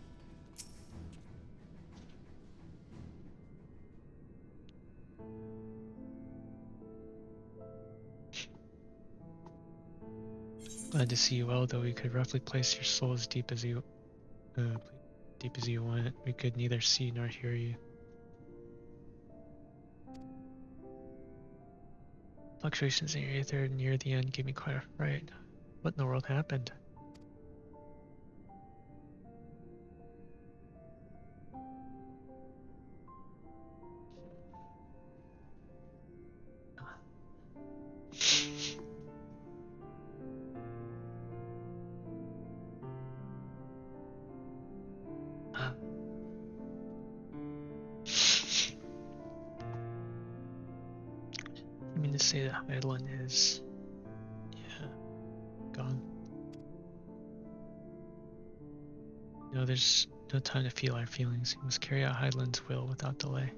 Glad to see you well, though we could roughly place your soul as deep as you want. We could neither see nor hear you. Fluctuations in your ether near the end gave me quite a fright. What in the world happened? I mean to say that Hydaelyn is, yeah, gone. No, there's no time to feel our feelings. We must carry out Hydaelyn's will without delay.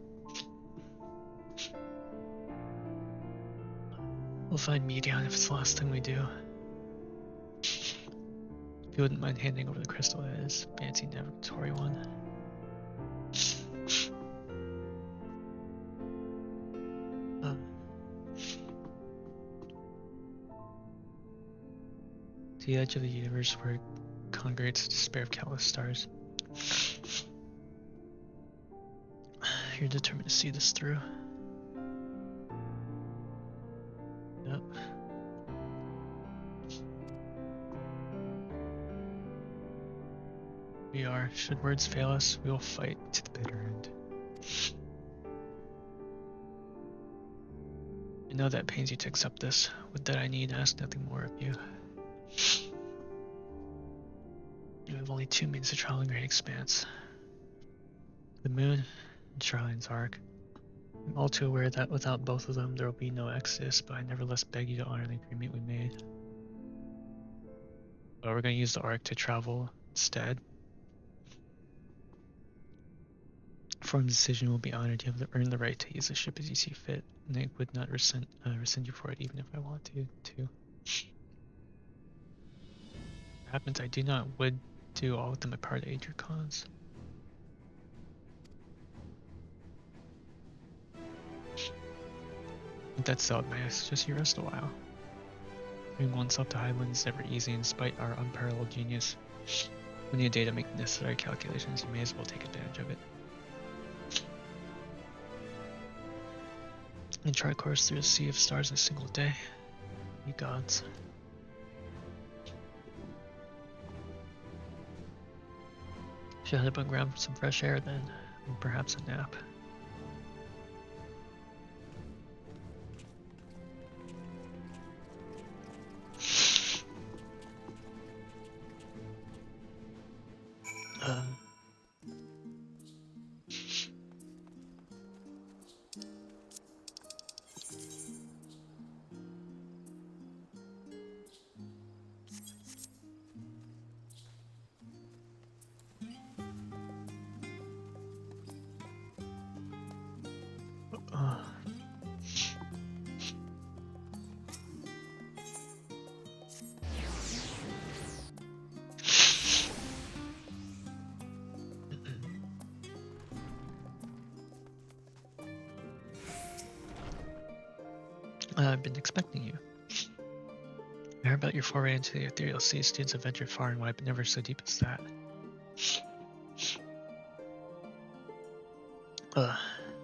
We'll find Medion if it's the last thing we do. If you wouldn't mind handing over the crystal, that is, fancy navigatory one. To the edge of the universe where it congregates the despair of countless stars. You're determined to see this through. Yep. We are. Should words fail us, we will fight to the bitter end. I know that pains you to accept this. Would that I need ask nothing more of you. You have only two means to travel in Great Expanse. The moon and Charlene's Ark. I'm all too aware that without both of them there will be no Exodus, but I nevertheless beg you to honor the agreement we made. But we're going to use the Ark to travel instead. From the decision will be honored. You have earned the right to use the ship as you see fit, and I would not rescind you for it even if I want to. What happens? I do not would do all of them a part of aid your cause. With that said, may I suggest you rest a while? Bringing oneself to Hydaelyn is never easy, and despite our unparalleled genius. We need a day to make the necessary calculations. You may as well take advantage of it. And try course through a sea of stars in a single day. Ye gods. Should head up on ground for some fresh air then, and perhaps a nap. I've been expecting you. I heard about your foray into the ethereal sea. Students have ventured far and wide, but never so deep as that. Are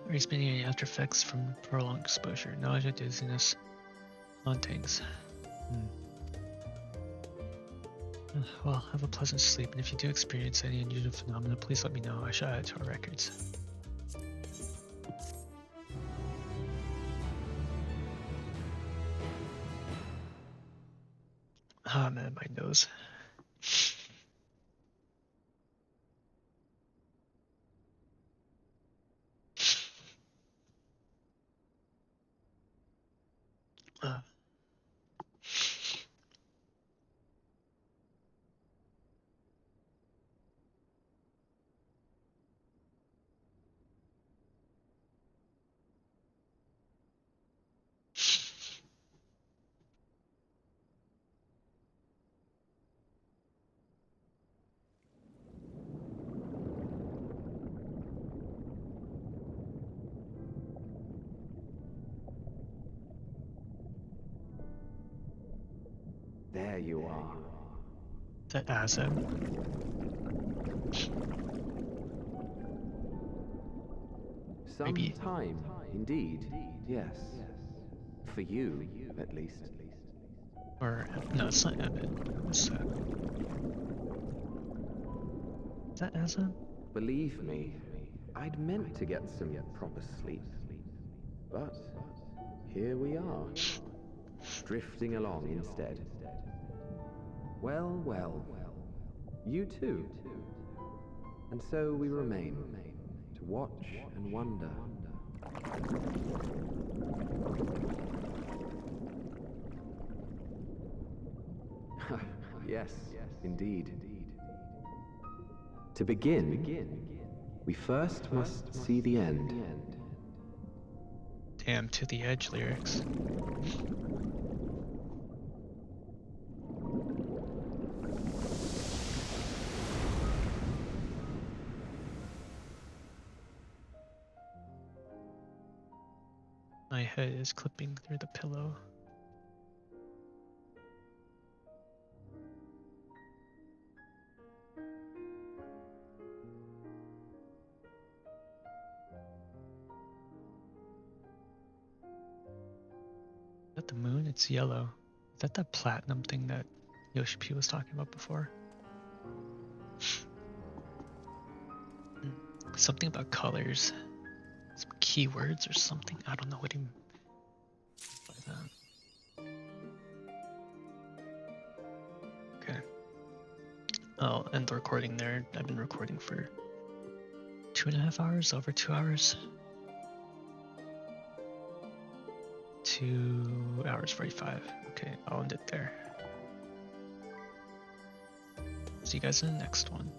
you experiencing any after effects from prolonged exposure? Nausea, dizziness, hauntings. Well, have a pleasant sleep, and if you do experience any unusual phenomena, please let me know. I shall add it to our records. Ah, man, my nose. There you are. That Azem. Some time, indeed, yes. For you, at least. Or no, it's not Emmett. It's is that Asa? Believe me, I'd meant to get some proper sleep. But here we are, drifting along instead. Well, well, you too. And so we remain, to watch and wonder. Yes, indeed. To begin, we first must see the end. Damn to the edge lyrics. My head is clipping through the pillow. Is that the moon? It's yellow. Is that that platinum thing that Yoshi P was talking about before? Something about colors. Some keywords or something. I don't know what he meant by that. Okay. I'll end the recording there. I've been recording for 2.5 hours, over 2 hours. 2 hours 45. Okay, I'll end it there. See you guys in the next one.